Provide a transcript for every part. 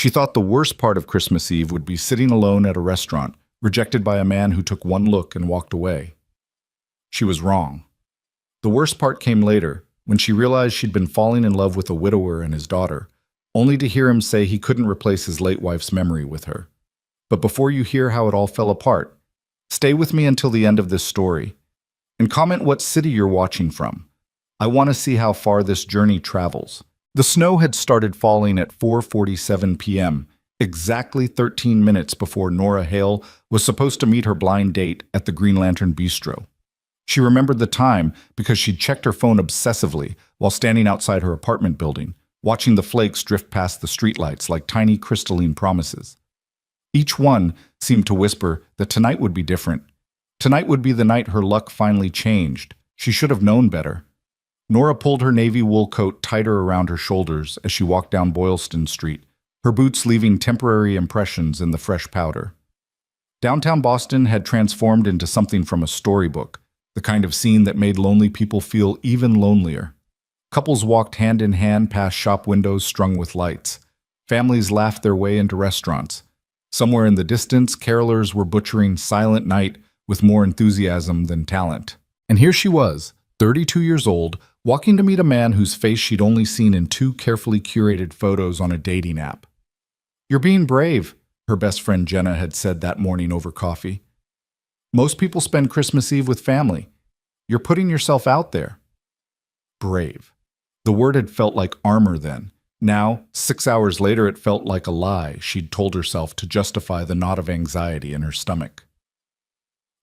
She thought the worst part of Christmas Eve would be sitting alone at a restaurant, rejected by a man who took one look and walked away. She was wrong. The worst part came later, when she realized she'd been falling in love with a widower and his daughter, only to hear him say he couldn't replace his late wife's memory with her. But before you hear how it all fell apart, stay with me until the end of this story, and comment what city you're watching from. I want to see how far this journey travels. The snow had started falling at 4:47 p.m., exactly 13 minutes before Nora Hale was supposed to meet her blind date at the Green Lantern Bistro. She remembered the time because she'd checked her phone obsessively while standing outside her apartment building, watching the flakes drift past the streetlights like tiny crystalline promises. Each one seemed to whisper that tonight would be different. Tonight would be the night her luck finally changed. She should have known better. Nora pulled her navy wool coat tighter around her shoulders as she walked down Boylston Street, her boots leaving temporary impressions in the fresh powder. Downtown Boston had transformed into something from a storybook, the kind of scene that made lonely people feel even lonelier. Couples walked hand in hand past shop windows strung with lights. Families laughed their way into restaurants. Somewhere in the distance, carolers were butchering Silent Night with more enthusiasm than talent. And here she was, 32 years old, walking to meet a man whose face she'd only seen in two carefully curated photos on a dating app. "You're being brave," her best friend Jenna had said that morning over coffee. "Most people spend Christmas Eve with family. You're putting yourself out there." Brave. The word had felt like armor then. Now, 6 hours later, it felt like a lie she'd told herself to justify the knot of anxiety in her stomach.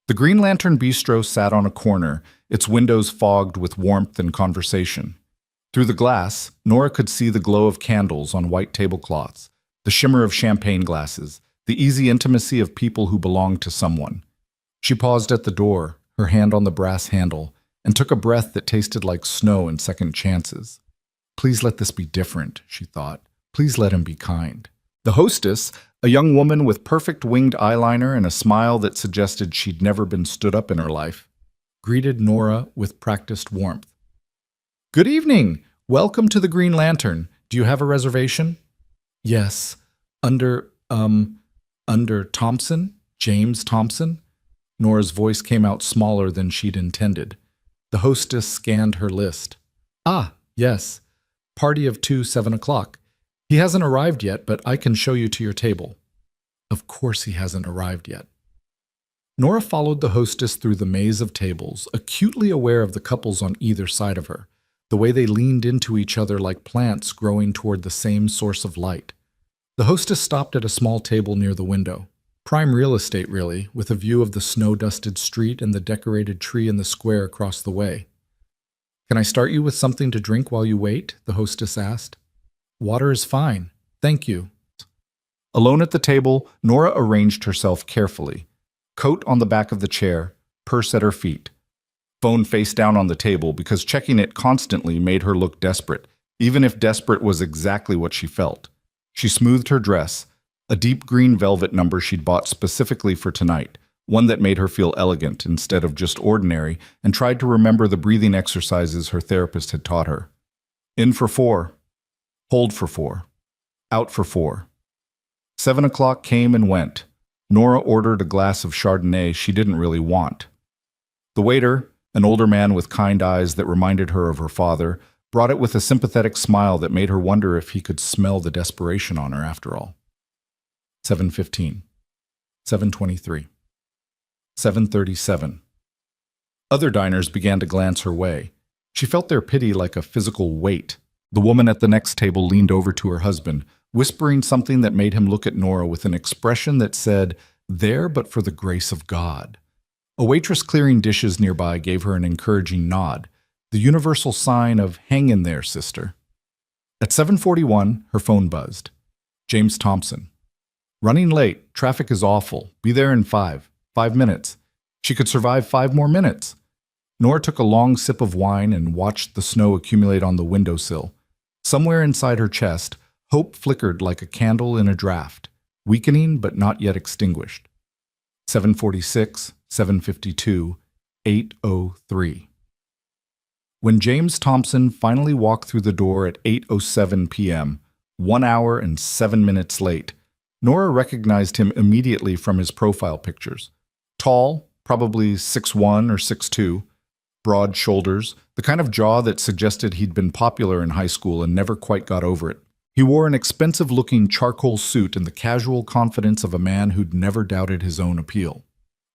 The Green Lantern Bistro sat on a corner, its windows fogged with warmth and conversation. Through the glass, Nora could see the glow of candles on white tablecloths, the shimmer of champagne glasses, the easy intimacy of people who belonged to someone. She paused at the door, her hand on the brass handle, and took a breath that tasted like snow and second chances. Please let this be different, she thought. Please let him be kind. The hostess, a young woman with perfect winged eyeliner and a smile that suggested she'd never been stood up in her life, greeted Nora with practiced warmth. "Good evening! Welcome to the Green Lantern. Do you have a reservation?" "Yes. Under Thompson? James Thompson?" Nora's voice came out smaller than she'd intended. The hostess scanned her list. "Ah, yes. Party of 2, 7 o'clock. He hasn't arrived yet, but I can show you to your table." Of course he hasn't arrived yet. Nora followed the hostess through the maze of tables, acutely aware of the couples on either side of her, the way they leaned into each other like plants growing toward the same source of light. The hostess stopped at a small table near the window. Prime real estate, really, with a view of the snow-dusted street and the decorated tree in the square across the way. "Can I start you with something to drink while you wait?" the hostess asked. "Water is fine. Thank you." Alone at the table, Nora arranged herself carefully. Coat on the back of the chair, purse at her feet. Phone face down on the table because checking it constantly made her look desperate, even if desperate was exactly what she felt. She smoothed her dress, a deep green velvet number she'd bought specifically for tonight, one that made her feel elegant instead of just ordinary, and tried to remember the breathing exercises her therapist had taught her. In for 4. Hold for 4. Out for 4. 7 o'clock came and went. Nora ordered a glass of Chardonnay she didn't really want. The waiter, an older man with kind eyes that reminded her of her father, brought it with a sympathetic smile that made her wonder if he could smell the desperation on her after all. 7:15. 7:23. 7:37. Other diners began to glance her way. She felt their pity like a physical weight. The woman at the next table leaned over to her husband, whispering something that made him look at Nora with an expression that said, "There but for the grace of God." A waitress clearing dishes nearby gave her an encouraging nod, the universal sign of "hang in there, sister." At 7:41, her phone buzzed. James Thompson. "Running late. Traffic is awful. Be there in 5 minutes." She could survive 5 more minutes. Nora took a long sip of wine and watched the snow accumulate on the windowsill. Somewhere inside her chest, hope flickered like a candle in a draft, weakening but not yet extinguished. 7:46, 7:52, 8:03. When James Thompson finally walked through the door at 8:07 p.m., 1 hour and 7 minutes late. Nora recognized him immediately from his profile pictures. Tall, probably 6'1" or 6'2", broad shoulders, the kind of jaw that suggested he'd been popular in high school and never quite got over it. He wore an expensive-looking charcoal suit and the casual confidence of a man who'd never doubted his own appeal.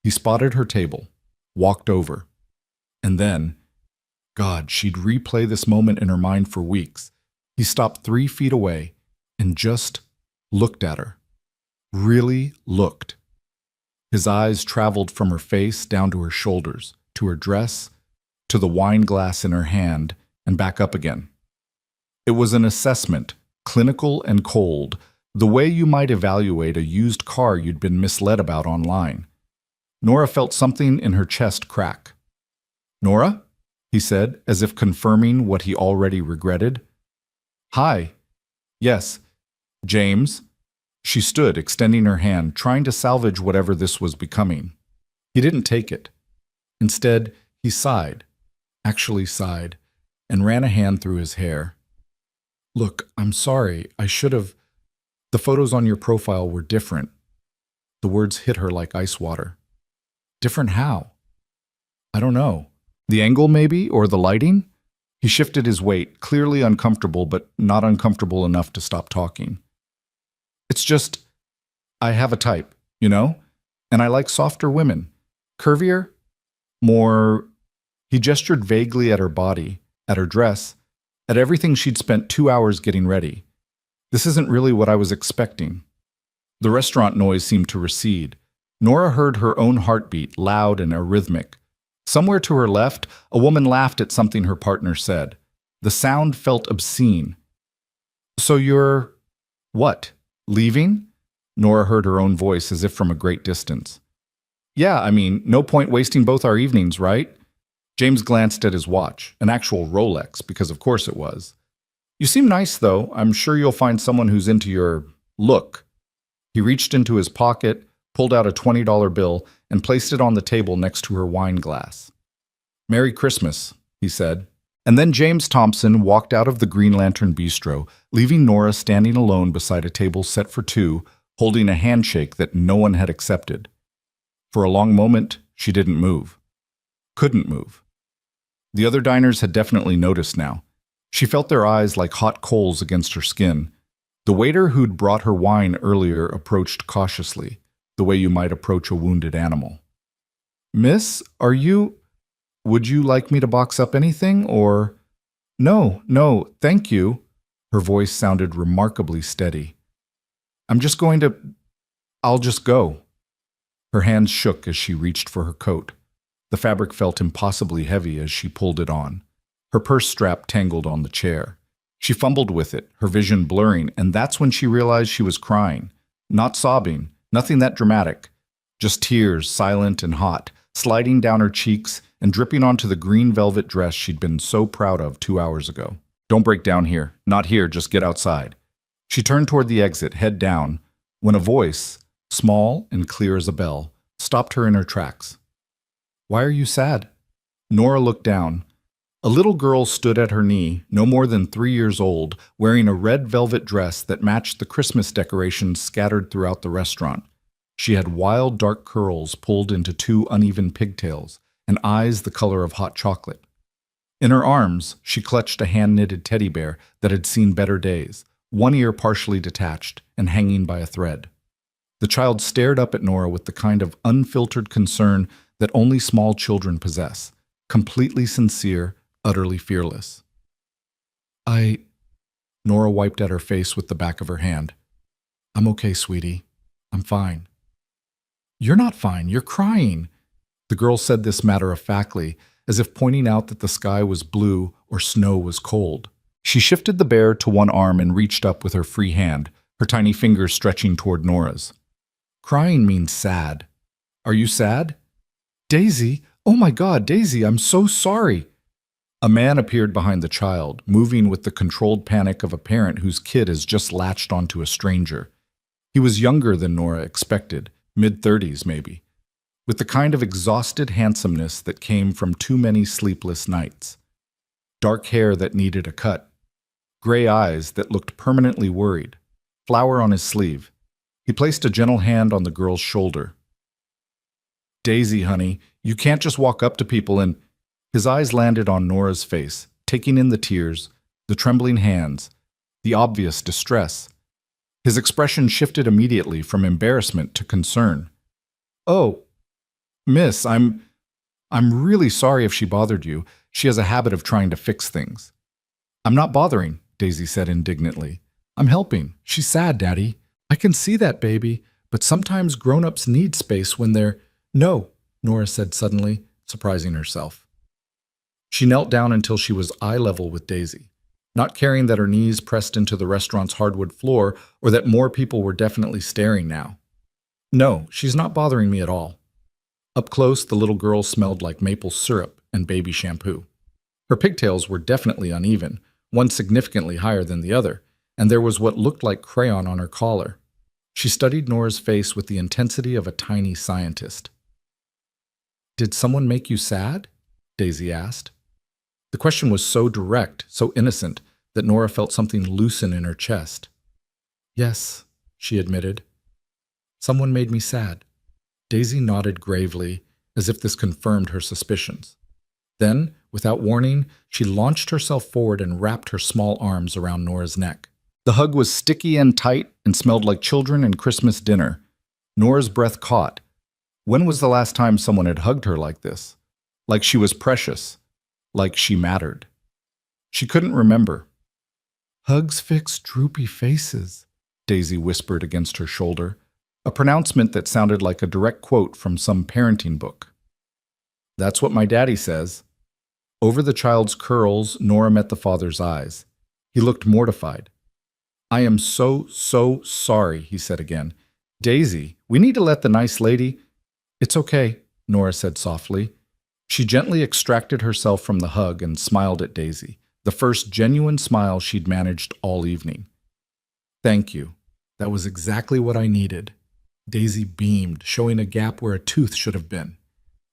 He spotted her table, walked over, and then, God, she'd replay this moment in her mind for weeks. He stopped 3 feet away and just looked at her. Really looked. His eyes traveled from her face down to her shoulders, to her dress, to the wine glass in her hand, and back up again. It was an assessment, clinical and cold, the way you might evaluate a used car you'd been misled about online. Nora felt something in her chest crack. "Nora?" he said, as if confirming what he already regretted. "Hi." "Yes." "James?" She stood, extending her hand, trying to salvage whatever this was becoming. He didn't take it. Instead, he sighed, actually sighed, and ran a hand through his hair. "Look, I'm sorry. I should have. The photos on your profile were different." The words hit her like ice water. "Different how?" "I don't know. The angle, maybe, or the lighting?" He shifted his weight, clearly uncomfortable, but not uncomfortable enough to stop talking. "It's just, I have a type, you know? And I like softer women. Curvier? More..." He gestured vaguely at her body, at her dress, at everything she'd spent 2 hours getting ready. "This isn't really what I was expecting." The restaurant noise seemed to recede. Nora heard her own heartbeat, loud and arrhythmic. Somewhere to her left, a woman laughed at something her partner said. The sound felt obscene. "So you're... what? Leaving?" Nora heard her own voice as if from a great distance. "Yeah, I mean, no point wasting both our evenings, right?" James glanced at his watch, an actual Rolex, because of course it was. "You seem nice, though. I'm sure you'll find someone who's into your... look." He reached into his pocket, pulled out a $20 bill, and placed it on the table next to her wine glass. "Merry Christmas," he said. And then James Thompson walked out of the Green Lantern Bistro, leaving Nora standing alone beside a table set for 2, holding a handshake that no one had accepted. For a long moment, she didn't move. Couldn't move. The other diners had definitely noticed now. She felt their eyes like hot coals against her skin. The waiter who'd brought her wine earlier approached cautiously, the way you might approach a wounded animal. "Miss, are you... would you like me to box up anything, or..." No, thank you." Her voice sounded remarkably steady. "I'm just going to... I'll just go." Her hands shook as she reached for her coat. The fabric felt impossibly heavy as she pulled it on. Her purse strap tangled on the chair. She fumbled with it, her vision blurring, and that's when she realized she was crying. Not sobbing, nothing that dramatic. Just tears, silent and hot, sliding down her cheeks and dripping onto the green velvet dress she'd been so proud of 2 hours ago. "Don't break down here. Not here, just get outside." She turned toward the exit, head down, when a voice, small and clear as a bell, stopped her in her tracks. "Why are you sad?" Nora looked down. A little girl stood at her knee, no more than 3 years old, wearing a red velvet dress that matched the Christmas decorations scattered throughout the restaurant. She had wild dark curls pulled into 2 uneven pigtails, and eyes the color of hot chocolate. In her arms, she clutched a hand-knitted teddy bear that had seen better days, one ear partially detached and hanging by a thread. The child stared up at Nora with the kind of unfiltered concern that only small children possess, completely sincere, utterly fearless. Nora wiped at her face with the back of her hand. "I'm okay, sweetie. I'm fine." "You're not fine. You're crying." The girl said this matter-of-factly, as if pointing out that the sky was blue or snow was cold. She shifted the bear to one arm and reached up with her free hand, her tiny fingers stretching toward Nora's. "Crying means sad. Are you sad?" "Daisy! Oh my God, Daisy, I'm so sorry!" A man appeared behind the child, moving with the controlled panic of a parent whose kid has just latched onto a stranger. He was younger than Nora expected, mid-30s maybe, with the kind of exhausted handsomeness that came from too many sleepless nights. Dark hair that needed a cut, gray eyes that looked permanently worried, flower on his sleeve. He placed a gentle hand on the girl's shoulder. Daisy, honey, you can't just walk up to people and... His eyes landed on Nora's face, taking in the tears, the trembling hands, the obvious distress. His expression shifted immediately from embarrassment to concern. Oh, miss, I'm really sorry if she bothered you. She has a habit of trying to fix things. I'm not bothering, Daisy said indignantly. I'm helping. She's sad, Daddy. I can see that, baby, but sometimes grown-ups need space when they're... No, Nora said suddenly, surprising herself. She knelt down until she was eye level with Daisy, not caring that her knees pressed into the restaurant's hardwood floor or that more people were definitely staring now. No, she's not bothering me at all. Up close, the little girl smelled like maple syrup and baby shampoo. Her pigtails were definitely uneven, one significantly higher than the other, and there was what looked like crayon on her collar. She studied Nora's face with the intensity of a tiny scientist. Did someone make you sad? Daisy asked. The question was so direct, so innocent, that Nora felt something loosen in her chest. Yes, she admitted. Someone made me sad. Daisy nodded gravely, as if this confirmed her suspicions. Then, without warning, she launched herself forward and wrapped her small arms around Nora's neck. The hug was sticky and tight and smelled like children and Christmas dinner. Nora's breath caught. When was the last time someone had hugged her like this? Like she was precious. Like she mattered. She couldn't remember. Hugs fix droopy faces, Daisy whispered against her shoulder, a pronouncement that sounded like a direct quote from some parenting book. That's what my daddy says. Over the child's curls, Nora met the father's eyes. He looked mortified. I am so sorry, he said again. Daisy, we need to let the nice lady... It's okay, Nora said softly. She gently extracted herself from the hug and smiled at Daisy, the first genuine smile she'd managed all evening. Thank you. That was exactly what I needed. Daisy beamed, showing a gap where a tooth should have been.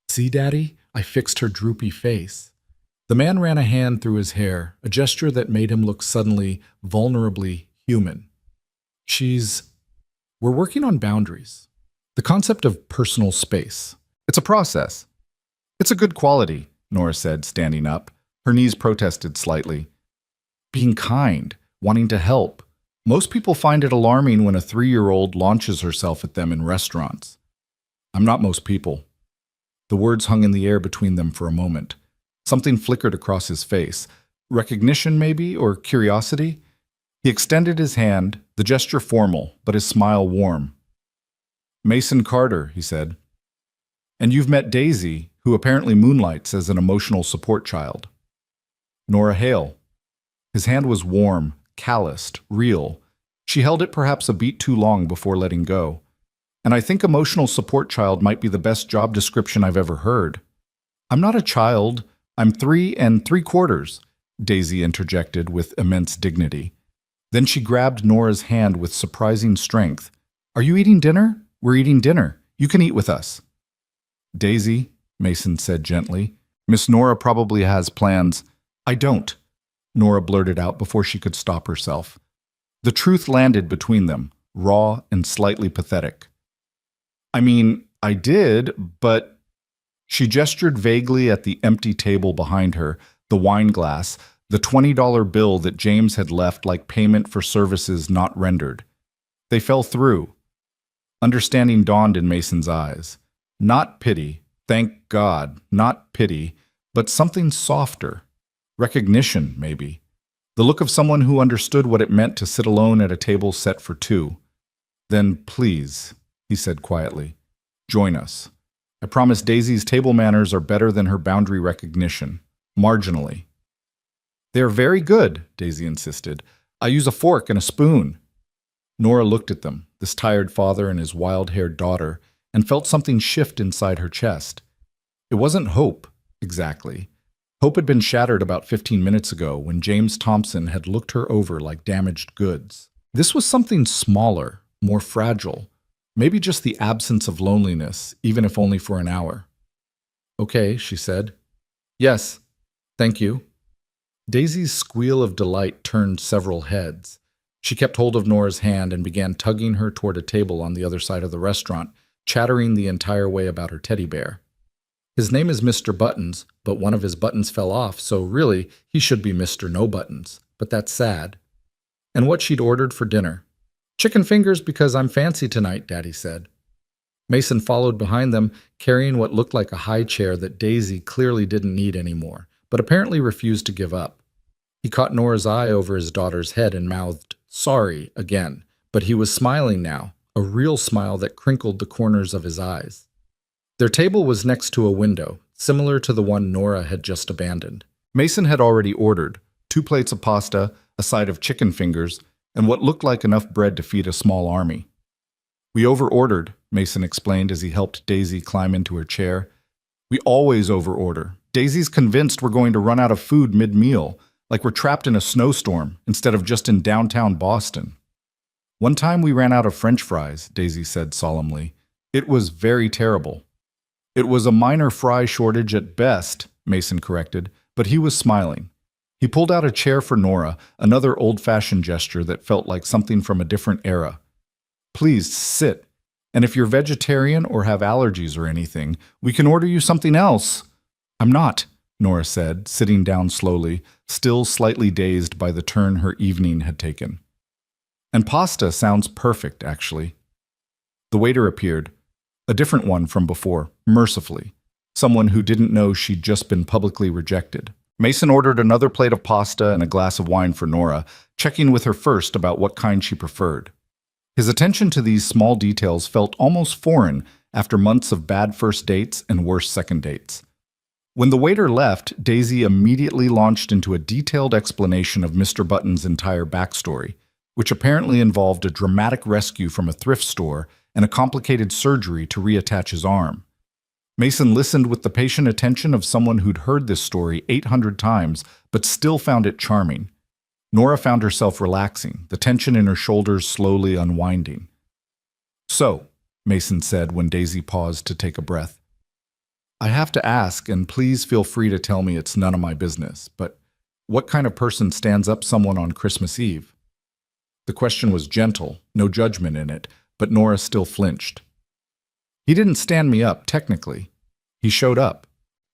See, Daddy? I fixed her droopy face. The man ran a hand through his hair, a gesture that made him look suddenly, vulnerably human. We're working on boundaries. The concept of personal space. It's a process. It's a good quality, Nora said, standing up. Her knees protested slightly. Being kind, wanting to help. Most people find it alarming when a 3-year-old launches herself at them in restaurants. I'm not most people. The words hung in the air between them for a moment. Something flickered across his face. Recognition, maybe, or curiosity? He extended his hand, the gesture formal, but his smile warm. Mason Carter, he said. And you've met Daisy, who apparently moonlights as an emotional support child. Nora Hale. His hand was warm, calloused, real. She held it perhaps a beat too long before letting go. And I think emotional support child might be the best job description I've ever heard. I'm not a child. I'm 3 3/4, Daisy interjected with immense dignity. Then she grabbed Nora's hand with surprising strength. Are you eating dinner? We're eating dinner. You can eat with us. Daisy, Mason said gently. Miss Nora probably has plans. I don't, Nora blurted out before she could stop herself. The truth landed between them, raw and slightly pathetic. I mean, I did, but... She gestured vaguely at the empty table behind her, the wine glass, the $20 bill that James had left like payment for services not rendered. They fell through. Understanding dawned in Mason's eyes. Not pity, thank God, not pity, but something softer. Recognition, maybe. The look of someone who understood what it meant to sit alone at a table set for 2. Then, please, he said quietly, join us. I promise Daisy's table manners are better than her boundary recognition. Marginally. They're very good, Daisy insisted. I use a fork and a spoon. Nora looked at them, this tired father and his wild-haired daughter, and felt something shift inside her chest. It wasn't hope, exactly. Hope had been shattered about 15 minutes ago when James Thompson had looked her over like damaged goods. This was something smaller, more fragile, maybe just the absence of loneliness, even if only for an hour. Okay, she said. Yes, thank you. Daisy's squeal of delight turned several heads. She kept hold of Nora's hand and began tugging her toward a table on the other side of the restaurant, chattering the entire way about her teddy bear. His name is Mr. Buttons, but one of his buttons fell off, so really, he should be Mr. No Buttons. But that's sad. And what she'd ordered for dinner. Chicken fingers because I'm fancy tonight, Daddy said. Mason followed behind them, carrying what looked like a high chair that Daisy clearly didn't need anymore, but apparently refused to give up. He caught Nora's eye over his daughter's head and mouthed, "Sorry," again, but he was smiling now, a real smile that crinkled the corners of his eyes. Their table was next to a window, similar to the one Nora had just abandoned. Mason had already ordered 2 plates of pasta, a side of chicken fingers, and what looked like enough bread to feed a small army. "We over-ordered," Mason explained as he helped Daisy climb into her chair. "We always over-order. Daisy's convinced we're going to run out of food mid-meal, like we're trapped in a snowstorm instead of just in downtown Boston." "One time we ran out of French fries," Daisy said solemnly. "It was very terrible." "It was a minor fry shortage at best," Mason corrected, but he was smiling. He pulled out a chair for Nora, another old-fashioned gesture that felt like something from a different era. "Please, sit. And if you're vegetarian or have allergies or anything, we can order you something else." "I'm not," Nora said, sitting down slowly, still slightly dazed by the turn her evening had taken. "And pasta sounds perfect, actually." The waiter appeared, a different one from before, mercifully, someone who didn't know she'd just been publicly rejected. Mason ordered another plate of pasta and a glass of wine for Nora, checking with her first about what kind she preferred. His attention to these small details felt almost foreign after months of bad first dates and worse second dates. When the waiter left, Daisy immediately launched into a detailed explanation of Mr. Button's entire backstory, which apparently involved a dramatic rescue from a thrift store and a complicated surgery to reattach his arm. Mason listened with the patient attention of someone who'd heard this story 800 times, but still found it charming. Nora found herself relaxing, the tension in her shoulders slowly unwinding. "So," Mason said when Daisy paused to take a breath, "I have to ask, and please feel free to tell me it's none of my business, but what kind of person stands up someone on Christmas Eve?" The question was gentle, no judgment in it, but Nora still flinched. "He didn't stand me up, technically. He showed up.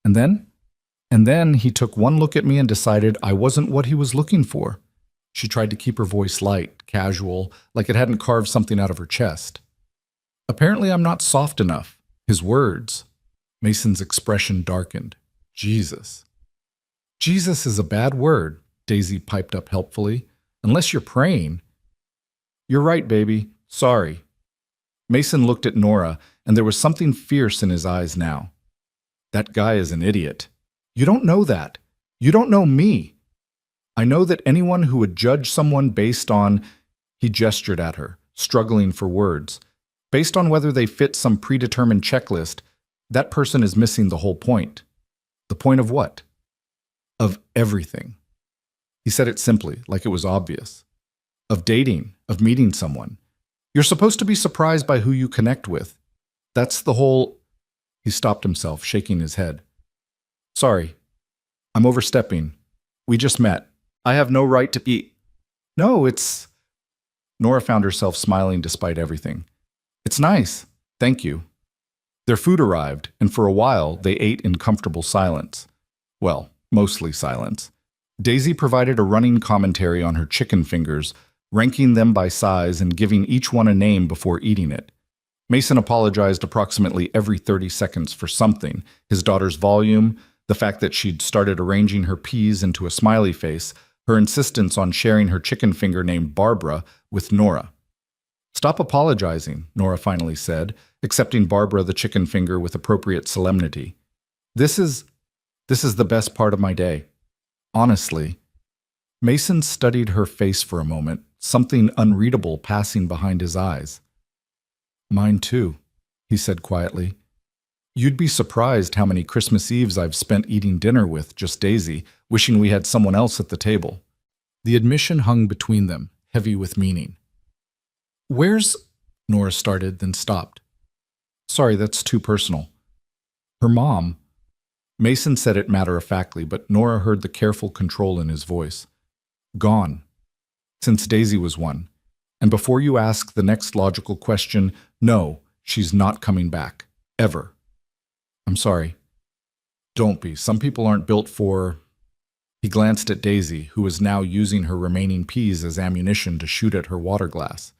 And then? And then he took one look at me and decided I wasn't what he was looking for." She tried to keep her voice light, casual, like it hadn't carved something out of her chest. "Apparently I'm not soft enough. His words." Mason's expression darkened. "Jesus." "Jesus is a bad word," Daisy piped up helpfully. "Unless you're praying." "You're right, baby. Sorry." Mason looked at Nora, and there was something fierce in his eyes now. "That guy is an idiot. You don't know that. You don't know me. I know that anyone who would judge someone based on," he gestured at her, struggling for words, "based on whether they fit some predetermined checklist, that person is missing the whole point." "The point of what?" "Of everything." He said it simply, like it was obvious. "Of dating, of meeting someone. You're supposed to be surprised by who you connect with. That's the whole—" He stopped himself, shaking his head. "Sorry. I'm overstepping. We just met. I have no right to be—" "No, it's—" Nora found herself smiling despite everything. "It's nice. Thank you." Their food arrived, and for a while they ate in comfortable silence. Well, mostly silence. Daisy provided a running commentary on her chicken fingers, ranking them by size and giving each one a name before eating it. Mason apologized approximately every 30 seconds for something: his daughter's volume, the fact that she'd started arranging her peas into a smiley face, her insistence on sharing her chicken finger named Barbara with Nora. "Stop apologizing," Nora finally said, accepting Barbara the chicken finger with appropriate solemnity. This is the best part of my day. Honestly." Mason studied her face for a moment, something unreadable passing behind his eyes. "Mine too," he said quietly. "You'd be surprised how many Christmas Eves I've spent eating dinner with just Daisy, wishing we had someone else at the table." The admission hung between them, heavy with meaning. "Where's—" Nora started, then stopped. "Sorry, that's too personal." "Her mom—" Mason said it matter-of-factly, but Nora heard the careful control in his voice. Gone. Since Daisy was one. And before you ask the next logical question, no, she's not coming back. Ever. I'm sorry. Don't be. Some people aren't built for... He glanced at Daisy, who was now using her remaining peas as ammunition to shoot at her water glass.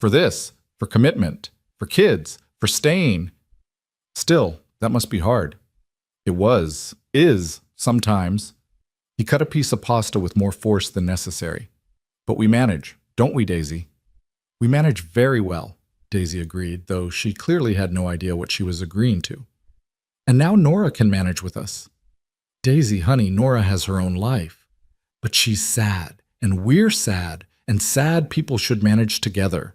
For this, for commitment, for kids, for staying. Still, that must be hard. It is, sometimes. He cut a piece of pasta with more force than necessary. But we manage, don't we, Daisy? We manage very well, Daisy agreed, though she clearly had no idea what she was agreeing to. And now Nora can manage with us. Daisy, honey, Nora has her own life. But she's sad, and we're sad, and sad people should manage together.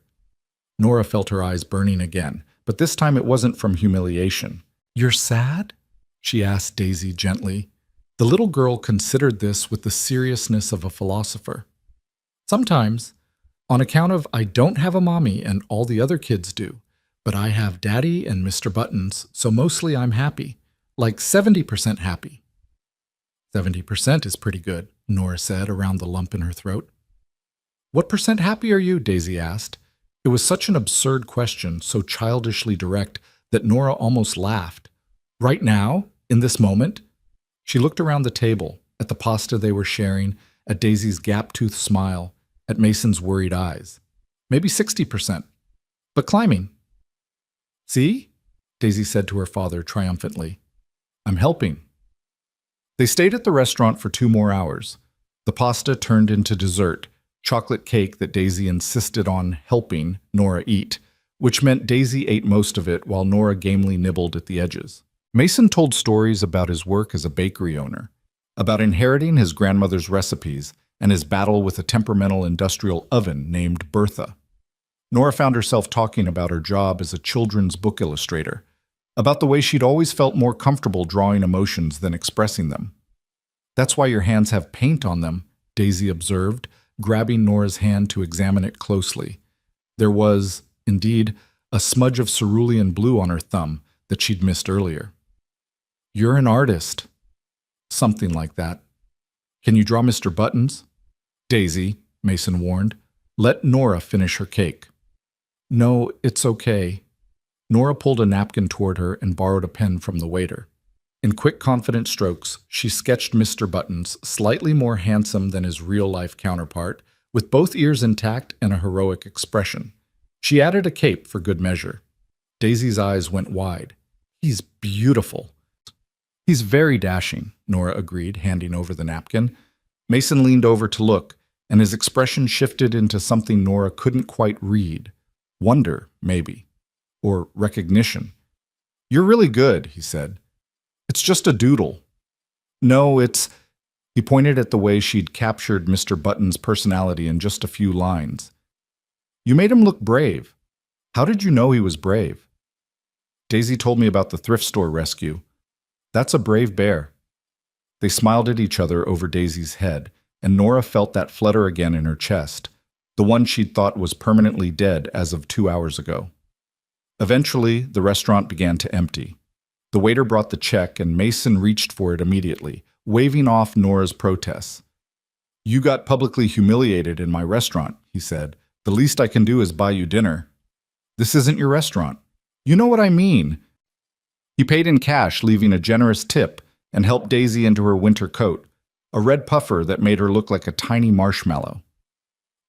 Nora felt her eyes burning again, but this time it wasn't from humiliation. You're sad? She asked Daisy gently. The little girl considered this with the seriousness of a philosopher. Sometimes, on account of I don't have a mommy and all the other kids do, but I have Daddy and Mr. Buttons, so mostly I'm happy, like 70% happy. 70% is pretty good, Nora said around the lump in her throat. What percent happy are you? Daisy asked. It was such an absurd question, so childishly direct, that Nora almost laughed. Right now, in this moment? She looked around the table, at the pasta they were sharing, at Daisy's gap-toothed smile, at Mason's worried eyes. Maybe 60%. But climbing. See? Daisy said to her father triumphantly. I'm helping. They stayed at the restaurant for 2 more hours. The pasta turned into dessert, chocolate cake that Daisy insisted on helping Nora eat, which meant Daisy ate most of it while Nora gamely nibbled at the edges. Mason told stories about his work as a bakery owner, about inheriting his grandmother's recipes and his battle with a temperamental industrial oven named Bertha. Nora found herself talking about her job as a children's book illustrator, about the way she'd always felt more comfortable drawing emotions than expressing them. That's why your hands have paint on them, Daisy observed, grabbing Nora's hand to examine it closely. There was, indeed, a smudge of cerulean blue on her thumb that she'd missed earlier. You're an artist. Something like that. Can you draw Mr. Buttons? Daisy, Mason warned. Let Nora finish her cake. No, it's okay. Nora pulled a napkin toward her and borrowed a pen from the waiter. In quick, confident strokes, she sketched Mr. Buttons, slightly more handsome than his real-life counterpart, with both ears intact and a heroic expression. She added a cape for good measure. Daisy's eyes went wide. He's beautiful. He's very dashing, Nora agreed, handing over the napkin. Mason leaned over to look, and his expression shifted into something Nora couldn't quite read. Wonder, maybe. Or recognition. You're really good, he said. It's just a doodle. No, it's... He pointed at the way she'd captured Mr. Button's personality in just a few lines. You made him look brave. How did you know he was brave? Daisy told me about the thrift store rescue. That's a brave bear. They smiled at each other over Daisy's head, and Nora felt that flutter again in her chest, the one she'd thought was permanently dead as of 2 hours ago. Eventually, the restaurant began to empty. The waiter brought the check, and Mason reached for it immediately, waving off Nora's protests. You got publicly humiliated in my restaurant, he said. The least I can do is buy you dinner. This isn't your restaurant. You know what I mean. He paid in cash, leaving a generous tip, and helped Daisy into her winter coat, a red puffer that made her look like a tiny marshmallow.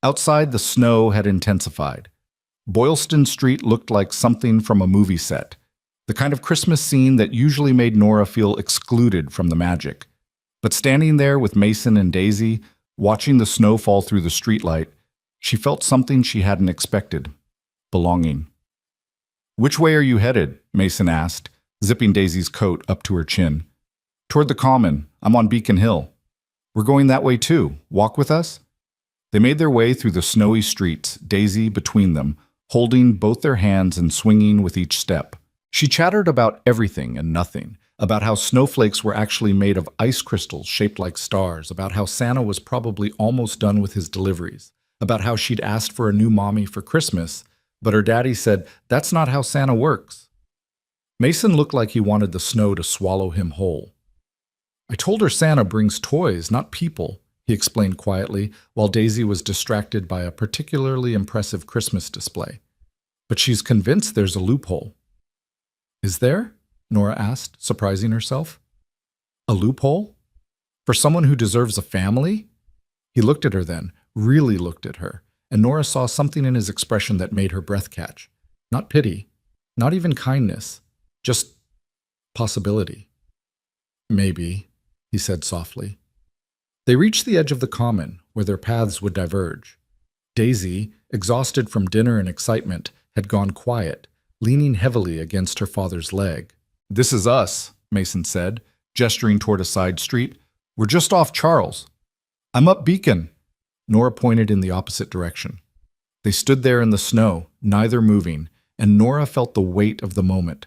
Outside, the snow had intensified. Boylston Street looked like something from a movie set, the kind of Christmas scene that usually made Nora feel excluded from the magic. But standing there with Mason and Daisy, watching the snow fall through the streetlight, she felt something she hadn't expected. Belonging. Which way are you headed? Mason asked, zipping Daisy's coat up to her chin. Toward the Common. I'm on Beacon Hill. We're going that way too. Walk with us? They made their way through the snowy streets, Daisy between them, holding both their hands and swinging with each step. She chattered about everything and nothing, about how snowflakes were actually made of ice crystals shaped like stars, about how Santa was probably almost done with his deliveries, about how she'd asked for a new mommy for Christmas, but her daddy said, that's not how Santa works. Mason looked like he wanted the snow to swallow him whole. I told her Santa brings toys, not people, he explained quietly, while Daisy was distracted by a particularly impressive Christmas display. But she's convinced there's a loophole. Is there? Nora asked, surprising herself. A loophole? For someone who deserves a family? He looked at her then, really looked at her, and Nora saw something in his expression that made her breath catch. Not pity, not even kindness, just possibility. Maybe, he said softly. They reached the edge of the common, where their paths would diverge. Daisy, exhausted from dinner and excitement, had gone quiet, leaning heavily against her father's leg. "This is us," Mason said, gesturing toward a side street. "We're just off Charles." "I'm up Beacon." Nora pointed in the opposite direction. They stood there in the snow, neither moving, and Nora felt the weight of the moment.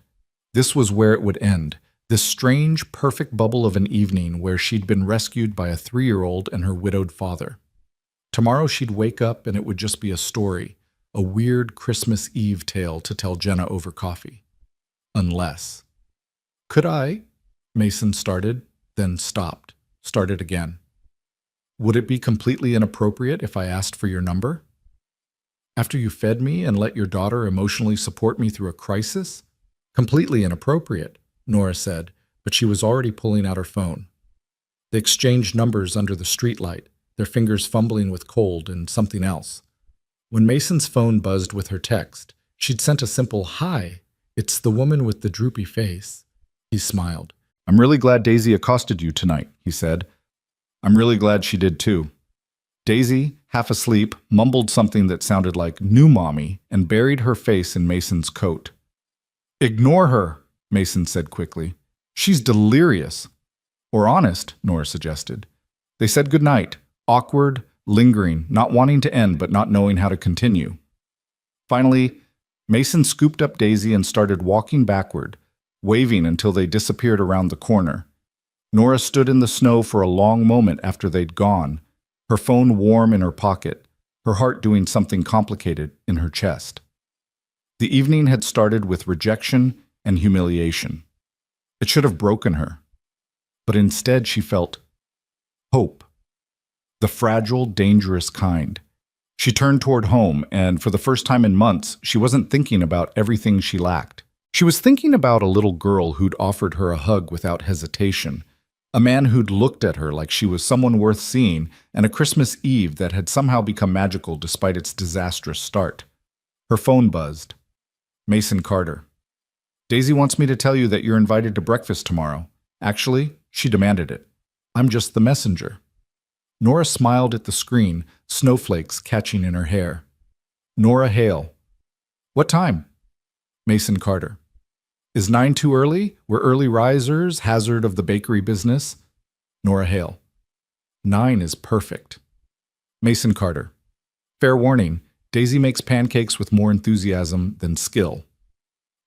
This was where it would end, this strange, perfect bubble of an evening where she'd been rescued by a 3-year-old and her widowed father. Tomorrow she'd wake up and it would just be a story, a weird Christmas Eve tale to tell Jenna over coffee. Unless. "Could I?" Mason started, then stopped, started again. "Would it be completely inappropriate if I asked for your number? After you fed me and let your daughter emotionally support me through a crisis? Completely inappropriate," Nora said, but she was already pulling out her phone. They exchanged numbers under the streetlight, their fingers fumbling with cold and something else. When Mason's phone buzzed with her text, she'd sent a simple "Hi, it's the woman with the droopy face." He smiled. "I'm really glad Daisy accosted you tonight," he said. "I'm really glad she did too." Daisy, half asleep, mumbled something that sounded like "new mommy" and buried her face in Mason's coat. "Ignore her," Mason said quickly. "She's delirious." "Or honest," Nora suggested. They said goodnight, awkward, lingering, not wanting to end but not knowing how to continue. Finally, Mason scooped up Daisy and started walking backward, waving until they disappeared around the corner. Nora stood in the snow for a long moment after they'd gone, her phone warm in her pocket, her heart doing something complicated in her chest. The evening had started with rejection and humiliation. It should have broken her. But instead she felt hope. The fragile, dangerous kind. She turned toward home, and for the first time in months, she wasn't thinking about everything she lacked. She was thinking about a little girl who'd offered her a hug without hesitation, a man who'd looked at her like she was someone worth seeing, and a Christmas Eve that had somehow become magical despite its disastrous start. Her phone buzzed. Mason Carter. "Daisy wants me to tell you that you're invited to breakfast tomorrow. Actually, she demanded it. I'm just the messenger." Nora smiled at the screen, snowflakes catching in her hair. Nora Hale. "What time?" Mason Carter. "Is 9 too early? We're early risers, hazard of the bakery business." Nora Hale. 9 is perfect. Mason Carter. "Fair warning, Daisy makes pancakes with more enthusiasm than skill."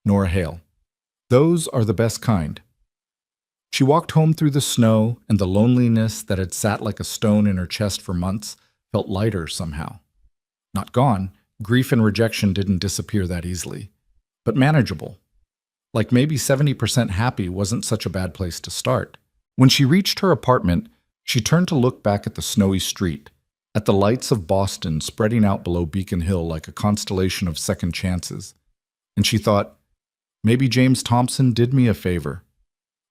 Nora Hale. "Those are the best kind." She walked home through the snow, and the loneliness that had sat like a stone in her chest for months felt lighter somehow. Not gone, grief and rejection didn't disappear that easily, but manageable. Like maybe 70% happy wasn't such a bad place to start. When she reached her apartment, she turned to look back at the snowy street, at the lights of Boston spreading out below Beacon Hill like a constellation of second chances. And she thought, maybe James Thompson did me a favor.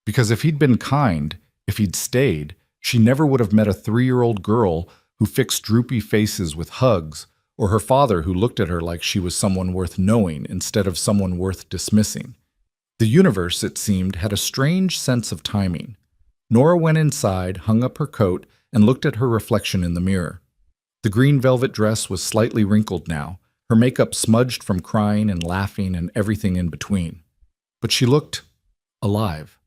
Because if he'd been kind, if he'd stayed, she never would have met a 3-year-old girl who fixed droopy faces with hugs, or her father who looked at her like she was someone worth knowing instead of someone worth dismissing. The universe, it seemed, had a strange sense of timing. Nora went inside, hung up her coat, and looked at her reflection in the mirror. The green velvet dress was slightly wrinkled now, her makeup smudged from crying and laughing and everything in between. But she looked alive.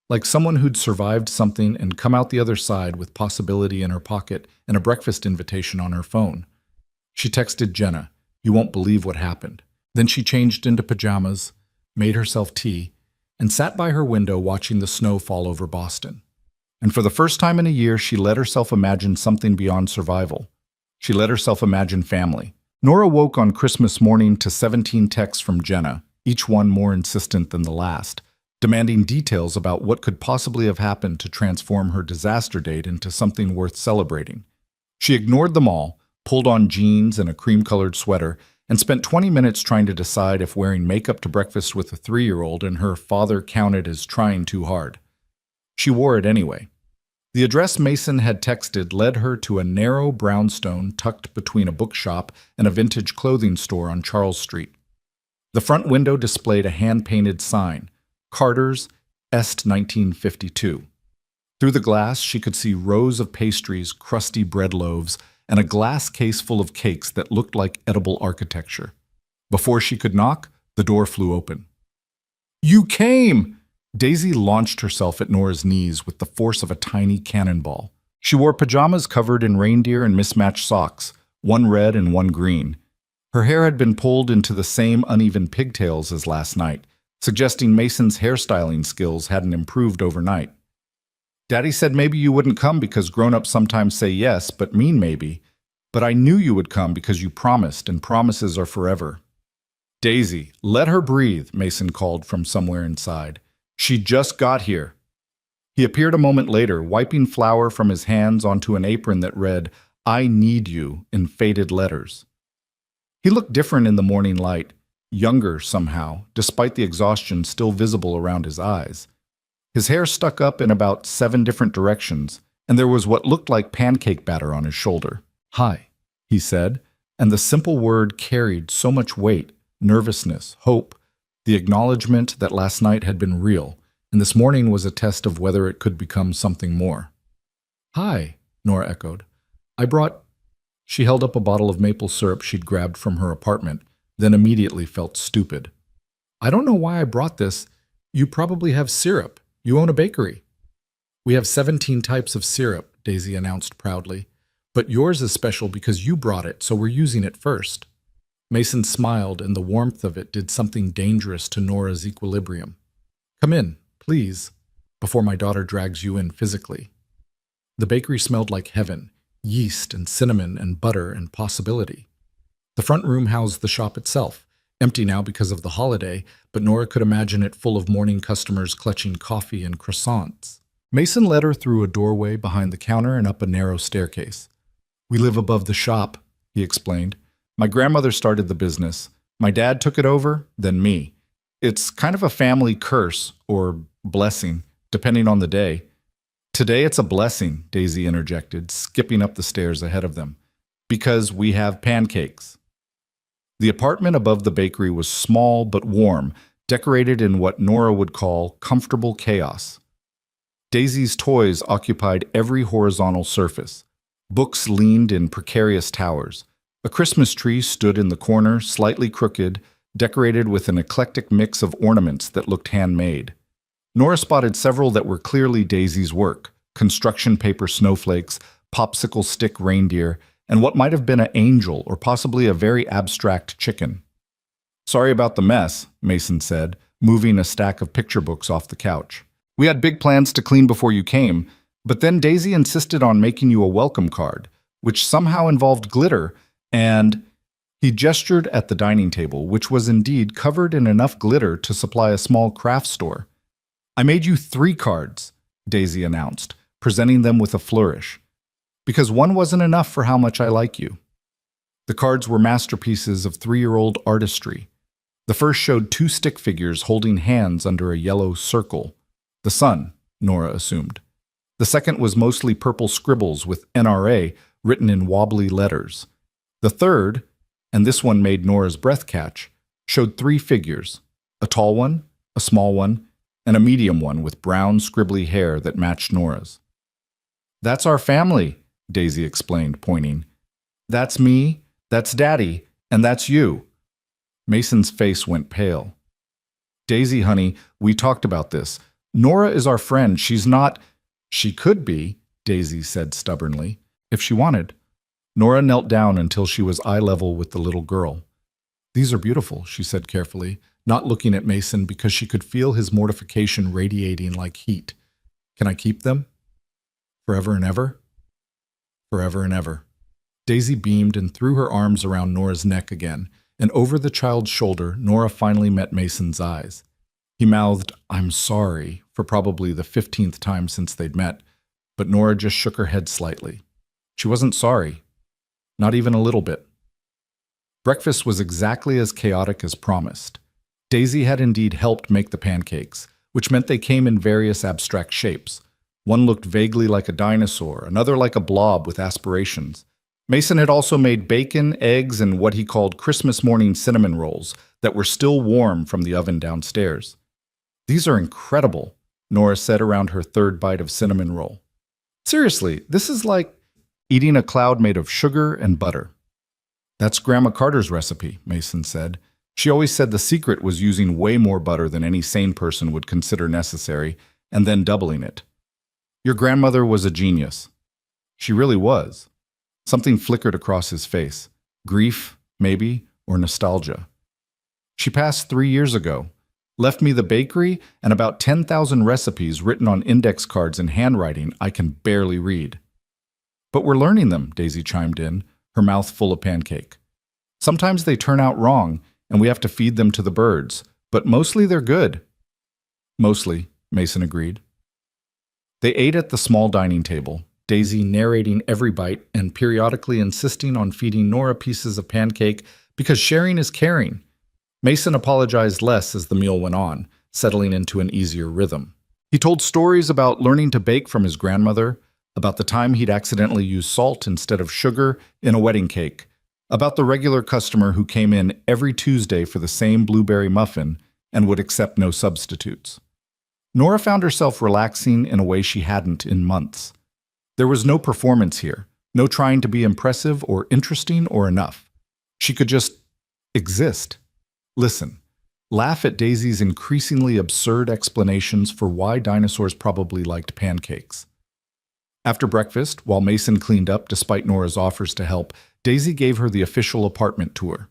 Like someone who'd survived something and come out the other side with possibility in her pocket and a breakfast invitation on her phone. She texted Jenna, "You won't believe what happened." Then she changed into pajamas, made herself tea, and sat by her window watching the snow fall over Boston. And for the first time in a year, she let herself imagine something beyond survival. She let herself imagine family. Nora woke on Christmas morning to 17 texts from Jenna, each one more insistent than the last. demanding details about what could possibly have happened to transform her disaster date into something worth celebrating. She ignored them all, pulled on jeans and a cream-colored sweater, and spent 20 minutes trying to decide if wearing makeup to breakfast with a 3-year-old and her father counted as trying too hard. She wore it anyway. The address Mason had texted led her to a narrow brownstone tucked between a bookshop and a vintage clothing store on Charles Street. The front window displayed a hand-painted sign, Carter's Est 1952. Through the glass, she could see rows of pastries, crusty bread loaves, and a glass case full of cakes that looked like edible architecture. Before she could knock, the door flew open. "You came!" Daisy launched herself at Nora's knees with the force of a tiny cannonball. She wore pajamas covered in reindeer and mismatched socks, one red and one green. Her hair had been pulled into the same uneven pigtails as last night, suggesting Mason's hairstyling skills hadn't improved overnight. "Daddy said maybe you wouldn't come because grown-ups sometimes say yes, but mean maybe. But I knew you would come because you promised, and promises are forever." "Daisy, let her breathe," Mason called from somewhere inside. "She just got here." He appeared a moment later, wiping flour from his hands onto an apron that read, "I need you," in faded letters. He looked different in the morning light, younger somehow, despite the exhaustion still visible around his eyes. His hair stuck up in about 7 different directions, and there was what looked like pancake batter on his shoulder. "Hi," he said, and the simple word carried so much weight, nervousness, hope, the acknowledgement that last night had been real, and this morning was a test of whether it could become something more. "Hi," Nora echoed. "I brought—" She held up a bottle of maple syrup she'd grabbed from her apartment, then immediately felt stupid. "I don't know why I brought this. You probably have syrup. You own a bakery." "We have 17 types of syrup," Daisy announced proudly. "But yours is special because you brought it, so we're using it first." Mason smiled, and the warmth of it did something dangerous to Nora's equilibrium. "Come in, please, before my daughter drags you in physically." The bakery smelled like heaven, yeast and cinnamon and butter and possibility. The front room housed the shop itself, empty now because of the holiday, but Nora could imagine it full of morning customers clutching coffee and croissants. Mason led her through a doorway behind the counter and up a narrow staircase. "We live above the shop," he explained. "My grandmother started the business. My dad took it over, then me. It's kind of a family curse, or blessing, depending on the day." "Today it's a blessing," Daisy interjected, skipping up the stairs ahead of them, "because we have pancakes." The apartment above the bakery was small but warm, decorated in what Nora would call comfortable chaos. Daisy's toys occupied every horizontal surface. Books leaned in precarious towers. A Christmas tree stood in the corner, slightly crooked, decorated with an eclectic mix of ornaments that looked handmade. Nora spotted several that were clearly Daisy's work: construction paper snowflakes, popsicle stick reindeer, and what might have been an angel or possibly a very abstract chicken. "Sorry about the mess," Mason said, moving a stack of picture books off the couch. "We had big plans to clean before you came, but then Daisy insisted on making you a welcome card, which somehow involved glitter, and—" He gestured at the dining table, which was indeed covered in enough glitter to supply a small craft store. "I made you 3 cards," Daisy announced, presenting them with a flourish. "Because one wasn't enough for how much I like you." The cards were masterpieces of 3-year-old artistry. The first showed 2 stick figures holding hands under a yellow circle. The sun, Nora assumed. The second was mostly purple scribbles with NRA written in wobbly letters. The third, and this one made Nora's breath catch, showed 3 figures: a tall one, a small one, and a medium one with brown, scribbly hair that matched Nora's. "That's our family," Daisy explained, pointing. "That's me, that's Daddy, and that's you." Mason's face went pale. "Daisy, honey, we talked about this. Nora is our friend. She's not—" "She could be," Daisy said stubbornly, "if she wanted." Nora knelt down until she was eye level with the little girl. "These are beautiful," she said carefully, not looking at Mason because she could feel his mortification radiating like heat. "Can I keep them? Forever and ever?" "Forever and ever." Daisy beamed and threw her arms around Nora's neck again, and over the child's shoulder, Nora finally met Mason's eyes. He mouthed, "I'm sorry," for probably the 15th time since they'd met, but Nora just shook her head slightly. She wasn't sorry. Not even a little bit. Breakfast was exactly as chaotic as promised. Daisy had indeed helped make the pancakes, which meant they came in various abstract shapes. One looked vaguely like a dinosaur, another like a blob with aspirations. Mason had also made bacon, eggs, and what he called Christmas morning cinnamon rolls that were still warm from the oven downstairs. "These are incredible," Nora said around her third bite of cinnamon roll. "Seriously, this is like eating a cloud made of sugar and butter." "That's Grandma Carter's recipe," Mason said. "She always said the secret was using way more butter than any sane person would consider necessary, and then doubling it. Your grandmother was a genius." "She really was." Something flickered across his face. Grief, maybe, or nostalgia. "She passed 3 years ago. Left me the bakery and about 10,000 recipes written on index cards in handwriting I can barely read." "But we're learning them," Daisy chimed in, her mouth full of pancake. "Sometimes they turn out wrong, and we have to feed them to the birds, but mostly they're good." "Mostly," Mason agreed. They ate at the small dining table, Daisy narrating every bite and periodically insisting on feeding Nora pieces of pancake because sharing is caring. Mason apologized less as the meal went on, settling into an easier rhythm. He told stories about learning to bake from his grandmother, about the time he'd accidentally used salt instead of sugar in a wedding cake, about the regular customer who came in every Tuesday for the same blueberry muffin and would accept no substitutes. Nora found herself relaxing in a way she hadn't in months. There was no performance here, no trying to be impressive or interesting or enough. She could just exist. Listen, laugh at Daisy's increasingly absurd explanations for why dinosaurs probably liked pancakes. After breakfast, while Mason cleaned up despite Nora's offers to help, Daisy gave her the official apartment tour.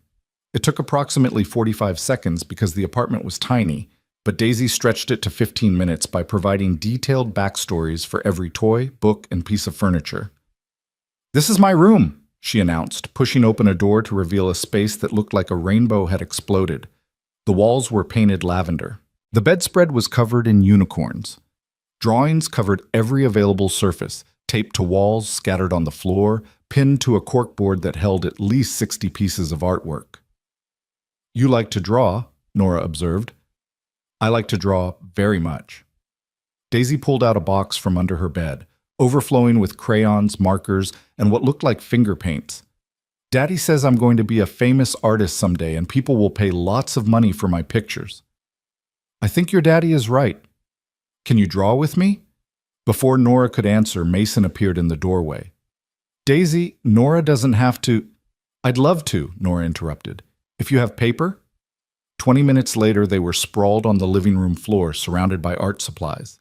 It took approximately 45 seconds because the apartment was tiny, but Daisy stretched it to 15 minutes by providing detailed backstories for every toy, book, and piece of furniture. "This is my room," she announced, pushing open a door to reveal a space that looked like a rainbow had exploded. The walls were painted lavender. The bedspread was covered in unicorns. Drawings covered every available surface, taped to walls, scattered on the floor, pinned to a corkboard that held at least 60 pieces of artwork. "You like to draw," Nora observed. "I like to draw very much." Daisy pulled out a box from under her bed, overflowing with crayons, markers, and what looked like finger paints. "Daddy says I'm going to be a famous artist someday and people will pay lots of money for my pictures." "I think your daddy is right. Can you draw with me?" Before Nora could answer, Mason appeared in the doorway. "Daisy, Nora doesn't have to—" "I'd love to," Nora interrupted. "If you have paper?" 20 minutes later, they were sprawled on the living room floor, surrounded by art supplies.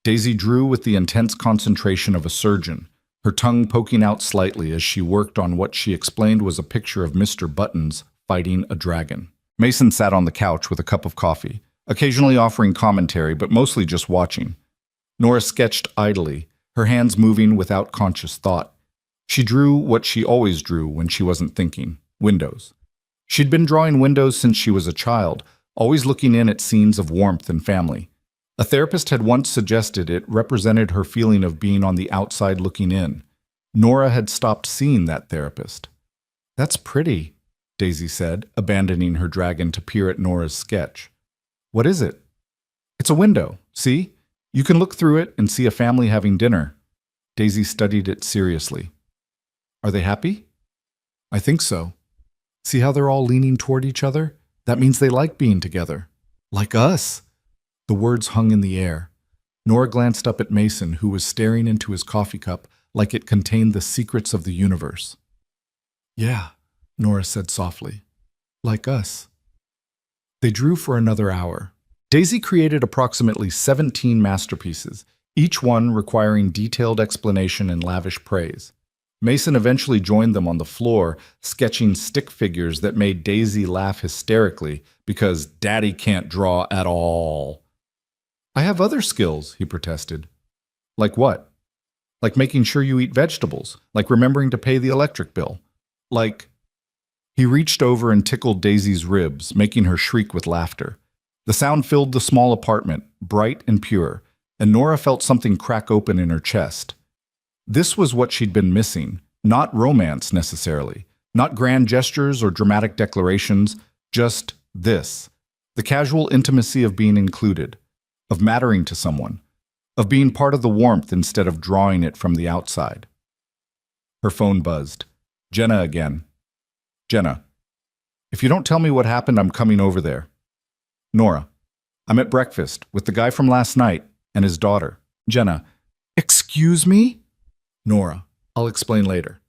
Daisy drew with the intense concentration of a surgeon, her tongue poking out slightly as she worked on what she explained was a picture of Mr. Buttons fighting a dragon. Mason sat on the couch with a cup of coffee, occasionally offering commentary, but mostly just watching. Nora sketched idly, her hands moving without conscious thought. She drew what she always drew when she wasn't thinking: windows. She'd been drawing windows since she was a child, always looking in at scenes of warmth and family. A therapist had once suggested it represented her feeling of being on the outside looking in. Nora had stopped seeing that therapist. "That's pretty," Daisy said, abandoning her dragon to peer at Nora's sketch. "What is it?" "It's a window. See? You can look through it and see a family having dinner." Daisy studied it seriously. "Are they happy?" "I think so. See how they're all leaning toward each other? That means they like being together. Like us." The words hung in the air. Nora glanced up at Mason, who was staring into his coffee cup like it contained the secrets of the universe. "Yeah," Nora said softly. "Like us." They drew for another hour. Daisy created approximately 17 masterpieces, each one requiring detailed explanation and lavish praise. Mason eventually joined them on the floor, sketching stick figures that made Daisy laugh hysterically because Daddy can't draw at all. "I have other skills," he protested. "Like what?" "Like making sure you eat vegetables, like remembering to pay the electric bill, like—" He reached over and tickled Daisy's ribs, making her shriek with laughter. The sound filled the small apartment, bright and pure, and Nora felt something crack open in her chest. This was what she'd been missing, not romance necessarily, not grand gestures or dramatic declarations, just this. The casual intimacy of being included, of mattering to someone, of being part of the warmth instead of drawing it from the outside. Her phone buzzed. Jenna again. Jenna, if you don't tell me what happened, I'm coming over there. Nora, I'm at breakfast with the guy from last night and his daughter. Jenna, excuse me? Nora, I'll explain later.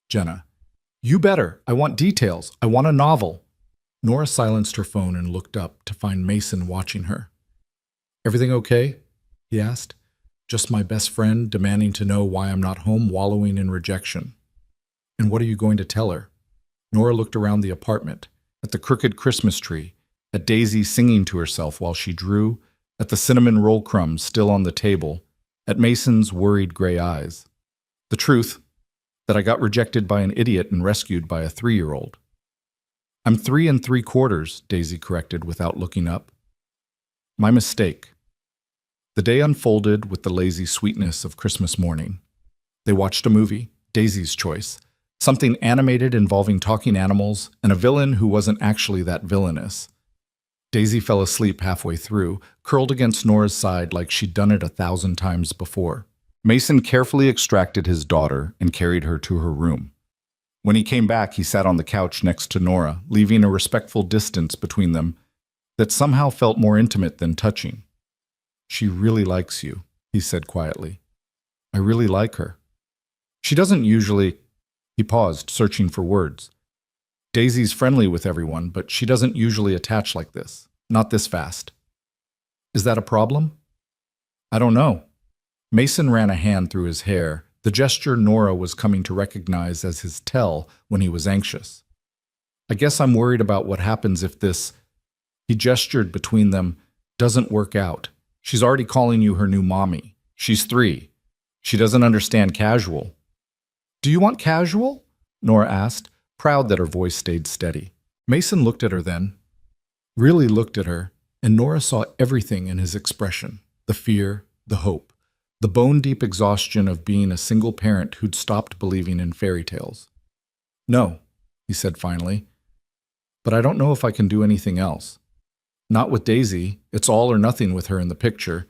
Jenna, you better. I want details. I want a novel. Nora silenced her phone and looked up to find Mason watching her. Everything okay? He asked. Just my best friend demanding to know why I'm not home, wallowing in rejection. And what are you going to tell her? Nora looked around the apartment, at the crooked Christmas tree, at Daisy singing to herself while she drew, at the cinnamon roll crumbs still on the table, at Mason's worried gray eyes. The truth, that I got rejected by an idiot and rescued by a 3-year-old. I'm 3 3/4, Daisy corrected without looking up. My mistake. The day unfolded with the lazy sweetness of Christmas morning. They watched a movie, Daisy's choice, something animated involving talking animals and a villain who wasn't actually that villainous. Daisy fell asleep halfway through, curled against Nora's side like she'd done it 1,000 times before. Mason carefully extracted his daughter and carried her to her room. When he came back, he sat on the couch next to Nora, leaving a respectful distance between them that somehow felt more intimate than touching. She really likes you, he said quietly. I really like her. She doesn't usually... He paused, searching for words. Daisy's friendly with everyone, but she doesn't usually attach like this. Not this fast. Is that a problem? I don't know. Mason ran a hand through his hair, the gesture Nora was coming to recognize as his tell when he was anxious. I guess I'm worried about what happens if this, he gestured between them, doesn't work out. She's already calling you her new mommy. She's 3. She doesn't understand casual. Do you want casual? Nora asked, proud that her voice stayed steady. Mason looked at her then, really looked at her, and Nora saw everything in his expression, the fear, the hope, the bone-deep exhaustion of being a single parent who'd stopped believing in fairy tales. No, he said finally, but I don't know if I can do anything else. Not with Daisy. It's all or nothing with her in the picture.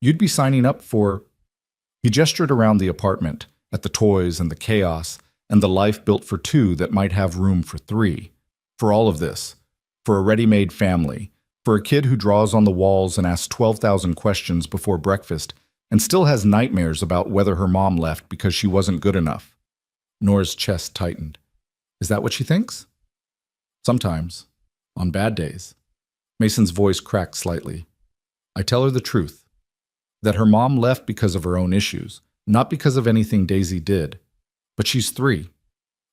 You'd be signing up for... He gestured around the apartment, at the toys and the chaos, and the life built for 2 that might have room for 3. For all of this. For a ready-made family. For a kid who draws on the walls and asks 12,000 questions before breakfast and still has nightmares about whether her mom left because she wasn't good enough. Nora's chest tightened. Is that what she thinks? Sometimes. On bad days. Mason's voice cracked slightly. I tell her the truth. That her mom left because of her own issues, not because of anything Daisy did. But she's 3.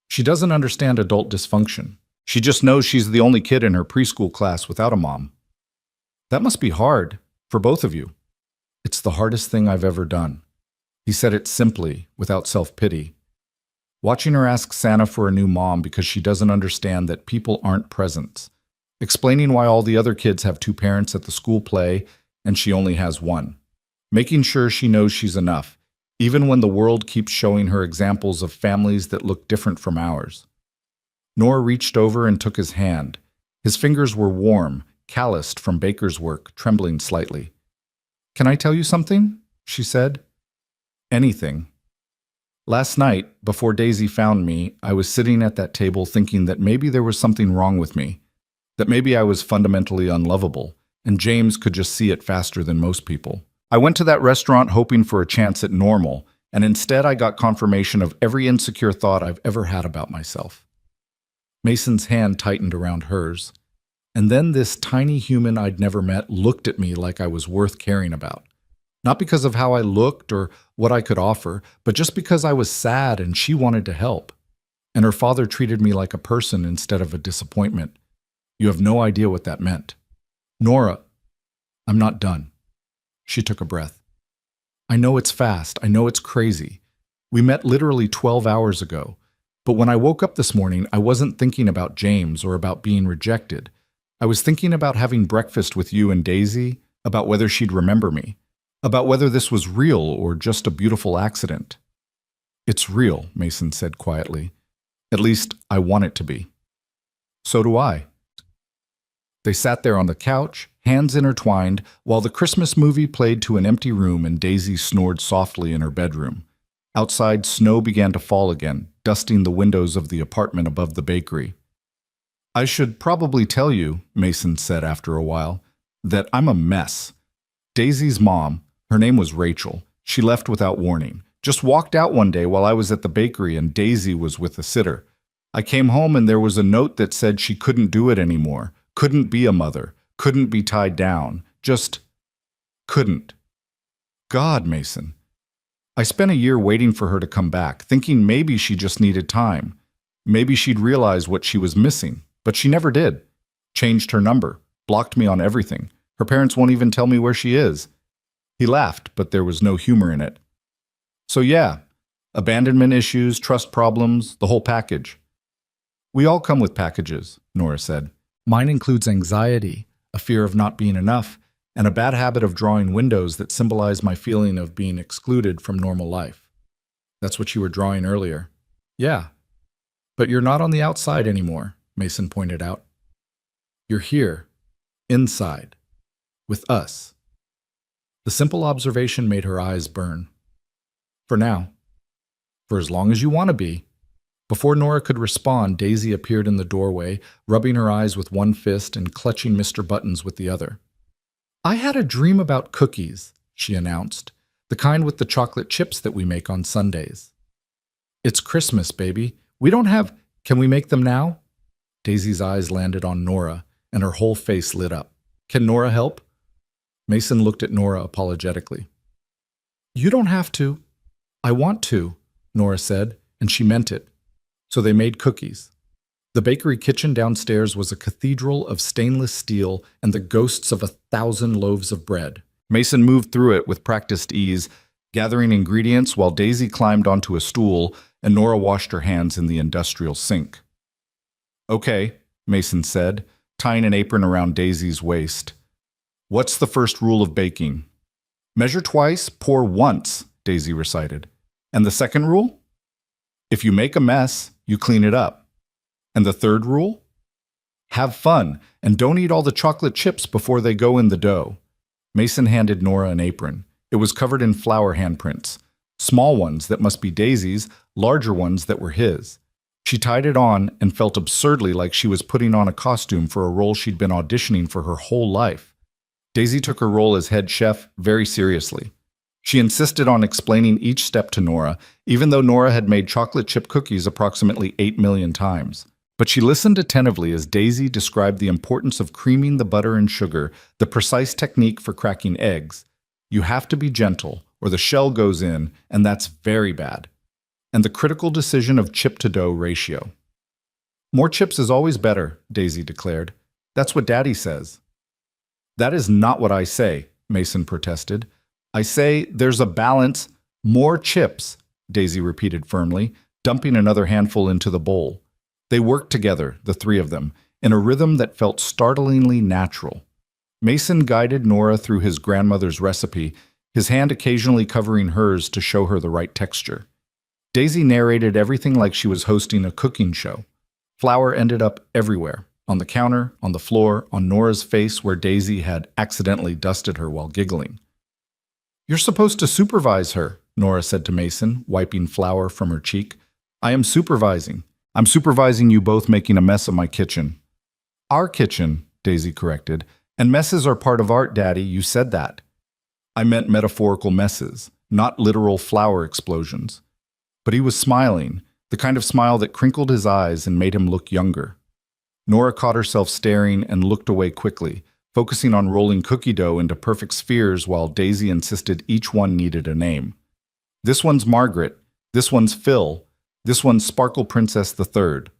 She doesn't understand adult dysfunction. She just knows she's the only kid in her preschool class without a mom. That must be hard, for both of you. It's the hardest thing I've ever done. He said it simply, without self-pity. Watching her ask Santa for a new mom because she doesn't understand that people aren't presents. Explaining why all the other kids have 2 parents at the school play and she only has 1. Making sure she knows she's enough, even when the world keeps showing her examples of families that look different from ours. Nora reached over and took his hand. His fingers were warm, calloused from baker's work, trembling slightly. Can I tell you something? She said. Anything. Last night, before Daisy found me, I was sitting at that table thinking that maybe there was something wrong with me, that maybe I was fundamentally unlovable, and James could just see it faster than most people. I went to that restaurant hoping for a chance at normal, and instead I got confirmation of every insecure thought I've ever had about myself. Mason's hand tightened around hers, and then this tiny human I'd never met looked at me like I was worth caring about. Not because of how I looked or what I could offer, but just because I was sad and she wanted to help. And her father treated me like a person instead of a disappointment. You have no idea what that meant. Nora, I'm not done. She took a breath. I know it's fast. I know it's crazy. We met literally 12 hours ago. But when I woke up this morning, I wasn't thinking about James or about being rejected. I was thinking about having breakfast with you and Daisy, about whether she'd remember me, about whether this was real or just a beautiful accident. It's real, Mason said quietly. At least, I want it to be. So do I. They sat there on the couch, hands intertwined, while the Christmas movie played to an empty room and Daisy snored softly in her bedroom. Outside, snow began to fall again, dusting the windows of the apartment above the bakery. I should probably tell you, Mason said after a while, that I'm a mess. Daisy's mom, her name was Rachel, she left without warning. Just walked out one day while I was at the bakery and Daisy was with the sitter. I came home and there was a note that said she couldn't do it anymore, couldn't be a mother, couldn't be tied down, just couldn't. God, Mason. I spent a year waiting for her to come back, thinking maybe she just needed time. Maybe she'd realize what she was missing, but she never did. Changed her number, blocked me on everything. Her parents won't even tell me where she is. He laughed, but there was no humor in it. So yeah, abandonment issues, trust problems, the whole package. We all come with packages, Nora said. Mine includes anxiety, a fear of not being enough, and a bad habit of drawing windows that symbolize my feeling of being excluded from normal life. That's what you were drawing earlier. Yeah, but you're not on the outside anymore, Mason pointed out. You're here, inside, with us. The simple observation made her eyes burn. For now. For as long as you want to be. Before Nora could respond, Daisy appeared in the doorway, rubbing her eyes with one fist and clutching Mr. Buttons with the other. I had a dream about cookies, she announced, the kind with the chocolate chips that we make on Sundays. It's Christmas, baby. We don't have... Can we make them now? Daisy's eyes landed on Nora, and her whole face lit up. Can Nora help? Mason looked at Nora apologetically. You don't have to. I want to, Nora said, and she meant it. So they made cookies. The bakery kitchen downstairs was a cathedral of stainless steel and the ghosts of 1,000 loaves of bread. Mason moved through it with practiced ease, gathering ingredients while Daisy climbed onto a stool and Nora washed her hands in the industrial sink. Okay, Mason said, tying an apron around Daisy's waist. What's the first rule of baking? Measure twice, pour once, Daisy recited. And the second rule? If you make a mess, you clean it up. And the third rule? Have fun, and don't eat all the chocolate chips before they go in the dough. Mason handed Nora an apron. It was covered in flower handprints. Small ones that must be Daisy's, larger ones that were his. She tied it on and felt absurdly like she was putting on a costume for a role she'd been auditioning for her whole life. Daisy took her role as head chef very seriously. She insisted on explaining each step to Nora, even though Nora had made chocolate chip cookies approximately 8 million times. But she listened attentively as Daisy described the importance of creaming the butter and sugar, the precise technique for cracking eggs. You have to be gentle, or the shell goes in, and that's very bad. And the critical decision of chip-to-dough ratio. More chips is always better, Daisy declared. That's what Daddy says. That is not what I say, Mason protested. I say there's a balance. More chips, Daisy repeated firmly, dumping another handful into the bowl. They worked together, the three of them, in a rhythm that felt startlingly natural. Mason guided Nora through his grandmother's recipe, his hand occasionally covering hers to show her the right texture. Daisy narrated everything like she was hosting a cooking show. Flour ended up everywhere, on the counter, on the floor, on Nora's face where Daisy had accidentally dusted her while giggling. You're supposed to supervise her, Nora said to Mason, wiping flour from her cheek. I am supervising. I'm supervising you both making a mess of my kitchen. Our kitchen, Daisy corrected. And messes are part of art, Daddy, you said that. I meant metaphorical messes, not literal flour explosions. But he was smiling, the kind of smile that crinkled his eyes and made him look younger. Nora caught herself staring and looked away quickly, focusing on rolling cookie dough into perfect spheres while Daisy insisted each one needed a name. This one's Margaret, this one's Phil, this one's Sparkle Princess the Third.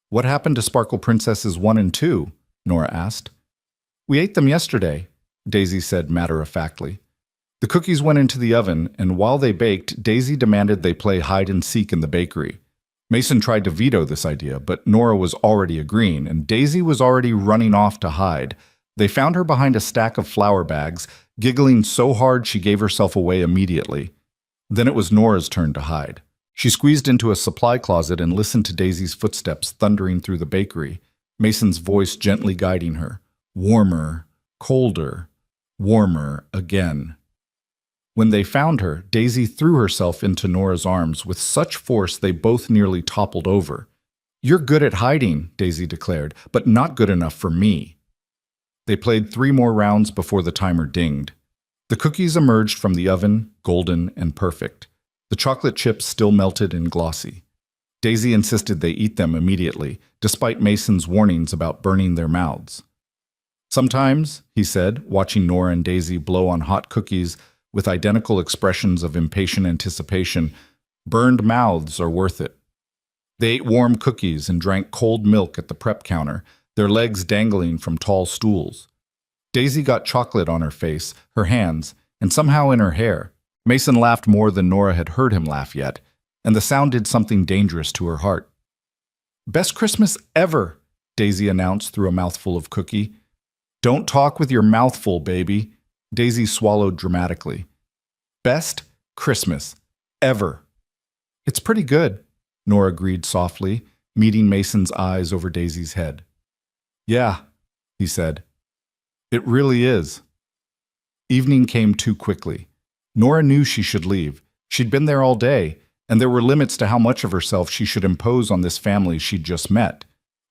What happened to Sparkle Princesses 1 and 2? Nora asked. We ate them yesterday, Daisy said matter-of-factly. The cookies went into the oven, and while they baked, Daisy demanded they play hide-and-seek in the bakery. Mason tried to veto this idea, but Nora was already agreeing, and Daisy was already running off to hide. They found her behind a stack of flour bags, giggling so hard she gave herself away immediately. Then it was Nora's turn to hide. She squeezed into a supply closet and listened to Daisy's footsteps thundering through the bakery, Mason's voice gently guiding her. Warmer, colder, warmer again. When they found her, Daisy threw herself into Nora's arms with such force they both nearly toppled over. "You're good at hiding," Daisy declared, "but not good enough for me." They played 3 more rounds before the timer dinged. The cookies emerged from the oven, golden and perfect. The chocolate chips still melted and glossy. Daisy insisted they eat them immediately, despite Mason's warnings about burning their mouths. "Sometimes," he said, watching Nora and Daisy blow on hot cookies with identical expressions of impatient anticipation, "burned mouths are worth it." They ate warm cookies and drank cold milk at the prep counter, their legs dangling from tall stools. Daisy got chocolate on her face, her hands, and somehow in her hair. Mason laughed more than Nora had heard him laugh yet, and the sound did something dangerous to her heart. "Best Christmas ever," Daisy announced through a mouthful of cookie. "Don't talk with your mouth full, baby." Daisy swallowed dramatically. "Best Christmas ever." "It's pretty good," Nora agreed softly, meeting Mason's eyes over Daisy's head. "Yeah," he said. "It really is." Evening came too quickly. Nora knew she should leave. She'd been there all day, and there were limits to how much of herself she should impose on this family she'd just met.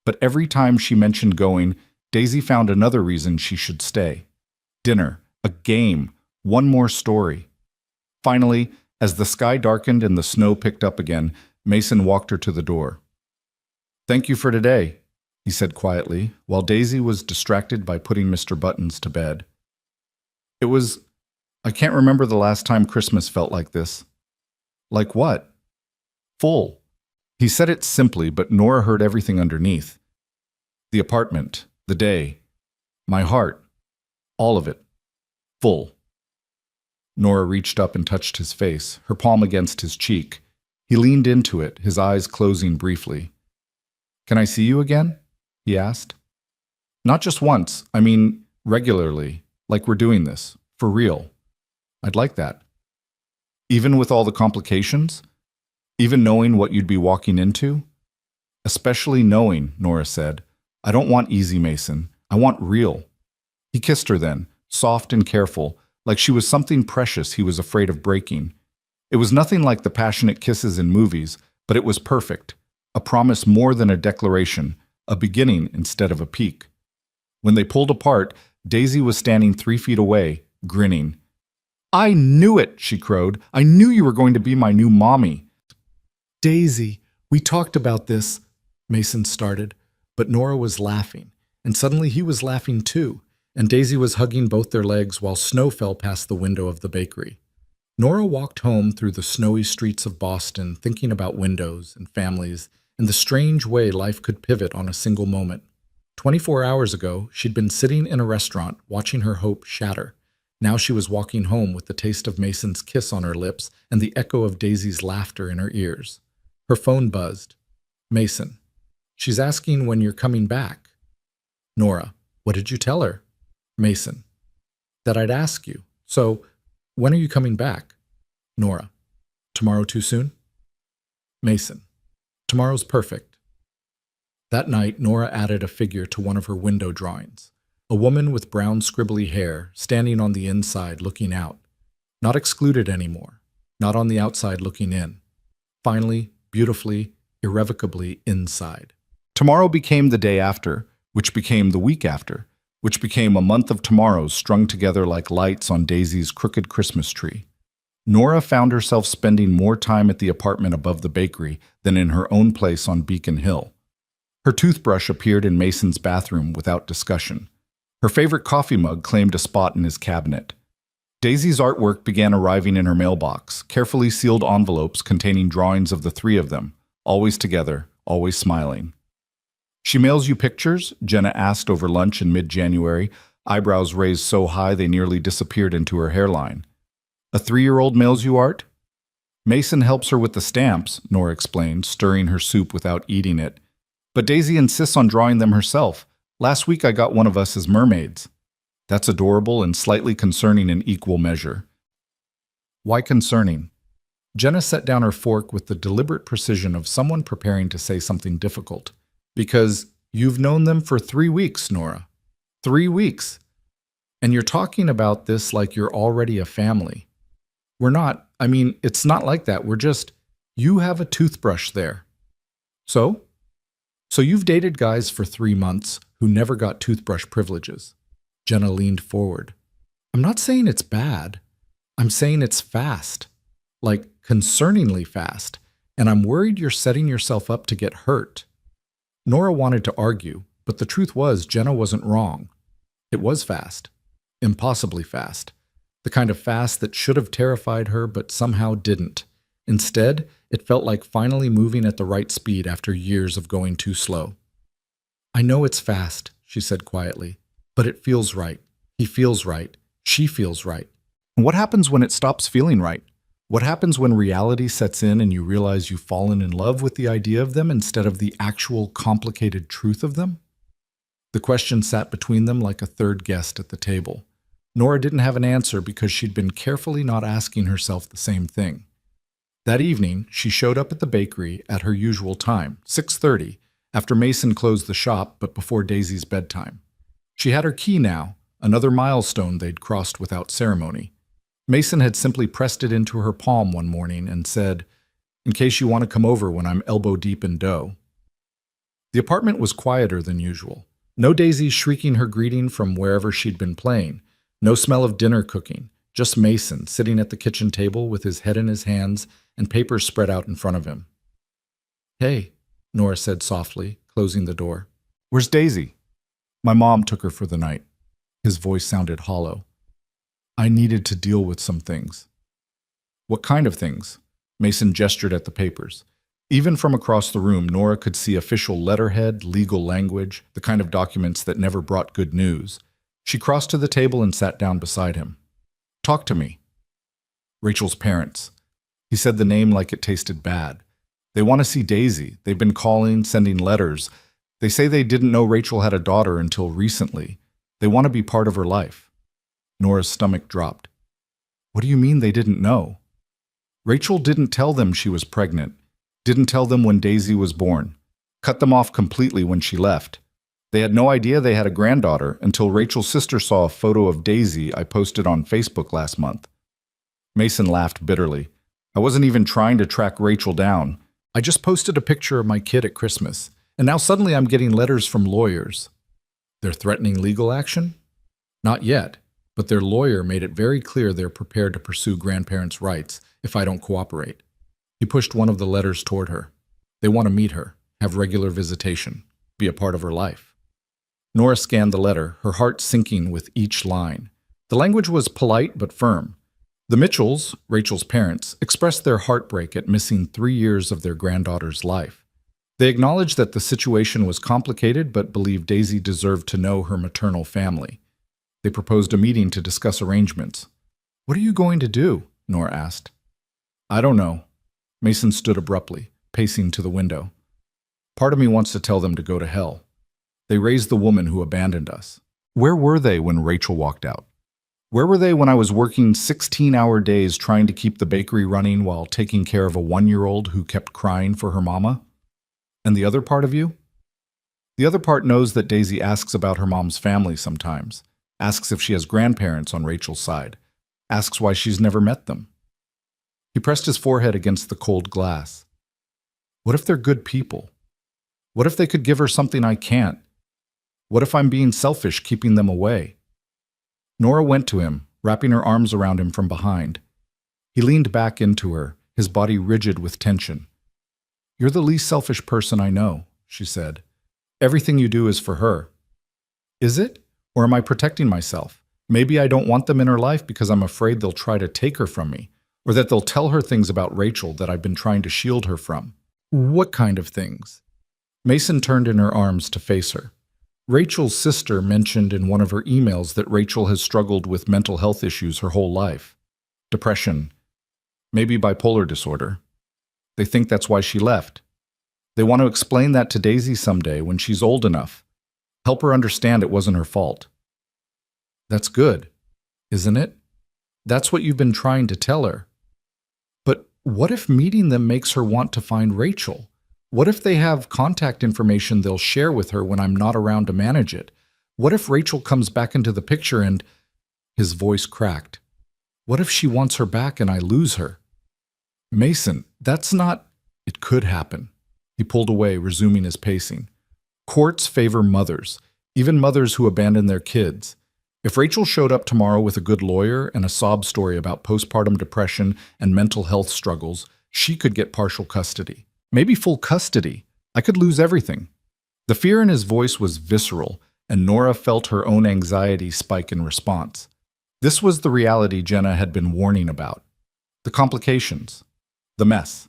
But every time she mentioned going, Daisy found another reason she should stay. Dinner, a game, one more story. Finally, as the sky darkened and the snow picked up again, Mason walked her to the door. "Thank you for today," he said quietly, while Daisy was distracted by putting Mr. Buttons to bed. I can't remember the last time Christmas felt like this." "Like what?" "Full." He said it simply, but Nora heard everything underneath. The apartment, the day, my heart, all of it. Full. Nora reached up and touched his face, her palm against his cheek. He leaned into it, his eyes closing briefly. "Can I see you again?" he asked. "Not just once, I mean regularly, like we're doing this, for real. I'd like that. Even with all the complications? Even knowing what you'd be walking into?" "Especially knowing," Nora said. "I don't want easy, Mason. I want real." He kissed her then, soft and careful, like she was something precious he was afraid of breaking. It was nothing like the passionate kisses in movies, but it was perfect. A promise more than a declaration, a beginning instead of a peak. When they pulled apart, Daisy was standing 3 feet away, grinning. "I knew it," she crowed. "I knew you were going to be my new mommy." "Daisy, we talked about this," Mason started, but Nora was laughing, and suddenly he was laughing too, and Daisy was hugging both their legs while snow fell past the window of the bakery. Nora walked home through the snowy streets of Boston, thinking about windows and families and the strange way life could pivot on a single moment. 24 hours ago, she'd been sitting in a restaurant watching her hope shatter. Now she was walking home with the taste of Mason's kiss on her lips and the echo of Daisy's laughter in her ears. Her phone buzzed. "Mason. She's asking when you're coming back." "Nora. What did you tell her?" "Mason. That I'd ask you. So, when are you coming back?" "Nora. Tomorrow too soon?" "Mason. Tomorrow's perfect." That night, Nora added a figure to one of her window drawings. A woman with brown scribbly hair, standing on the inside looking out. Not excluded anymore, not on the outside looking in. Finally, beautifully, irrevocably inside. Tomorrow became the day after, which became the week after, which became a month of tomorrows strung together like lights on Daisy's crooked Christmas tree. Nora found herself spending more time at the apartment above the bakery than in her own place on Beacon Hill. Her toothbrush appeared in Mason's bathroom without discussion. Her favorite coffee mug claimed a spot in his cabinet. Daisy's artwork began arriving in her mailbox, carefully sealed envelopes containing drawings of the 3 of them, always together, always smiling. "She mails you pictures?" Jenna asked over lunch in mid-January, eyebrows raised so high they nearly disappeared into her hairline. "A 3-year-old mails you art?" Mason helps her with the stamps, Nora explained, stirring her soup without eating it. But Daisy insists on drawing them herself. Last week I got one of us as mermaids. That's adorable and slightly concerning in equal measure. Why concerning? Jenna set down her fork with the deliberate precision of someone preparing to say something difficult. Because you've known them for 3 weeks, Nora. 3 weeks. And you're talking about this like you're already a family. We're not. It's not like that. We're just, you have a toothbrush there. So? So you've dated guys for 3 months who never got toothbrush privileges. Jenna leaned forward. I'm not saying it's bad. I'm saying it's fast. Like, concerningly fast. And I'm worried you're setting yourself up to get hurt. Nora wanted to argue, but the truth was Jenna wasn't wrong. It was fast. Impossibly fast. The kind of fast that should have terrified her but somehow didn't. Instead, it felt like finally moving at the right speed after years of going too slow. I know it's fast, she said quietly, but it feels right. He feels right. She feels right. And what happens when it stops feeling right? What happens when reality sets in and you realize you've fallen in love with the idea of them instead of the actual complicated truth of them? The question sat between them like a third guest at the table. Nora didn't have an answer because she'd been carefully not asking herself the same thing. That evening, she showed up at the bakery at her usual time, 6:30, after Mason closed the shop but before Daisy's bedtime. She had her key now, another milestone they'd crossed without ceremony. Mason had simply pressed it into her palm one morning and said, "In case you want to come over when I'm elbow deep in dough." The apartment was quieter than usual. No Daisy shrieking her greeting from wherever she'd been playing. No smell of dinner cooking. Just Mason sitting at the kitchen table with his head in his hands and papers spread out in front of him. "Hey," Nora said softly, closing the door. "Where's Daisy?" "My mom took her for the night." His voice sounded hollow. "I needed to deal with some things." "What kind of things?" Mason gestured at the papers. Even from across the room, Nora could see official letterhead, legal language, the kind of documents that never brought good news. She crossed to the table and sat down beside him. "Talk to me." "Rachel's parents." He said the name like it tasted bad. "They want to see Daisy. They've been calling, sending letters. They say they didn't know Rachel had a daughter until recently. They want to be part of her life." Nora's stomach dropped. "What do you mean they didn't know?" "Rachel didn't tell them she was pregnant. Didn't tell them when Daisy was born. Cut them off completely when she left. They had no idea they had a granddaughter until Rachel's sister saw a photo of Daisy I posted on Facebook last month." Mason laughed bitterly. "I wasn't even trying to track Rachel down. I just posted a picture of my kid at Christmas, and now suddenly I'm getting letters from lawyers." "They're threatening legal action?" "Not yet, but their lawyer made it very clear they're prepared to pursue grandparents' rights if I don't cooperate." He pushed one of the letters toward her. "They want to meet her, have regular visitation, be a part of her life." Nora scanned the letter, her heart sinking with each line. The language was polite but firm. The Mitchells, Rachel's parents, expressed their heartbreak at missing 3 years of their granddaughter's life. They acknowledged that the situation was complicated but believed Daisy deserved to know her maternal family. They proposed a meeting to discuss arrangements. "What are you going to do?" Nora asked. "I don't know." Mason stood abruptly, pacing to the window. "Part of me wants to tell them to go to hell. They raised the woman who abandoned us. Where were they when Rachel walked out? Where were they when I was working 16-hour days trying to keep the bakery running while taking care of a 1-year-old who kept crying for her mama? And the other part of you?" "The other part knows that Daisy asks about her mom's family sometimes, asks if she has grandparents on Rachel's side, asks why she's never met them." He pressed his forehead against the cold glass. "What if they're good people? What if they could give her something I can't? What if I'm being selfish keeping them away?" Nora went to him, wrapping her arms around him from behind. He leaned back into her, his body rigid with tension. "You're the least selfish person I know," she said. "Everything you do is for her." "Is it? Or am I protecting myself? Maybe I don't want them in her life because I'm afraid they'll try to take her from me, or that they'll tell her things about Rachel that I've been trying to shield her from." "What kind of things?" Mason turned in her arms to face her. Rachel's sister mentioned in one of her emails that Rachel has struggled with mental health issues her whole life. Depression. Maybe bipolar disorder. They think that's why she left. They want to explain that to Daisy someday when she's old enough. Help her understand it wasn't her fault. That's good, isn't it? That's what you've been trying to tell her. But what if meeting them makes her want to find Rachel? What if they have contact information they'll share with her when I'm not around to manage it? What if Rachel comes back into the picture and... His voice cracked. What if she wants her back and I lose her? Mason, that's not... It could happen. He pulled away, resuming his pacing. Courts favor mothers, even mothers who abandon their kids. If Rachel showed up tomorrow with a good lawyer and a sob story about postpartum depression and mental health struggles, she could get partial custody. Maybe full custody. I could lose everything. The fear in his voice was visceral, and Nora felt her own anxiety spike in response. This was the reality Jenna had been warning about. The complications. The mess.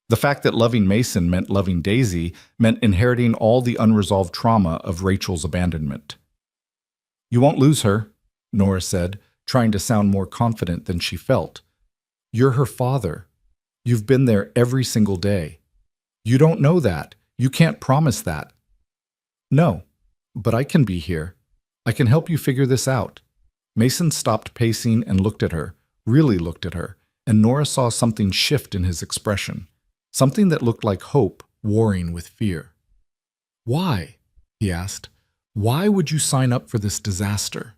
The fact that loving Mason meant loving Daisy meant inheriting all the unresolved trauma of Rachel's abandonment. You won't lose her, Nora said, trying to sound more confident than she felt. You're her father. You've been there every single day. You don't know that. You can't promise that. No, but I can be here. I can help you figure this out. Mason stopped pacing and looked at her, really looked at her, and Nora saw something shift in his expression. Something that looked like hope warring with fear. Why? He asked. Why would you sign up for this disaster?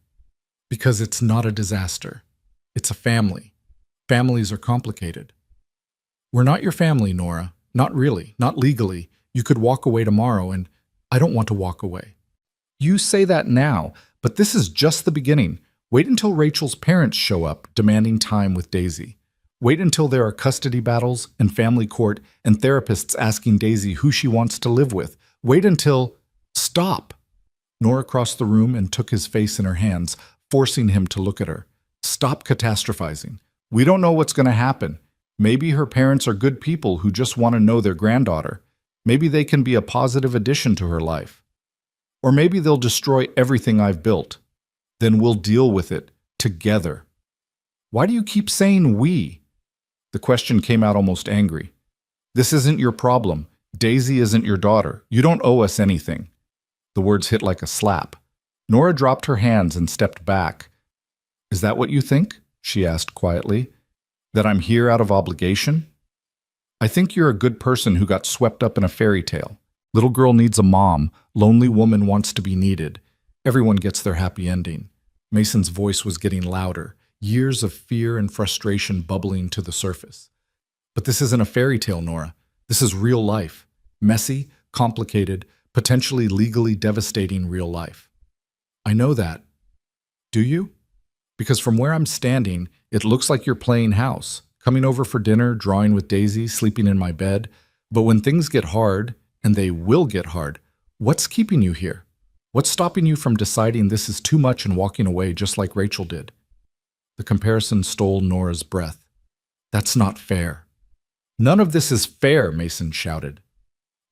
Because it's not a disaster. It's a family. Families are complicated. We're not your family, Nora. Not really. Not legally. You could walk away tomorrow, and I don't want to walk away. You say that now, but this is just the beginning. Wait until Rachel's parents show up, demanding time with Daisy. Wait until there are custody battles and family court and therapists asking Daisy who she wants to live with. Wait until... Stop! Nora crossed the room and took his face in her hands, forcing him to look at her. Stop catastrophizing. We don't know what's going to happen. Maybe her parents are good people who just want to know their granddaughter. Maybe they can be a positive addition to her life. Or maybe they'll destroy everything I've built. Then we'll deal with it together. Why do you keep saying we? The question came out almost angry. This isn't your problem. Daisy isn't your daughter. You don't owe us anything. The words hit like a slap. Nora dropped her hands and stepped back. Is that what you think? She asked quietly. That I'm here out of obligation? I think you're a good person who got swept up in a fairy tale. Little girl needs a mom. Lonely woman wants to be needed. Everyone gets their happy ending. Mason's voice was getting louder. Years of fear and frustration bubbling to the surface. But this isn't a fairy tale, Nora. This is real life. Messy, complicated, potentially legally devastating real life. I know that. Do you? Because from where I'm standing, it looks like you're playing house, coming over for dinner, drawing with Daisy, sleeping in my bed. But when things get hard, and they will get hard, what's keeping you here? What's stopping you from deciding this is too much and walking away just like Rachel did? The comparison stole Nora's breath. That's not fair. None of this is fair, Mason shouted.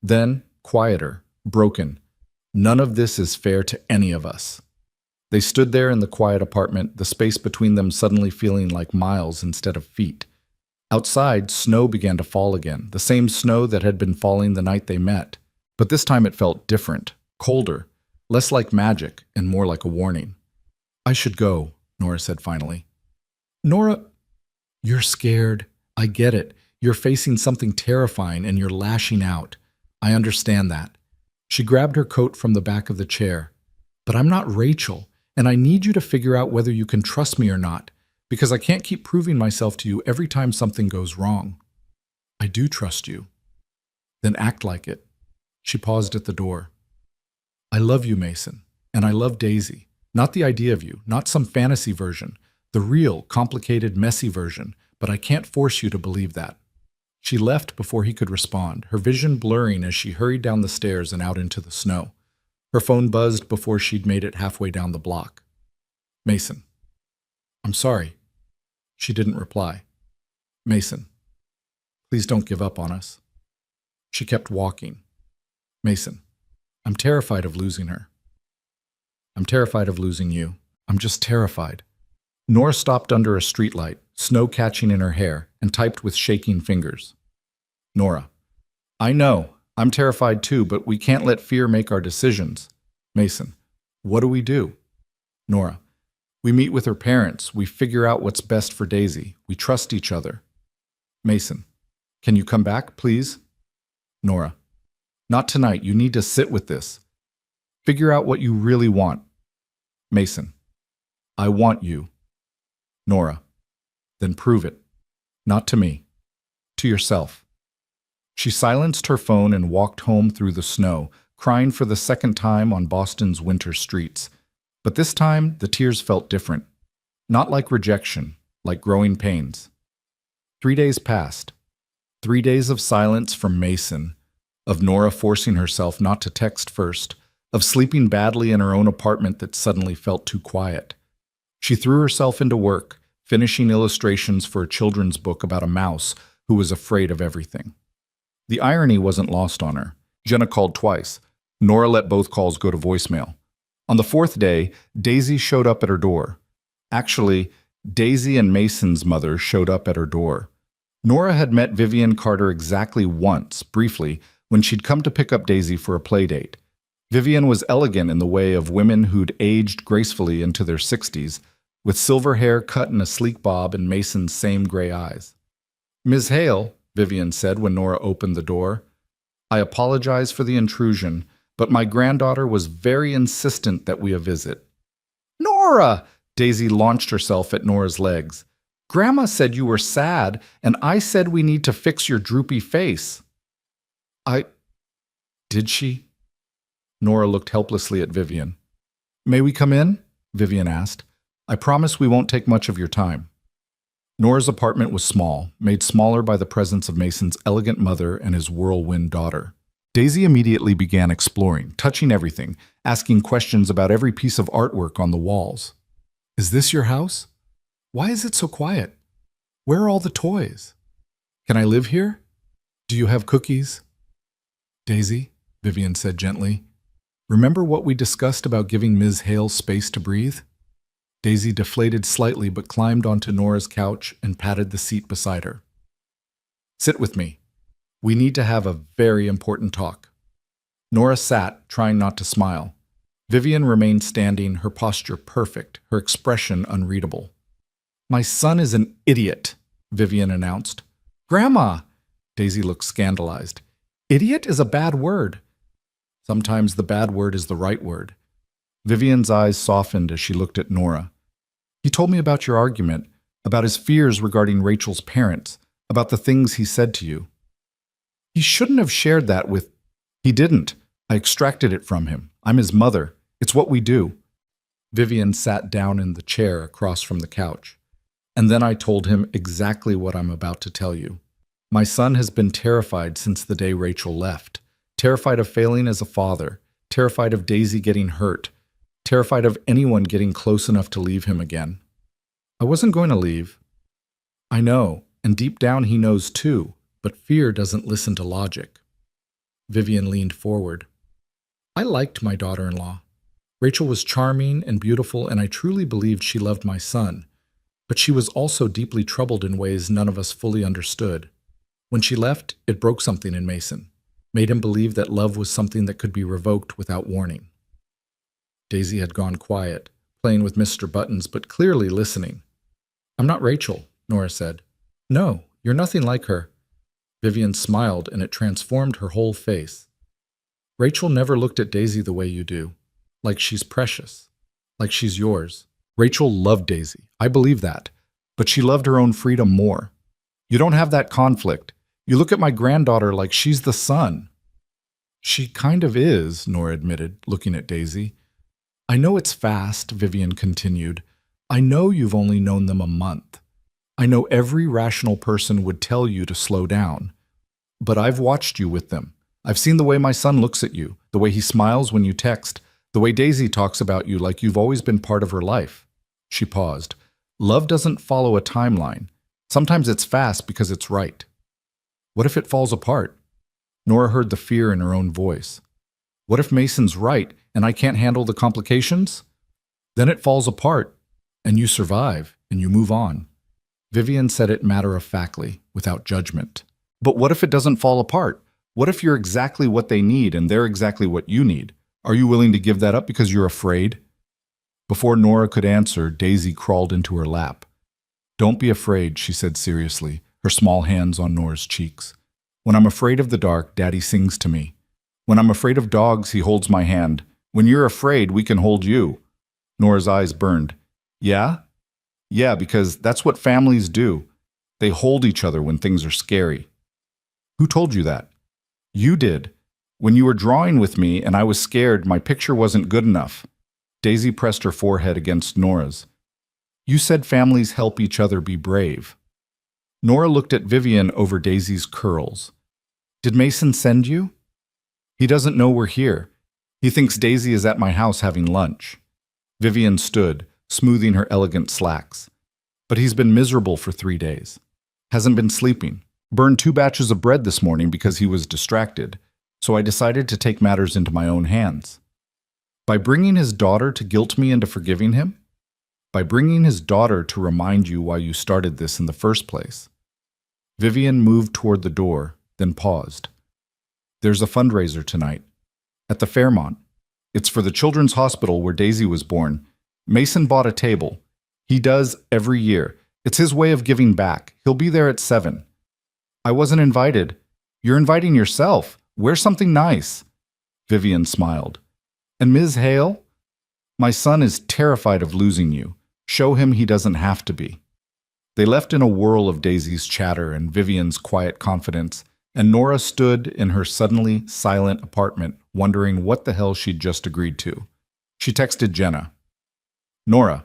Then, quieter, broken. None of this is fair to any of us. They stood there in the quiet apartment, the space between them suddenly feeling like miles instead of feet. Outside, snow began to fall again, the same snow that had been falling the night they met. But this time it felt different, colder, less like magic and more like a warning. I should go, Nora said finally. Nora, you're scared. I get it. You're facing something terrifying and you're lashing out. I understand that. She grabbed her coat from the back of the chair. But I'm not Rachel, and I need you to figure out whether you can trust me or not, because I can't keep proving myself to you every time something goes wrong. I do trust you. Then act like it. She paused at the door. I love you, Mason, and I love Daisy. Not the idea of you, not some fantasy version, the real, complicated, messy version, but I can't force you to believe that. She left before he could respond, her vision blurring as she hurried down the stairs and out into the snow. Her phone buzzed before she'd made it halfway down the block. Mason. I'm sorry. She didn't reply. Mason. Please don't give up on us. She kept walking. Mason. I'm terrified of losing her. I'm terrified of losing you. I'm just terrified. Nora stopped under a streetlight, snow catching in her hair, and typed with shaking fingers. Nora. I know. I'm terrified too, but we can't let fear make our decisions. Mason. What do we do? Nora. We meet with her parents. We figure out what's best for Daisy. We trust each other. Mason. Can you come back, please? Nora. Not tonight. You need to sit with this. Figure out what you really want. Mason. I want you. Nora. Then prove it. Not to me. To yourself. She silenced her phone and walked home through the snow, crying for the second time on Boston's winter streets. But this time, the tears felt different. Not like rejection, like growing pains. 3 days passed. 3 days of silence from Mason, of Nora forcing herself not to text first, of sleeping badly in her own apartment that suddenly felt too quiet. She threw herself into work, finishing illustrations for a children's book about a mouse who was afraid of everything. The irony wasn't lost on her. Jenna called twice. Nora let both calls go to voicemail. On the fourth day, Daisy showed up at her door. Actually, Daisy and Mason's mother showed up at her door. Nora had met Vivian Carter exactly once, briefly, when she'd come to pick up Daisy for a play date. Vivian was elegant in the way of women who'd aged gracefully into their 60s, with silver hair cut in a sleek bob and Mason's same gray eyes. Ms. Hale, Vivian said when Nora opened the door, I apologize for the intrusion, but my granddaughter was very insistent that we visit. Nora! Daisy launched herself at Nora's legs. Grandma said you were sad, and I said we need to fix your droopy face. Did she? Nora looked helplessly at Vivian. May we come in? Vivian asked. I promise we won't take much of your time. Nora's apartment was small, made smaller by the presence of Mason's elegant mother and his whirlwind daughter. Daisy immediately began exploring, touching everything, asking questions about every piece of artwork on the walls. Is this your house? Why is it so quiet? Where are all the toys? Can I live here? Do you have cookies? Daisy, Vivian said gently, remember what we discussed about giving Ms. Hale space to breathe? Daisy deflated slightly but climbed onto Nora's couch and patted the seat beside her. Sit with me. We need to have a very important talk. Nora sat, trying not to smile. Vivian remained standing, her posture perfect, her expression unreadable. My son is an idiot, Vivian announced. Grandma! Daisy looked scandalized. Idiot is a bad word. Sometimes the bad word is the right word. Vivian's eyes softened as she looked at Nora. He told me about your argument, about his fears regarding Rachel's parents, about the things he said to you. He shouldn't have shared that with... He didn't. I extracted it from him. I'm his mother. It's what we do. Vivian sat down in the chair across from the couch. And then I told him exactly what I'm about to tell you. My son has been terrified since the day Rachel left. Terrified of failing as a father. Terrified of Daisy getting hurt. Terrified of anyone getting close enough to leave him again. I wasn't going to leave. I know, and deep down he knows too, but fear doesn't listen to logic. Vivian leaned forward. I liked my daughter-in-law. Rachel was charming and beautiful, and I truly believed she loved my son. But she was also deeply troubled in ways none of us fully understood. When she left, it broke something in Mason, made him believe that love was something that could be revoked without warning. Daisy had gone quiet, playing with Mr. Buttons, but clearly listening. I'm not Rachel, Nora said. No, you're nothing like her. Vivian smiled, and it transformed her whole face. Rachel never looked at Daisy the way you do, like she's precious, like she's yours. Rachel loved Daisy, I believe that, but she loved her own freedom more. You don't have that conflict. You look at my granddaughter like she's the sun. She kind of is, Nora admitted, looking at Daisy. I know it's fast, Vivian continued. I know you've only known them a month. I know every rational person would tell you to slow down. But I've watched you with them. I've seen the way my son looks at you, the way he smiles when you text, the way Daisy talks about you like you've always been part of her life. She paused. Love doesn't follow a timeline. Sometimes it's fast because it's right. What if it falls apart? Nora heard the fear in her own voice. What if Mason's right and I can't handle the complications? Then it falls apart, and you survive, and you move on. Vivian said it matter-of-factly, without judgment. But what if it doesn't fall apart? What if you're exactly what they need and they're exactly what you need? Are you willing to give that up because you're afraid? Before Nora could answer, Daisy crawled into her lap. Don't be afraid, she said seriously, her small hands on Nora's cheeks. When I'm afraid of the dark, Daddy sings to me. When I'm afraid of dogs, he holds my hand. When you're afraid, we can hold you. Nora's eyes burned. Yeah? Yeah, because that's what families do. They hold each other when things are scary. Who told you that? You did. When you were drawing with me and I was scared, my picture wasn't good enough. Daisy pressed her forehead against Nora's. You said families help each other be brave. Nora looked at Vivian over Daisy's curls. Did Mason send you? He doesn't know we're here. He thinks Daisy is at my house having lunch. Vivian stood, smoothing her elegant slacks. But he's been miserable for 3 days. Hasn't been sleeping. Burned 2 batches of bread this morning because he was distracted. So I decided to take matters into my own hands. By bringing his daughter to guilt me into forgiving him? By bringing his daughter to remind you why you started this in the first place. Vivian moved toward the door, then paused. There's a fundraiser tonight. At the Fairmont. It's for the Children's Hospital where Daisy was born. Mason bought a table. He does every year. It's his way of giving back. He'll be there at 7. I wasn't invited. You're inviting yourself. Wear something nice. Vivian smiled. And Ms. Hale? My son is terrified of losing you. Show him he doesn't have to be. They left in a whirl of Daisy's chatter and Vivian's quiet confidence, and Nora stood in her suddenly silent apartment, wondering what the hell she'd just agreed to. She texted Jenna. Nora,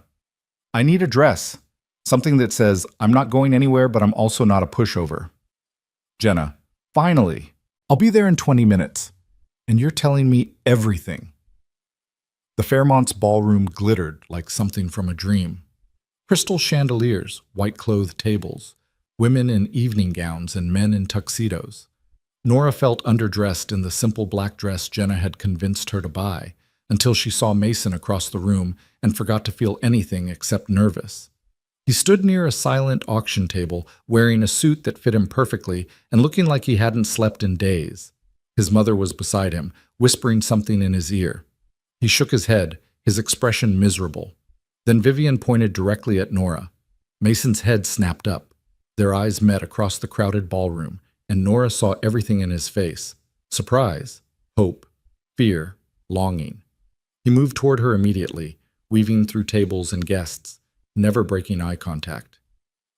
I need a dress. Something that says, I'm not going anywhere, but I'm also not a pushover. Jenna, finally. I'll be there in 20 minutes. And you're telling me everything. The Fairmont's ballroom glittered like something from a dream. Crystal chandeliers, white-clothed tables, women in evening gowns and men in tuxedos. Nora felt underdressed in the simple black dress Jenna had convinced her to buy, until she saw Mason across the room and forgot to feel anything except nervous. He stood near a silent auction table, wearing a suit that fit him perfectly and looking like he hadn't slept in days. His mother was beside him, whispering something in his ear. He shook his head, his expression miserable. Then Vivian pointed directly at Nora. Mason's head snapped up. Their eyes met across the crowded ballroom, and Nora saw everything in his face. Surprise, hope, fear, longing. He moved toward her immediately, weaving through tables and guests, never breaking eye contact.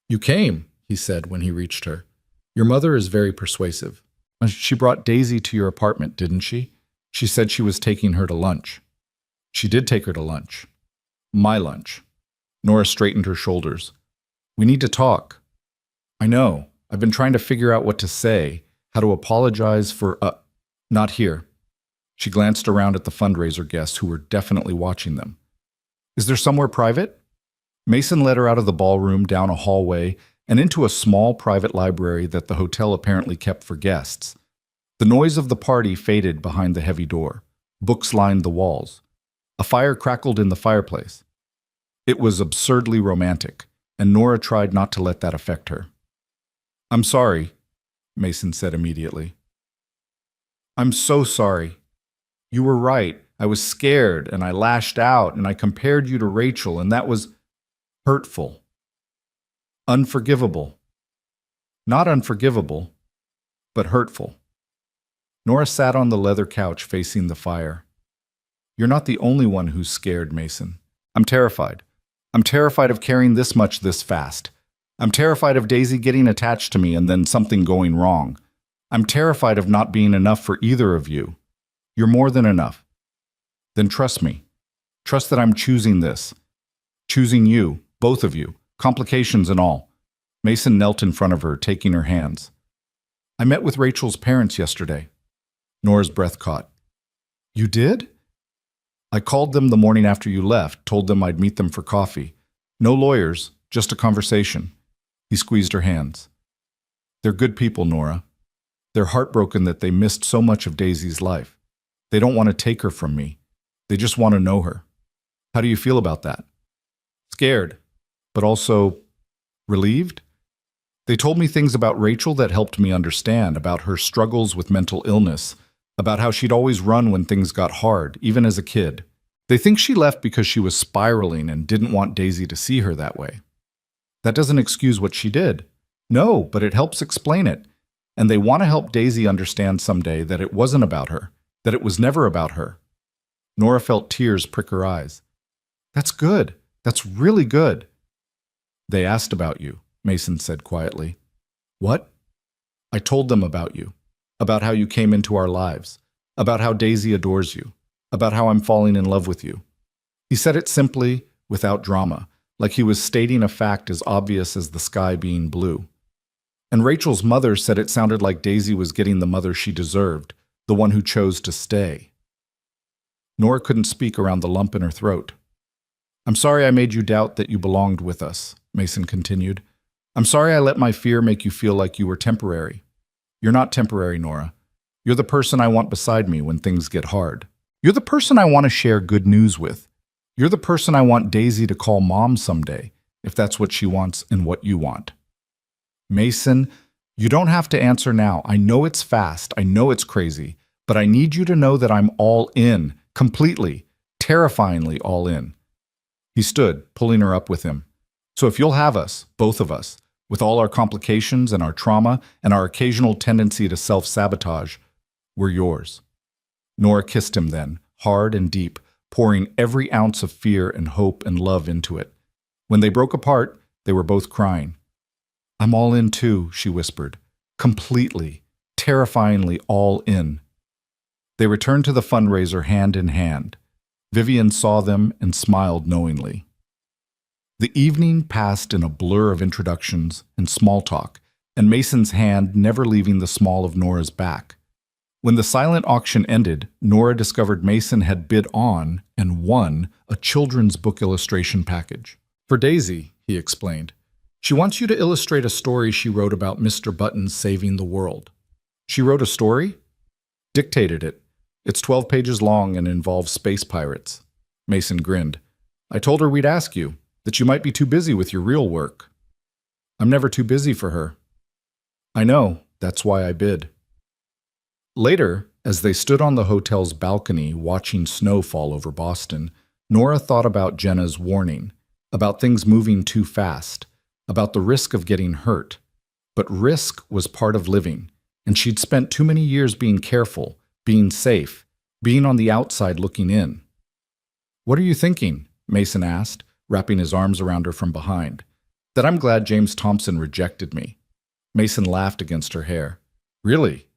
You came, he said when he reached her. Your mother is very persuasive. She brought Daisy to your apartment, didn't she? She said she was taking her to lunch. She did take her to lunch. My lunch. Nora straightened her shoulders. We need to talk. I know. I've been trying to figure out what to say, how to apologize for, not here. She glanced around at the fundraiser guests who were definitely watching them. Is there somewhere private? Mason led her out of the ballroom, down a hallway, and into a small private library that the hotel apparently kept for guests. The noise of the party faded behind the heavy door. Books lined the walls. A fire crackled in the fireplace. It was absurdly romantic, and Nora tried not to let that affect her. I'm sorry, Mason said immediately. I'm so sorry. You were right. I was scared, and I lashed out, and I compared you to Rachel, and that was hurtful. Unforgivable. Not unforgivable, but hurtful. Nora sat on the leather couch facing the fire. You're not the only one who's scared, Mason. I'm terrified. I'm terrified of carrying this much this fast. I'm terrified of Daisy getting attached to me and then something going wrong. I'm terrified of not being enough for either of you. You're more than enough. Then trust me. Trust that I'm choosing this. Choosing you, both of you, complications and all. Mason knelt in front of her, taking her hands. I met with Rachel's parents yesterday. Nora's breath caught. You did? I called them the morning after you left, told them I'd meet them for coffee. No lawyers, just a conversation. He squeezed her hands. They're good people, Nora. They're heartbroken that they missed so much of Daisy's life. They don't want to take her from me. They just want to know her. How do you feel about that? Scared, but also Relieved? They told me things about Rachel that helped me understand, about her struggles with mental illness, about how she'd always run when things got hard, even as a kid. They think she left because she was spiraling and didn't want Daisy to see her that way. That doesn't excuse what she did. No, but it helps explain it. And they want to help Daisy understand someday that it wasn't about her, that it was never about her. Nora felt tears prick her eyes. That's good. That's really good. They asked about you, Mason said quietly. What? I told them about you, about how you came into our lives, about how Daisy adores you, about how I'm falling in love with you. He said it simply, without drama, like he was stating a fact as obvious as the sky being blue. And Rachel's mother said it sounded like Daisy was getting the mother she deserved, the one who chose to stay. Nora couldn't speak around the lump in her throat. I'm sorry I made you doubt that you belonged with us, Mason continued. I'm sorry I let my fear make you feel like you were temporary. You're not temporary, Nora. You're the person I want beside me when things get hard. You're the person I want to share good news with. You're the person I want Daisy to call mom someday, if that's what she wants and what you want. Mason, you don't have to answer now. I know it's fast. I know it's crazy. But I need you to know that I'm all in, completely, terrifyingly all in. He stood, pulling her up with him. So if you'll have us, both of us, with all our complications and our trauma and our occasional tendency to self-sabotage, we're yours. Nora kissed him then, hard and deep, pouring every ounce of fear and hope and love into it. When they broke apart, they were both crying. I'm all in too, she whispered. Completely, terrifyingly all in. They returned to the fundraiser hand in hand. Vivian saw them and smiled knowingly. The evening passed in a blur of introductions and small talk, and Mason's hand never leaving the small of Nora's back. When the silent auction ended, Nora discovered Mason had bid on and won a children's book illustration package. For Daisy, he explained. She wants you to illustrate a story she wrote about Mr. Buttons saving the world. She wrote a story? Dictated it. It's 12 pages long and involves space pirates. Mason grinned. I told her we'd ask you, that you might be too busy with your real work. I'm never too busy for her. I know, that's why I bid. Later, as they stood on the hotel's balcony watching snow fall over Boston, Nora thought about Jenna's warning, about things moving too fast, about the risk of getting hurt. But risk was part of living, and she'd spent too many years being careful, being safe, being on the outside looking in. What are you thinking? Mason asked, wrapping his arms around her from behind. That I'm glad James Thompson rejected me. Mason laughed against her hair. Really?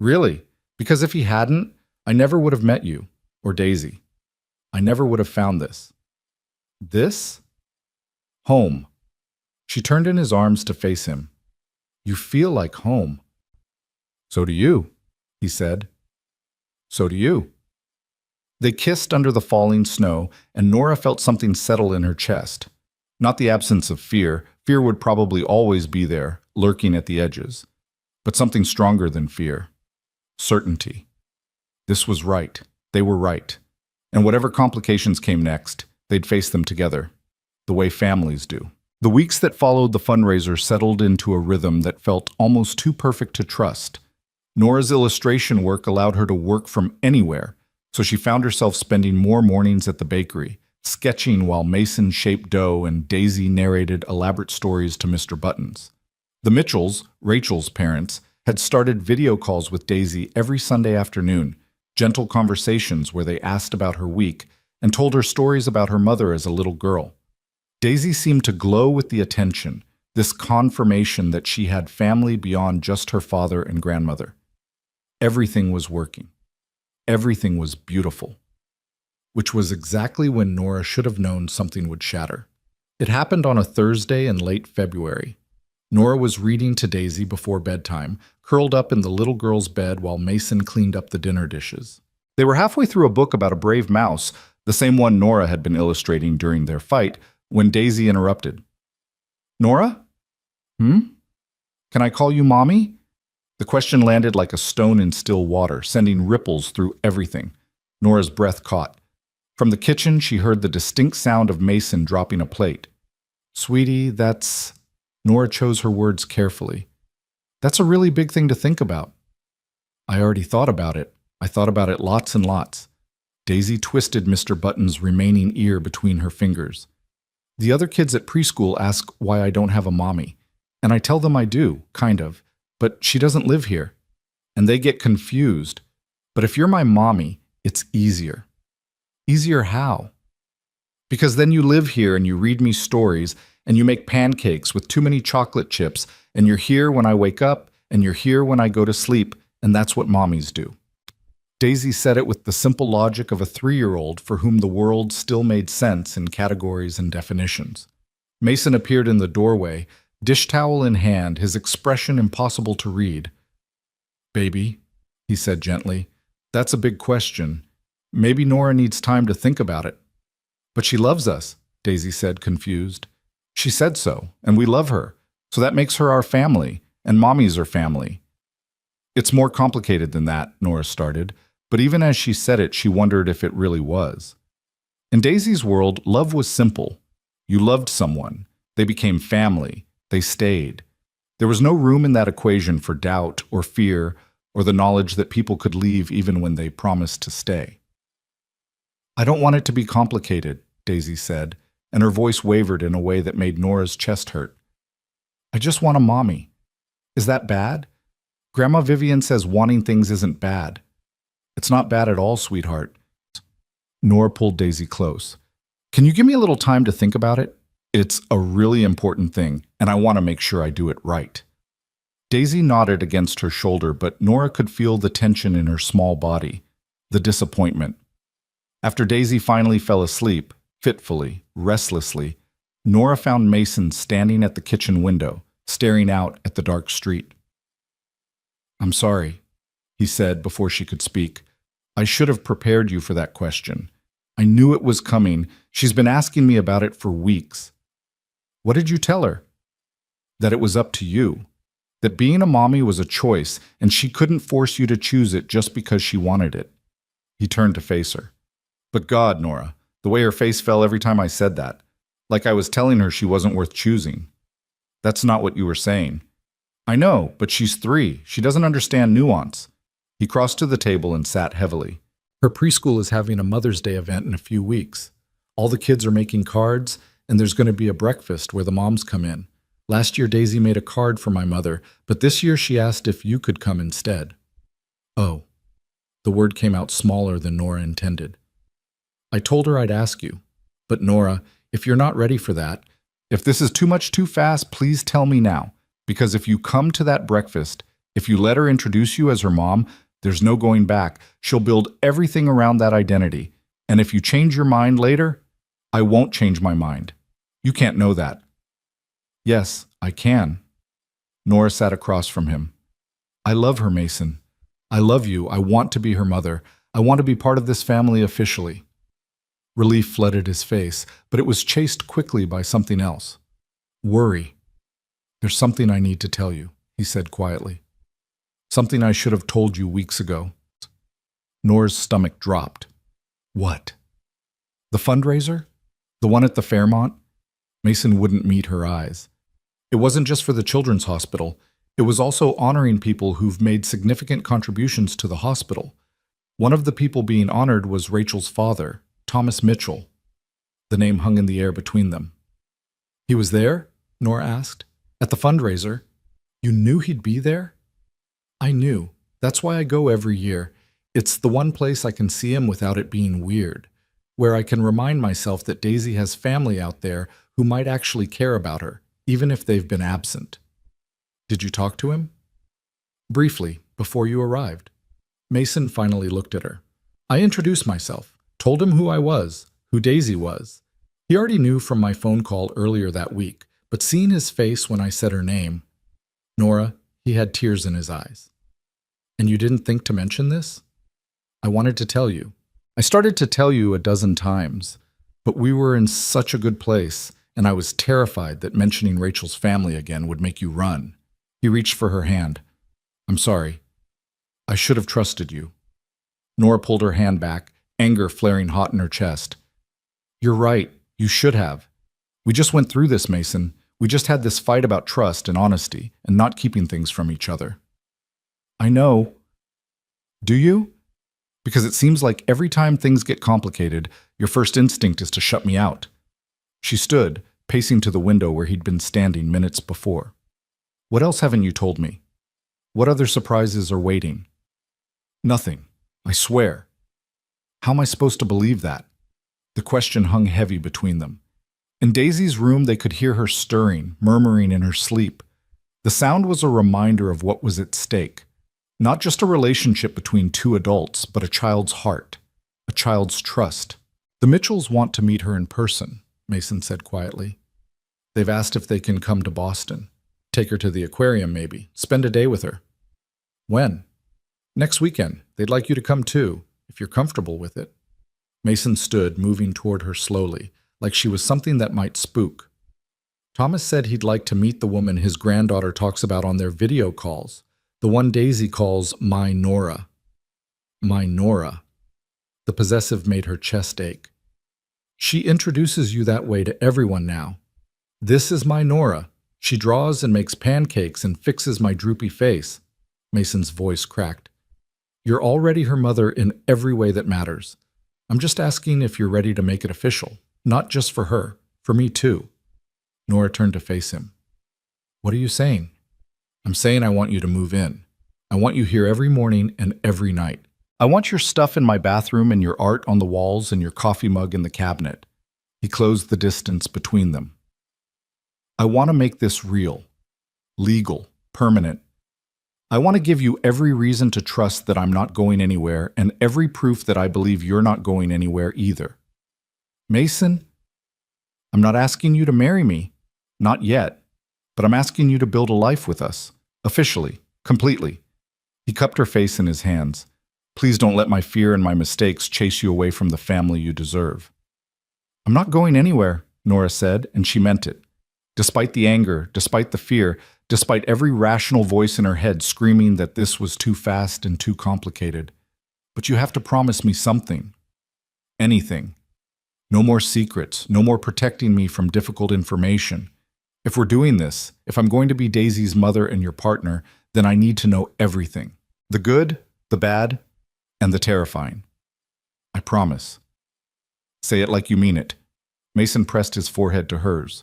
Really? Because if he hadn't, I never would have met you, or Daisy. I never would have found this. This? Home. She turned in his arms to face him. You feel like home. So do you, he said. So do you. They kissed under the falling snow, and Nora felt something settle in her chest. Not the absence of fear. Fear would probably always be there, lurking at the edges. But something stronger than fear. Certainty. This was right. They were right. And whatever complications came next, they'd face them together, the way families do. The weeks that followed the fundraiser settled into a rhythm that felt almost too perfect to trust. Nora's illustration work allowed her to work from anywhere, so she found herself spending more mornings at the bakery, sketching while Mason shaped dough and Daisy narrated elaborate stories to Mr. Buttons. The Mitchells, Rachel's parents, had started video calls with Daisy every Sunday afternoon, gentle conversations where they asked about her week and told her stories about her mother as a little girl. Daisy seemed to glow with the attention, this confirmation that she had family beyond just her father and grandmother. Everything was working. Everything was beautiful. Which was exactly when Nora should have known something would shatter. It happened on a Thursday in late February. Nora was reading to Daisy before bedtime, curled up in the little girl's bed while Mason cleaned up the dinner dishes. They were halfway through a book about a brave mouse, the same one Nora had been illustrating during their fight, when Daisy interrupted. Nora? Can I call you Mommy? The question landed like a stone in still water, sending ripples through everything. Nora's breath caught. From the kitchen, she heard the distinct sound of Mason dropping a plate. Sweetie, that's... Nora chose her words carefully. That's a really big thing to think about. I already thought about it. I thought about it lots and lots. Daisy twisted Mr. Button's remaining ear between her fingers. The other kids at preschool ask why I don't have a mommy, and I tell them I do, kind of, but she doesn't live here. And they get confused. But if you're my mommy, it's easier. Easier how? Because then you live here and you read me stories and you make pancakes with too many chocolate chips and you're here when I wake up and you're here when I go to sleep, and that's what mommies do. Daisy said it with the simple logic of a 3-year-old for whom the world still made sense in categories and definitions. Mason appeared in the doorway, dish towel in hand, his expression impossible to read. Baby, he said gently, that's a big question. Maybe Nora needs time to think about it. But she loves us, Daisy said, confused. She said so, and we love her, so that makes her our family, and mommies are family. It's more complicated than that, Nora started, but even as she said it, she wondered if it really was. In Daisy's world, love was simple. You loved someone. They became family. They stayed. There was no room in that equation for doubt or fear or the knowledge that people could leave even when they promised to stay. I don't want it to be complicated, Daisy said, and her voice wavered in a way that made Nora's chest hurt. I just want a mommy. Is that bad? Grandma Vivian says wanting things isn't bad. It's not bad at all, sweetheart. Nora pulled Daisy close. Can you give me a little time to think about it? It's a really important thing, and I want to make sure I do it right. Daisy nodded against her shoulder, but Nora could feel the tension in her small body, the disappointment. After Daisy finally fell asleep, fitfully, restlessly, Nora found Mason standing at the kitchen window, staring out at the dark street. I'm sorry, he said before she could speak. I should have prepared you for that question. I knew it was coming. She's been asking me about it for weeks. What did you tell her? That it was up to you. That being a mommy was a choice, and she couldn't force you to choose it just because she wanted it. He turned to face her. But God, Nora, the way her face fell every time I said that. Like I was telling her she wasn't worth choosing. That's not what you were saying. I know, but she's 3. She doesn't understand nuance. He crossed to the table and sat heavily. Her preschool is having a Mother's Day event in a few weeks. All the kids are making cards, and there's going to be a breakfast where the moms come in. Last year, Daisy made a card for my mother, but this year she asked if you could come instead. Oh. The word came out smaller than Nora intended. I told her I'd ask you. But Nora, if you're not ready for that, if this is too much too fast, please tell me now. Because if you come to that breakfast, if you let her introduce you as her mom, there's no going back. She'll build everything around that identity. And if you change your mind later, I won't change my mind. You can't know that. Yes, I can. Nora sat across from him. I love her, Mason. I love you. I want to be her mother. I want to be part of this family officially. Relief flooded his face, but it was chased quickly by something else. Worry. There's something I need to tell you, he said quietly. Something I should have told you weeks ago. Nora's stomach dropped. What? The fundraiser? The one at the Fairmont? Mason wouldn't meet her eyes. It wasn't just for the children's hospital. It was also honoring people who've made significant contributions to the hospital. One of the people being honored was Rachel's father, Thomas Mitchell. The name hung in the air between them. He was there? Nora asked. At the fundraiser? You knew he'd be there? I knew. That's why I go every year. It's the one place I can see him without it being weird, where I can remind myself that Daisy has family out there who might actually care about her, even if they've been absent. Did you talk to him? Briefly, before you arrived. Mason finally looked at her. I introduced myself, told him who I was, who Daisy was. He already knew from my phone call earlier that week, but seeing his face when I said her name, Nora, he had tears in his eyes. And you didn't think to mention this? I wanted to tell you. I started to tell you a dozen times, but we were in such a good place, and I was terrified that mentioning Rachel's family again would make you run. He reached for her hand. I'm sorry. I should have trusted you. Nora pulled her hand back, anger flaring hot in her chest. You're right. You should have. We just went through this, Mason. We just had this fight about trust and honesty and not keeping things from each other. I know. Do you? Because it seems like every time things get complicated, your first instinct is to shut me out. She stood, pacing to the window where he'd been standing minutes before. What else haven't you told me? What other surprises are waiting? Nothing, I swear. How am I supposed to believe that? The question hung heavy between them. In Daisy's room, they could hear her stirring, murmuring in her sleep. The sound was a reminder of what was at stake. Not just a relationship between two adults, but a child's heart, a child's trust. The Mitchells want to meet her in person, Mason said quietly. They've asked if they can come to Boston. Take her to the aquarium, maybe. Spend a day with her. When? Next weekend. They'd like you to come too, if you're comfortable with it. Mason stood, moving toward her slowly, like she was something that might spook. Thomas said he'd like to meet the woman his granddaughter talks about on their video calls. The one Daisy calls my Nora. My Nora. The possessive made her chest ache. She introduces you that way to everyone now. This is my Nora. She draws and makes pancakes and fixes my droopy face. Mason's voice cracked. You're already her mother in every way that matters. I'm just asking if you're ready to make it official. Not just for her, for me too. Nora turned to face him. What are you saying? I'm saying I want you to move in. I want you here every morning and every night. I want your stuff in my bathroom and your art on the walls and your coffee mug in the cabinet. He closed the distance between them. I want to make this real, legal, permanent. I want to give you every reason to trust that I'm not going anywhere and every proof that I believe you're not going anywhere either. Mason, I'm not asking you to marry me, not yet, but I'm asking you to build a life with us, officially, completely. He cupped her face in his hands. Please don't let my fear and my mistakes chase you away from the family you deserve. I'm not going anywhere, Nora said, and she meant it. Despite the anger, despite the fear, despite every rational voice in her head screaming that this was too fast and too complicated. But you have to promise me something. Anything. No more secrets, no more protecting me from difficult information. If we're doing this, if I'm going to be Daisy's mother and your partner, then I need to know everything. The good, the bad, and the terrifying. I promise. Say it like you mean it. Mason pressed his forehead to hers.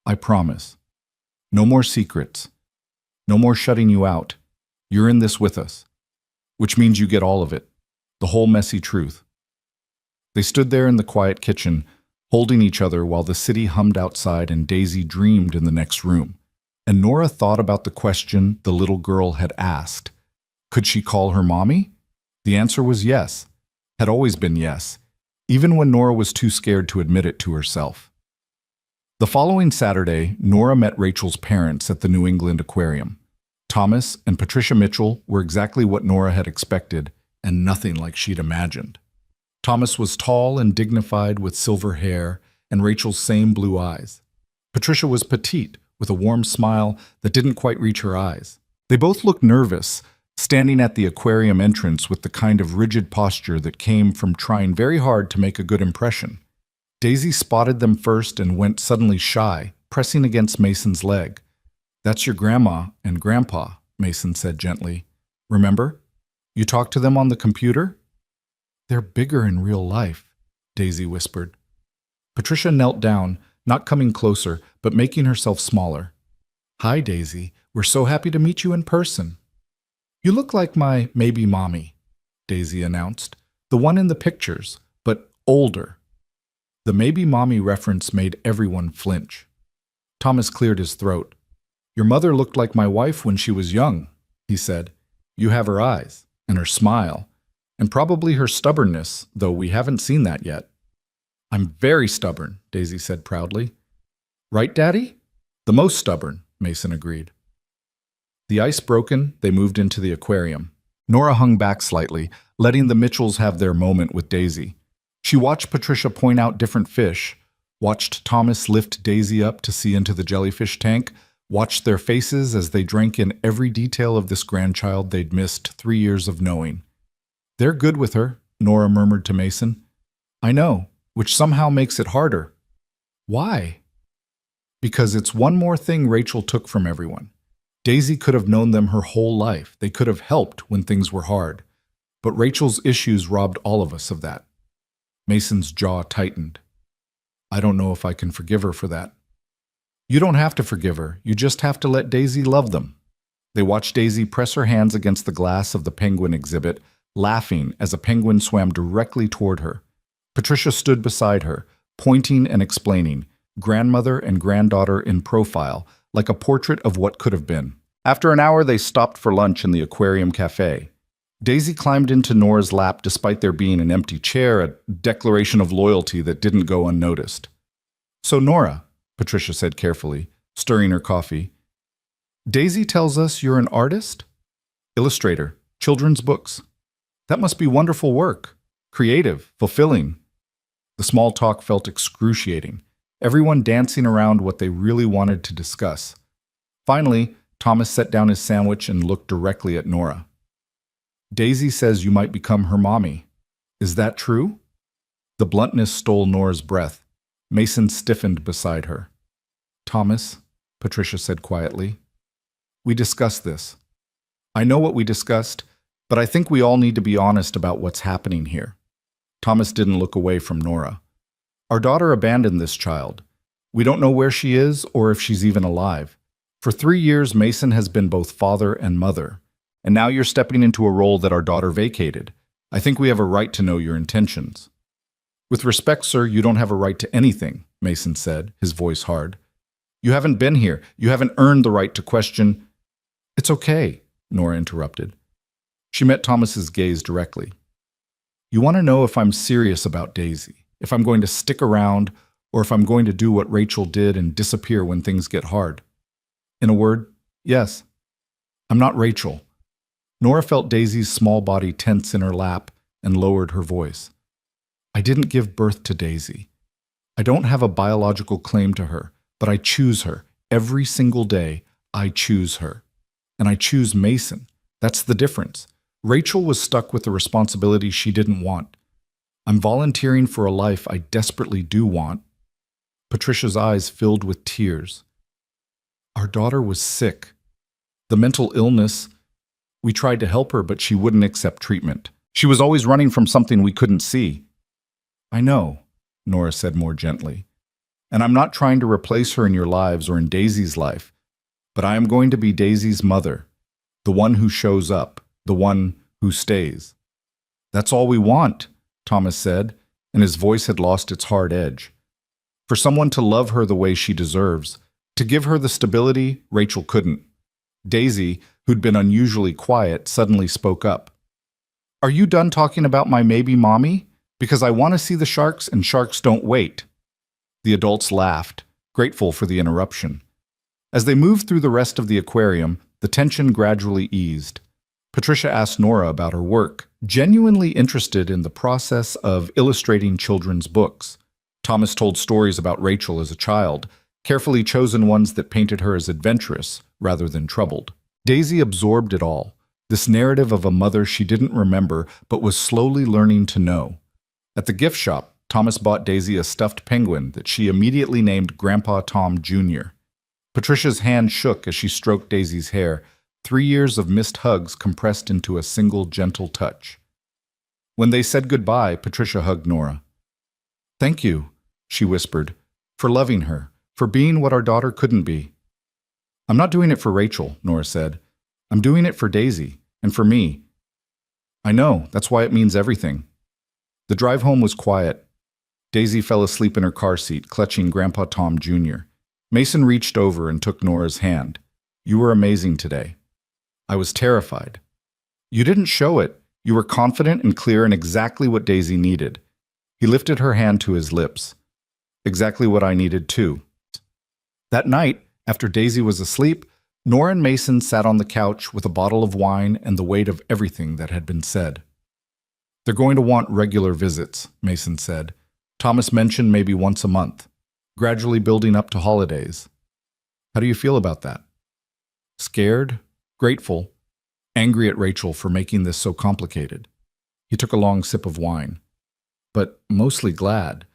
I promise. No more secrets. No more shutting you out. You're in this with us. Which means you get all of it. The whole messy truth. They stood there in the quiet kitchen, holding each other while the city hummed outside and Daisy dreamed in the next room. And Nora thought about the question the little girl had asked. Could she call her mommy? The answer was yes. Had always been yes, even when Nora was too scared to admit it to herself. The following Saturday, Nora met Rachel's parents at the New England Aquarium. Thomas and Patricia Mitchell were exactly what Nora had expected, and nothing like she'd imagined. Thomas was tall and dignified with silver hair and Rachel's same blue eyes. Patricia was petite, with a warm smile that didn't quite reach her eyes. They both looked nervous, standing at the aquarium entrance with the kind of rigid posture that came from trying very hard to make a good impression. Daisy spotted them first and went suddenly shy, pressing against Mason's leg. That's your grandma and grandpa, Mason said gently. Remember? You talked to them on the computer? They're bigger in real life, Daisy whispered. Patricia knelt down, not coming closer, but making herself smaller. Hi, Daisy. We're so happy to meet you in person. You look like my maybe mommy, Daisy announced. The one in the pictures, but older. The maybe mommy reference made everyone flinch. Thomas cleared his throat. Your mother looked like my wife when she was young, he said. You have her eyes, and her smile, and probably her stubbornness, though we haven't seen that yet. I'm very stubborn, Daisy said proudly. Right, Daddy? The most stubborn, Mason agreed. The ice broken, they moved into the aquarium. Nora hung back slightly, letting the Mitchells have their moment with Daisy. She watched Patricia point out different fish, watched Thomas lift Daisy up to see into the jellyfish tank, watched their faces as they drank in every detail of this grandchild they'd missed 3 years of knowing. They're good with her, Nora murmured to Mason. I know, which somehow makes it harder. Why? Because it's one more thing Rachel took from everyone. Daisy could have known them her whole life. They could have helped when things were hard. But Rachel's issues robbed all of us of that. Mason's jaw tightened. I don't know if I can forgive her for that. You don't have to forgive her. You just have to let Daisy love them. They watched Daisy press her hands against the glass of the penguin exhibit, laughing as a penguin swam directly toward her. Patricia stood beside her, pointing and explaining, grandmother and granddaughter in profile, like a portrait of what could have been. After an hour, they stopped for lunch in the aquarium cafe. Daisy climbed into Nora's lap despite there being an empty chair, a declaration of loyalty that didn't go unnoticed. So Nora, Patricia said carefully, stirring her coffee, Daisy tells us you're an artist? Illustrator, children's books. That must be wonderful work. Creative, fulfilling. The small talk felt excruciating, everyone dancing around what they really wanted to discuss. Finally, Thomas set down his sandwich and looked directly at Nora. Daisy says you might become her mommy. Is that true? The bluntness stole Nora's breath. Mason stiffened beside her. Thomas, Patricia said quietly, we discussed this. I know what we discussed, but I think we all need to be honest about what's happening here. Thomas didn't look away from Nora. Our daughter abandoned this child. We don't know where she is or if she's even alive. For 3 years, Mason has been both father and mother. And now you're stepping into a role that our daughter vacated. I think we have a right to know your intentions. With respect, sir, you don't have a right to anything, Mason said, his voice hard. You haven't been here. You haven't earned the right to question. It's okay, Nora interrupted. She met Thomas's gaze directly. You want to know if I'm serious about Daisy, if I'm going to stick around, or if I'm going to do what Rachel did and disappear when things get hard. In a word, yes. I'm not Rachel. Nora felt Daisy's small body tense in her lap and lowered her voice. I didn't give birth to Daisy. I don't have a biological claim to her, but I choose her. Every single day, I choose her. And I choose Mason. That's the difference. Rachel was stuck with a responsibility she didn't want. I'm volunteering for a life I desperately do want. Patricia's eyes filled with tears. Our daughter was sick. The mental illness, we tried to help her, but she wouldn't accept treatment. She was always running from something we couldn't see. I know, Nora said more gently. And I'm not trying to replace her in your lives or in Daisy's life, but I am going to be Daisy's mother, the one who shows up, the one who stays. That's all we want, Thomas said, and his voice had lost its hard edge. For someone to love her the way she deserves, to give her the stability Rachel couldn't. Daisy, who'd been unusually quiet, suddenly spoke up. Are you done talking about my maybe mommy? Because I want to see the sharks and sharks don't wait. The adults laughed, grateful for the interruption. As they moved through the rest of the aquarium, the tension gradually eased. Patricia asked Nora about her work, genuinely interested in the process of illustrating children's books. Thomas told stories about Rachel as a child, carefully chosen ones that painted her as adventurous rather than troubled. Daisy absorbed it all, this narrative of a mother she didn't remember but was slowly learning to know. At the gift shop, Thomas bought Daisy a stuffed penguin that she immediately named Grandpa Tom Jr. Patricia's hand shook as she stroked Daisy's hair, 3 years of missed hugs compressed into a single gentle touch. When they said goodbye, Patricia hugged Nora. Thank you, she whispered, for loving her, for being what our daughter couldn't be. I'm not doing it for Rachel, Nora said. I'm doing it for Daisy, and for me. I know, that's why it means everything. The drive home was quiet. Daisy fell asleep in her car seat, clutching Grandpa Tom Jr. Mason reached over and took Nora's hand. You were amazing today. I was terrified. You didn't show it. You were confident and clear in exactly what Daisy needed. He lifted her hand to his lips. Exactly what I needed too. That night, after Daisy was asleep, Nora and Mason sat on the couch with a bottle of wine and the weight of everything that had been said. They're going to want regular visits, Mason said. Thomas mentioned maybe once a month, gradually building up to holidays. How do you feel about that? Scared, grateful, angry at Rachel for making this so complicated. He took a long sip of wine. But mostly glad.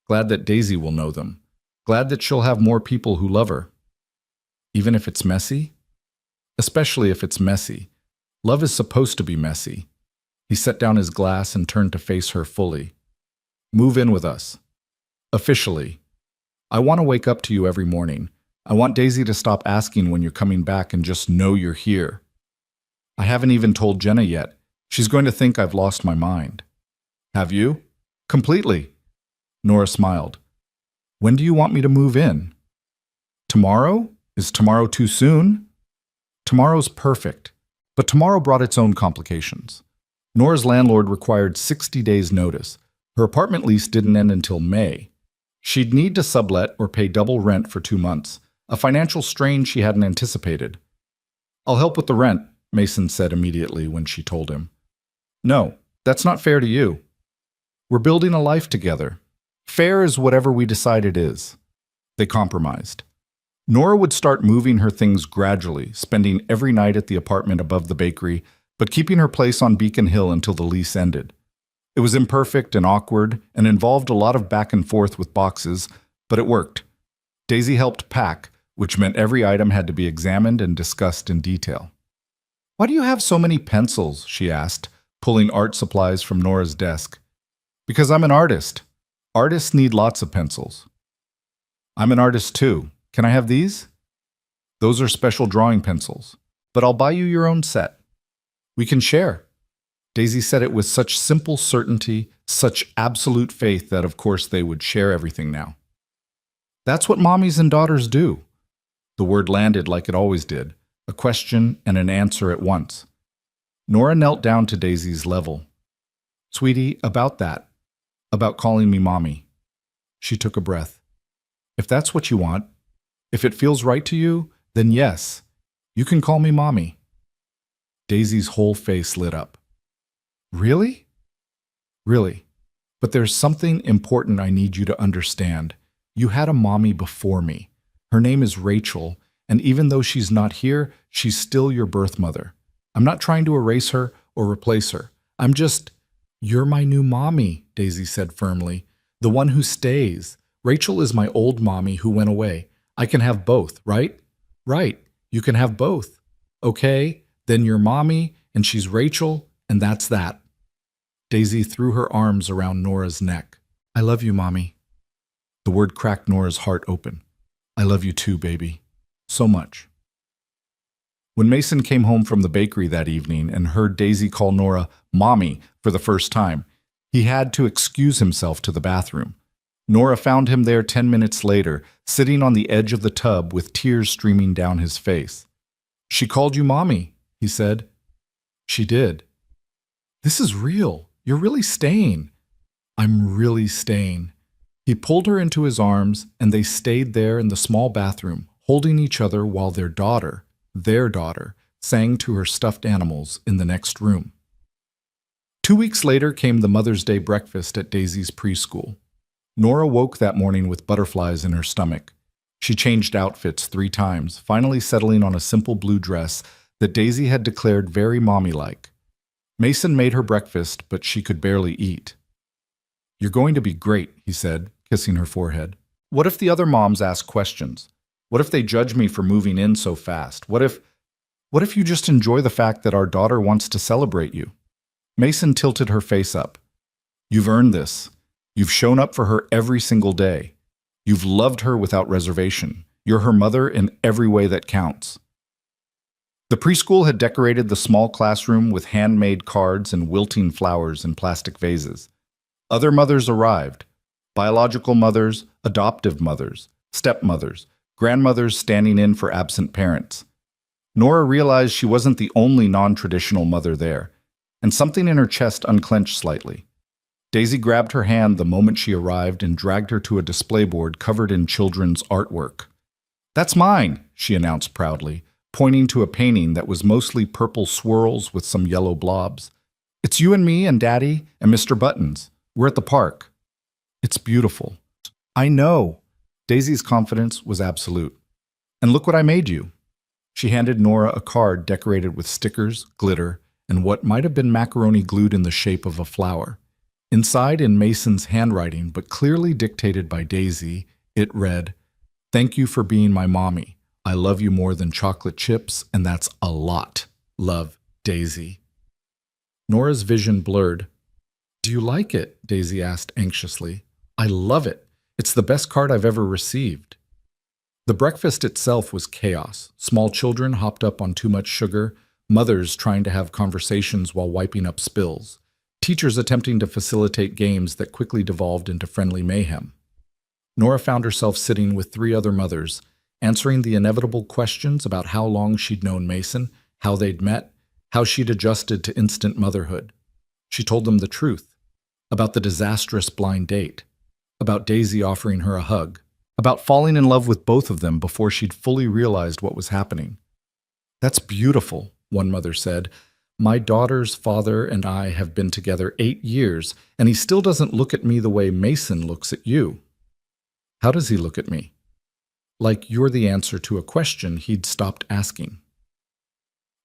Glad that Daisy will know them. Glad that she'll have more people who love her. Even if it's messy? Especially if it's messy. Love is supposed to be messy. He set down his glass and turned to face her fully. Move in with us. Officially. I want to wake up to you every morning. I want Daisy to stop asking when you're coming back and just know you're here. I haven't even told Jenna yet. She's going to think I've lost my mind. Have you? Completely. Nora smiled. When do you want me to move in? Tomorrow? Is tomorrow too soon? Tomorrow's perfect, but tomorrow brought its own complications. Nora's landlord required 60 days' notice. Her apartment lease didn't end until May. She'd need to sublet or pay double rent for 2 months, a financial strain she hadn't anticipated. I'll help with the rent, Mason said immediately when she told him. No, that's not fair to you. We're building a life together. Fair is whatever we decide it is. They compromised. Nora would start moving her things gradually, spending every night at the apartment above the bakery, but keeping her place on Beacon Hill until the lease ended. It was imperfect and awkward and involved a lot of back and forth with boxes, but it worked. Daisy helped pack, which meant every item had to be examined and discussed in detail. Why do you have so many pencils? She asked, pulling art supplies from Nora's desk. Because I'm an artist. Artists need lots of pencils. I'm an artist too. Can I have these? Those are special drawing pencils, but I'll buy you your own set. We can share. Daisy said it with such simple certainty, such absolute faith that of course they would share everything now. That's what mommies and daughters do. The word landed like it always did, a question and an answer at once. Nora knelt down to Daisy's level. Sweetie, about that. About calling me mommy. She took a breath. If that's what you want, if it feels right to you, then yes, you can call me mommy. Daisy's whole face lit up. Really? Really. But there's something important I need you to understand. You had a mommy before me. Her name is Rachel, and even though she's not here, she's still your birth mother. I'm not trying to erase her or replace her. You're my new mommy, Daisy said firmly. The one who stays. Rachel is my old mommy who went away. I can have both, right? Right. You can have both. Okay, then you're mommy, and she's Rachel, and that's that. Daisy threw her arms around Nora's neck. I love you, mommy. The word cracked Nora's heart open. I love you too, baby. So much. When Mason came home from the bakery that evening and heard Daisy call Nora mommy for the first time, he had to excuse himself to the bathroom. Nora found him there 10 minutes later, sitting on the edge of the tub with tears streaming down his face. She called you mommy, he said. She did. This is real. You're really staying. I'm really staying. He pulled her into his arms, and they stayed there in the small bathroom, holding each other while their daughter, sang to her stuffed animals in the next room. 2 weeks later came the Mother's Day breakfast at Daisy's preschool. Nora woke that morning with butterflies in her stomach. She changed outfits 3 times, finally settling on a simple blue dress that Daisy had declared very mommy-like. Mason made her breakfast, but she could barely eat. You're going to be great, he said, kissing her forehead. What if the other moms ask questions? What if they judge me for moving in so fast? What if you just enjoy the fact that our daughter wants to celebrate you? Mason tilted her face up. You've earned this. You've shown up for her every single day. You've loved her without reservation. You're her mother in every way that counts. The preschool had decorated the small classroom with handmade cards and wilting flowers in plastic vases. Other mothers arrived. Biological mothers, adoptive mothers, stepmothers, grandmothers standing in for absent parents. Nora realized she wasn't the only non-traditional mother there, and something in her chest unclenched slightly. Daisy grabbed her hand the moment she arrived and dragged her to a display board covered in children's artwork. That's mine, she announced proudly, pointing to a painting that was mostly purple swirls with some yellow blobs. It's you and me and Daddy and Mr. Buttons. We're at the park. It's beautiful. I know. Daisy's confidence was absolute. And look what I made you. She handed Nora a card decorated with stickers, glitter, and what might have been macaroni glued in the shape of a flower. Inside, in Mason's handwriting, but clearly dictated by Daisy, It read, "Thank you for being my mommy. I love you more than chocolate chips, and that's a lot. Love, Daisy." Nora's vision blurred. "Do you like it?" Daisy asked anxiously. "I love it. It's the best card I've ever received." The breakfast itself was chaos. Small children hopped up on too much sugar, mothers trying to have conversations while wiping up spills, teachers attempting to facilitate games that quickly devolved into friendly mayhem. Nora found herself sitting with three other mothers, answering the inevitable questions about how long she'd known Mason, how they'd met, how she'd adjusted to instant motherhood. She told them the truth, about the disastrous blind date, about Daisy offering her a hug, about falling in love with both of them before she'd fully realized what was happening. "That's beautiful," one mother said. "My daughter's father and I have been together 8 years, and he still doesn't look at me the way Mason looks at you." "How does he look at me?" "Like you're the answer to a question he'd stopped asking."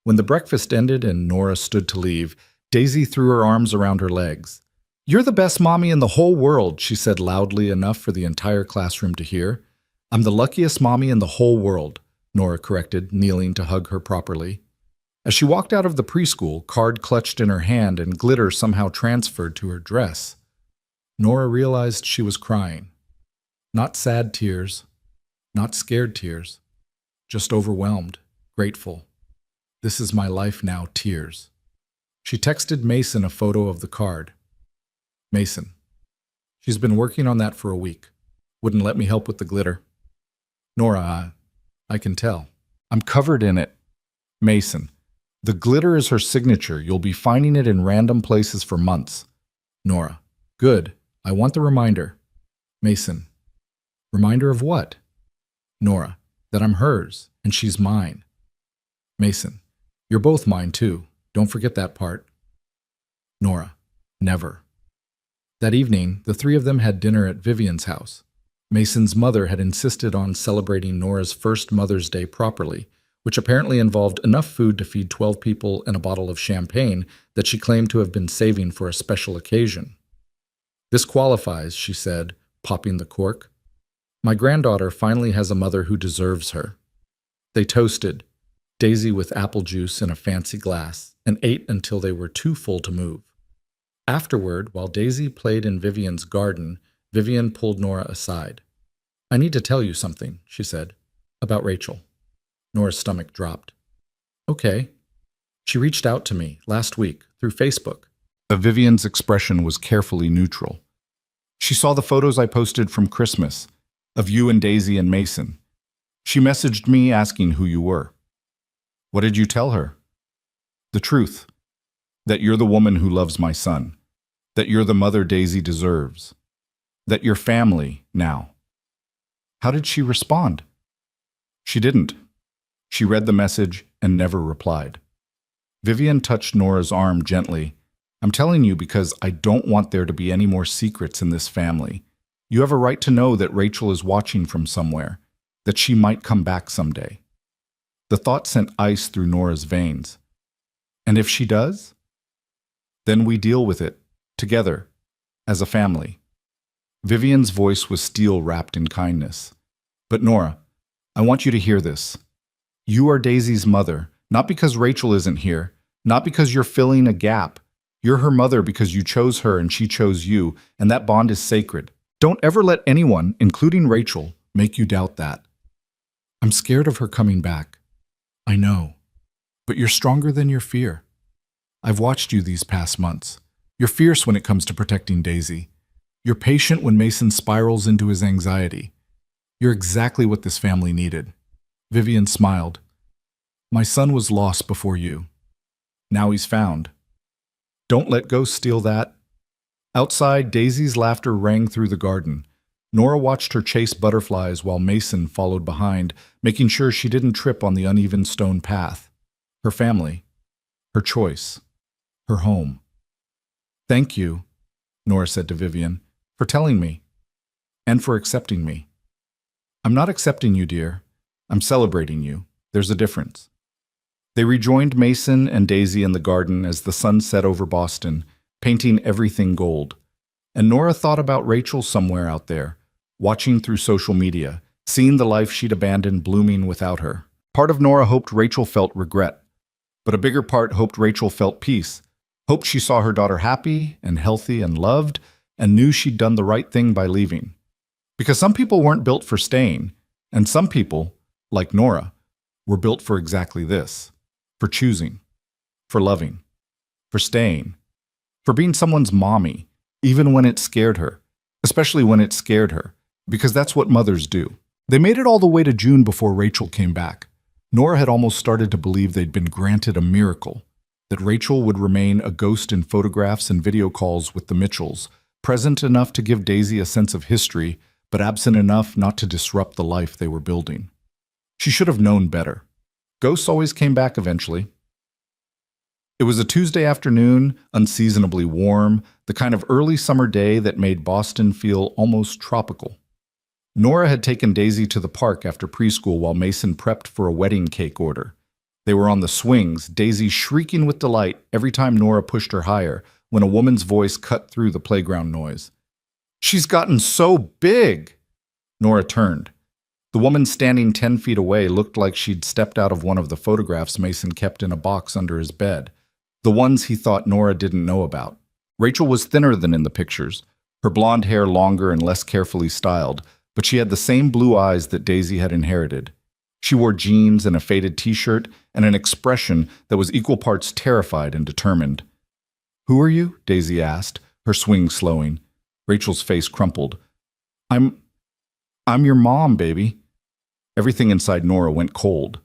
When the breakfast ended and Nora stood to leave, Daisy threw her arms around her legs. "You're the best mommy in the whole world," she said loudly enough for the entire classroom to hear. "I'm the luckiest mommy in the whole world," Nora corrected, kneeling to hug her properly. As she walked out of the preschool, card clutched in her hand and glitter somehow transferred to her dress, Nora realized she was crying. Not sad tears, not scared tears, just overwhelmed, grateful. "This is my life now" tears. She texted Mason a photo of the card. "Mason, she's been working on that for a week. Wouldn't let me help with the glitter." "Nora, I can tell. I'm covered in it." "Mason, the glitter is her signature. You'll be finding it in random places for months." "Nora, good. I want the reminder." "Mason, reminder of what?" "Nora, that I'm hers and she's mine." "Mason, you're both mine too. Don't forget that part." "Nora, never." That evening, the three of them had dinner at Vivian's house. Mason's mother had insisted on celebrating Nora's first Mother's Day properly, which apparently involved enough food to feed 12 people and a bottle of champagne that she claimed to have been saving for a special occasion. "This qualifies," she said, popping the cork. "My granddaughter finally has a mother who deserves her." They toasted, Daisy with apple juice in a fancy glass, and ate until they were too full to move. Afterward, while Daisy played in Vivian's garden, Vivian pulled Nora aside. "I need to tell you something," she said, "about Rachel." Nora's stomach dropped. "Okay." "She reached out to me last week through Facebook." Vivian's expression was carefully neutral. "She saw the photos I posted from Christmas, of you and Daisy and Mason. She messaged me asking who you were." "What did you tell her?" "The truth. That you're the woman who loves my son. That you're the mother Daisy deserves. That you're family now." "How did she respond?" "She didn't. She read the message and never replied." Vivian touched Nora's arm gently. "I'm telling you because I don't want there to be any more secrets in this family. You have a right to know that Rachel is watching from somewhere, that she might come back someday." The thought sent ice through Nora's veins. "And if she does?" "Then we deal with it, together, as a family." Vivian's voice was steel wrapped in kindness. "But Nora, I want you to hear this. You are Daisy's mother, not because Rachel isn't here, not because you're filling a gap. You're her mother because you chose her and she chose you, and that bond is sacred. Don't ever let anyone, including Rachel, make you doubt that." "I'm scared of her coming back." "I know. But you're stronger than your fear. I've watched you these past months. You're fierce when it comes to protecting Daisy. You're patient when Mason spirals into his anxiety. You're exactly what this family needed." Vivian smiled. "My son was lost before you. Now he's found. Don't let ghosts steal that." Outside, Daisy's laughter rang through the garden. Nora watched her chase butterflies while Mason followed behind, making sure she didn't trip on the uneven stone path. Her family. Her choice. Her home. "Thank you," Nora said to Vivian, "for telling me. And for accepting me." "I'm not accepting you, dear. I'm celebrating you. There's a difference." They rejoined Mason and Daisy in the garden as the sun set over Boston, painting everything gold. And Nora thought about Rachel somewhere out there, watching through social media, seeing the life she'd abandoned blooming without her. Part of Nora hoped Rachel felt regret, but a bigger part hoped Rachel felt peace, hoped she saw her daughter happy and healthy and loved, and knew she'd done the right thing by leaving. Because some people weren't built for staying, and some people, like Nora, were built for exactly this, for choosing, for loving, for staying, for being someone's mommy, even when it scared her, especially when it scared her, because that's what mothers do. They made it all the way to June before Rachel came back. Nora had almost started to believe they'd been granted a miracle, that Rachel would remain a ghost in photographs and video calls with the Mitchells, present enough to give Daisy a sense of history, but absent enough not to disrupt the life they were building. She should have known better. Ghosts always came back eventually. It was a Tuesday afternoon, unseasonably warm, the kind of early summer day that made Boston feel almost tropical. Nora had taken Daisy to the park after preschool while Mason prepped for a wedding cake order. They were on the swings, Daisy shrieking with delight every time Nora pushed her higher, when a woman's voice cut through the playground noise. "She's gotten so big!" Nora turned. The woman standing 10 feet away looked like she'd stepped out of one of the photographs Mason kept in a box under his bed, the ones he thought Nora didn't know about. Rachel was thinner than in the pictures, her blonde hair longer and less carefully styled, but she had the same blue eyes that Daisy had inherited. She wore jeans and a faded t-shirt and an expression that was equal parts terrified and determined. "Who are you?" Daisy asked, her swing slowing. Rachel's face crumpled. I'm your mom, baby." Everything inside Nora went cold.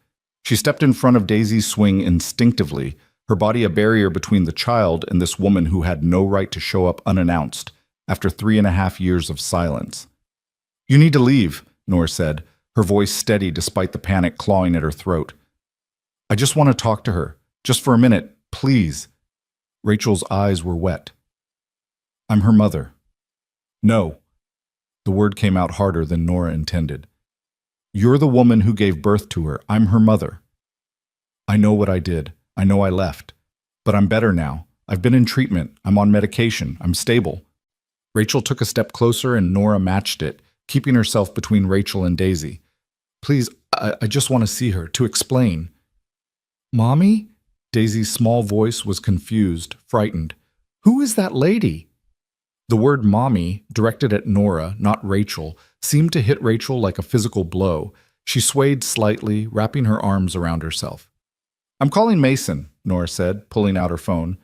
She stepped in front of Daisy's swing instinctively, her body a barrier between the child and this woman who had no right to show up unannounced after 3.5 years of silence. "You need to leave," Nora said, her voice steady despite the panic clawing at her throat. "I just want to talk to her, just for a minute, please." Rachel's eyes were wet. "I'm her mother." "No." The word came out harder than Nora intended. "You're the woman who gave birth to her. I'm her mother." "I know what I did. I know I left. But I'm better now. I've been in treatment. I'm on medication. I'm stable." Rachel took a step closer and Nora matched it, keeping herself between Rachel and Daisy. "Please, I just want to see her, to explain." "Mommy?" Daisy's small voice was confused, frightened. "Who is that lady?" The word mommy, directed at Nora, not Rachel, seemed to hit Rachel like a physical blow. She swayed slightly, wrapping her arms around herself. "I'm calling Mason," Nora said, pulling out her phone.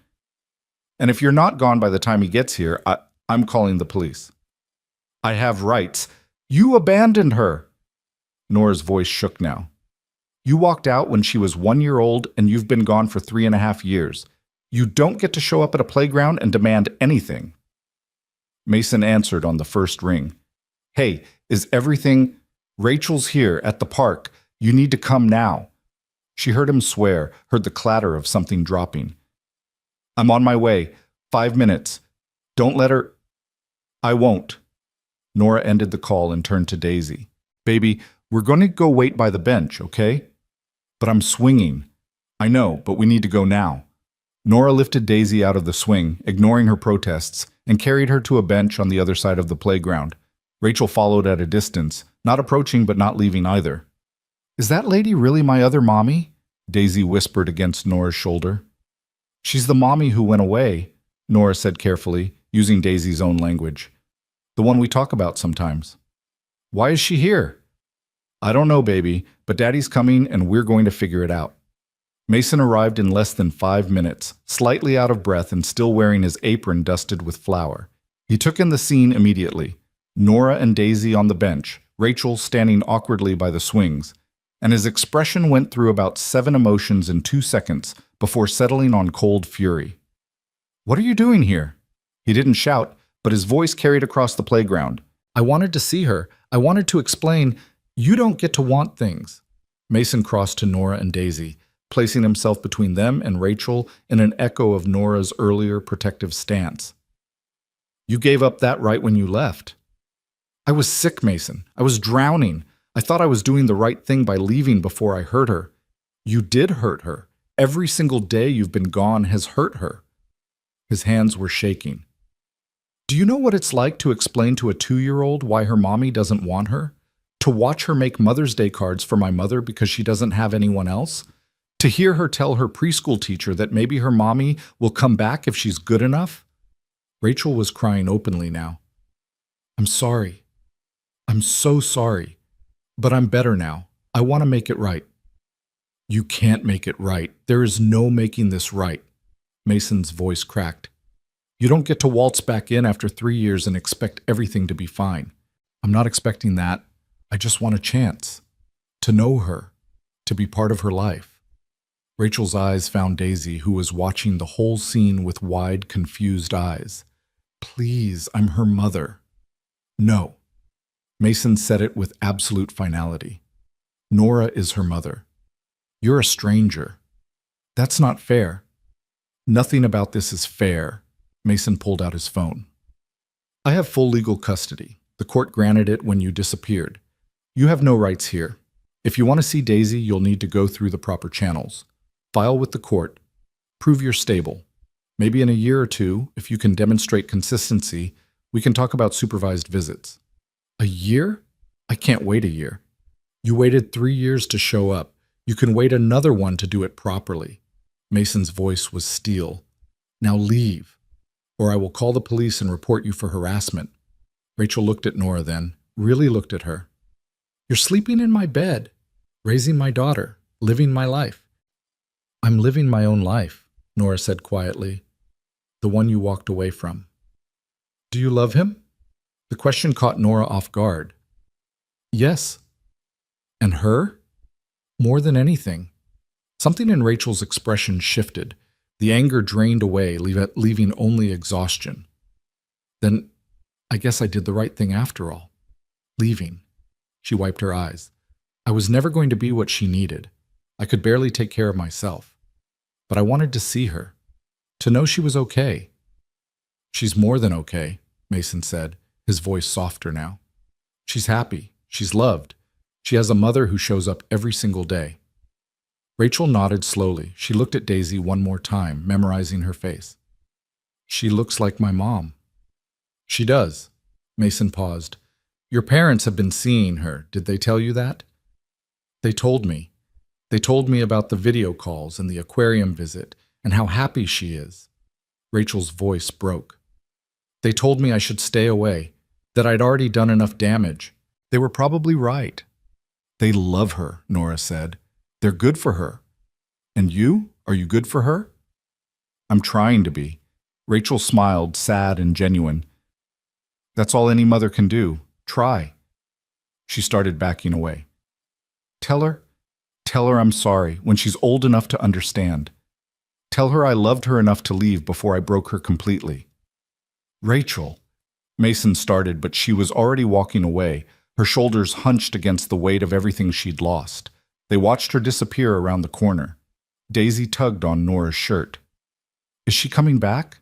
"And if you're not gone by the time he gets here, I'm calling the police." "I have rights." "You abandoned her." Nora's voice shook now. "You walked out when she was 1 year old and you've been gone for 3.5 years. You don't get to show up at a playground and demand anything." Mason answered on the first ring. "Hey, is everything? Rachel's here at the park. You need to come now." She heard him swear, heard the clatter of something dropping. "I'm on my way. 5 minutes. Don't let her—" "I won't." Nora ended the call and turned to Daisy. "Baby, we're going to go wait by the bench, okay?" "But I'm swinging." "I know, but we need to go now." Nora lifted Daisy out of the swing, ignoring her protests, and carried her to a bench on the other side of the playground. Rachel followed at a distance, not approaching but not leaving either. "Is that lady really my other mommy?" Daisy whispered against Nora's shoulder. "She's the mommy who went away," Nora said carefully, using Daisy's own language. "The one we talk about sometimes." "Why is she here?" "I don't know, baby, but Daddy's coming and we're going to figure it out." Mason arrived in less than 5 minutes, slightly out of breath and still wearing his apron dusted with flour. He took in the scene immediately. Nora and Daisy on the bench, Rachel standing awkwardly by the swings, and his expression went through about 7 emotions in 2 seconds before settling on cold fury. "What are you doing here?" He didn't shout, but his voice carried across the playground. "I wanted to see her. I wanted to explain. You don't get to want things." Mason crossed to Nora and Daisy, placing himself between them and Rachel in an echo of Nora's earlier protective stance. "You gave up that right when you left." "I was sick, Mason. I was drowning. I thought I was doing the right thing by leaving before I hurt her." "You did hurt her. Every single day you've been gone has hurt her." His hands were shaking. Do you know what it's like to explain to a 2-year-old why her mommy doesn't want her? To watch her make Mother's Day cards for my mother because she doesn't have anyone else? To hear her tell her preschool teacher that maybe her mommy will come back if she's good enough? Rachel was crying openly now. I'm sorry. I'm so sorry. But I'm better now. I want to make it right. You can't make it right. There is no making this right. Mason's voice cracked. You don't get to waltz back in after 3 years and expect everything to be fine. I'm not expecting that. I just want a chance. To know her. To be part of her life. Rachel's eyes found Daisy, who was watching the whole scene with wide, confused eyes. Please, I'm her mother. No. Mason said it with absolute finality. Nora is her mother. You're a stranger. That's not fair. Nothing about this is fair. Mason pulled out his phone. I have full legal custody. The court granted it when you disappeared. You have no rights here. If you want to see Daisy, you'll need to go through the proper channels. File with the court. Prove you're stable. Maybe in a year or two, if you can demonstrate consistency, we can talk about supervised visits. A year? I can't wait a year. You waited 3 years to show up. You can wait another one to do it properly. Mason's voice was steel. Now leave, or I will call the police and report you for harassment. Rachel looked at Nora then, really looked at her. You're sleeping in my bed, raising my daughter, living my life. I'm living my own life, Nora said quietly. The one you walked away from. Do you love him? The question caught Nora off guard. Yes. And her? More than anything. Something in Rachel's expression shifted. The anger drained away, leaving only exhaustion. Then, I guess I did the right thing after all. Leaving. She wiped her eyes. I was never going to be what she needed. I could barely take care of myself. But I wanted to see her. To know she was okay. She's more than okay, Mason said, his voice softer now. She's happy. She's loved. She has a mother who shows up every single day. Rachel nodded slowly. She looked at Daisy one more time, memorizing her face. She looks like my mom. She does. Mason paused. Your parents have been seeing her. Did they tell you that? They told me. They told me about the video calls and the aquarium visit and how happy she is. Rachel's voice broke. They told me I should stay away, that I'd already done enough damage. They were probably right. They love her, Nora said. They're good for her. And you? Are you good for her? I'm trying to be. Rachel smiled, sad and genuine. That's all any mother can do. Try. She started backing away. Tell her I'm sorry when she's old enough to understand. Tell her I loved her enough to leave before I broke her completely. Rachel. Mason started, but she was already walking away, her shoulders hunched against the weight of everything she'd lost. They watched her disappear around the corner. Daisy tugged on Nora's shirt. Is she coming back?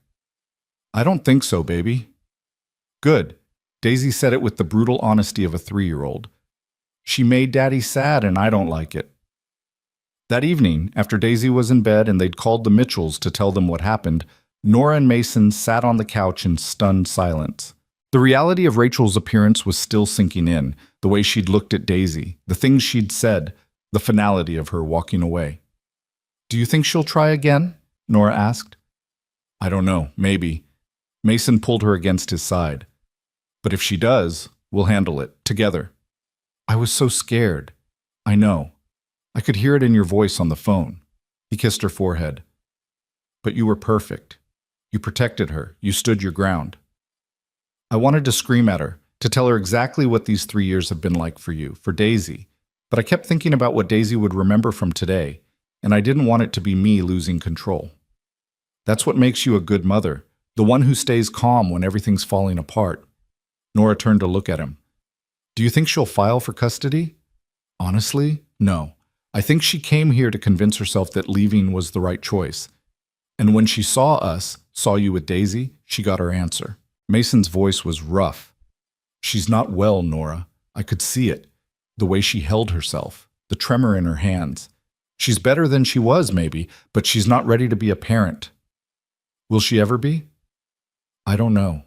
I don't think so, baby. Good. Daisy said it with the brutal honesty of a 3-year-old. She made Daddy sad and I don't like it. That evening, after Daisy was in bed and they'd called the Mitchells to tell them what happened, Nora and Mason sat on the couch in stunned silence. The reality of Rachel's appearance was still sinking in, the way she'd looked at Daisy, the things she'd said, the finality of her walking away. Do you think she'll try again? Nora asked. I don't know, maybe. Mason pulled her against his side. But if she does, we'll handle it, together. I was so scared. I know. I could hear it in your voice on the phone. He kissed her forehead. But you were perfect. You protected her. You stood your ground. I wanted to scream at her, to tell her exactly what these 3 years have been like for you, for Daisy. But I kept thinking about what Daisy would remember from today, and I didn't want it to be me losing control. That's what makes you a good mother, the one who stays calm when everything's falling apart. Nora turned to look at him. Do you think she'll file for custody? Honestly, no. I think she came here to convince herself that leaving was the right choice. And when she saw us, saw you with Daisy, she got her answer. Mason's voice was rough. She's not well, Nora. I could see it. The way she held herself, the tremor in her hands. She's better than she was, maybe, but she's not ready to be a parent. Will she ever be? I don't know.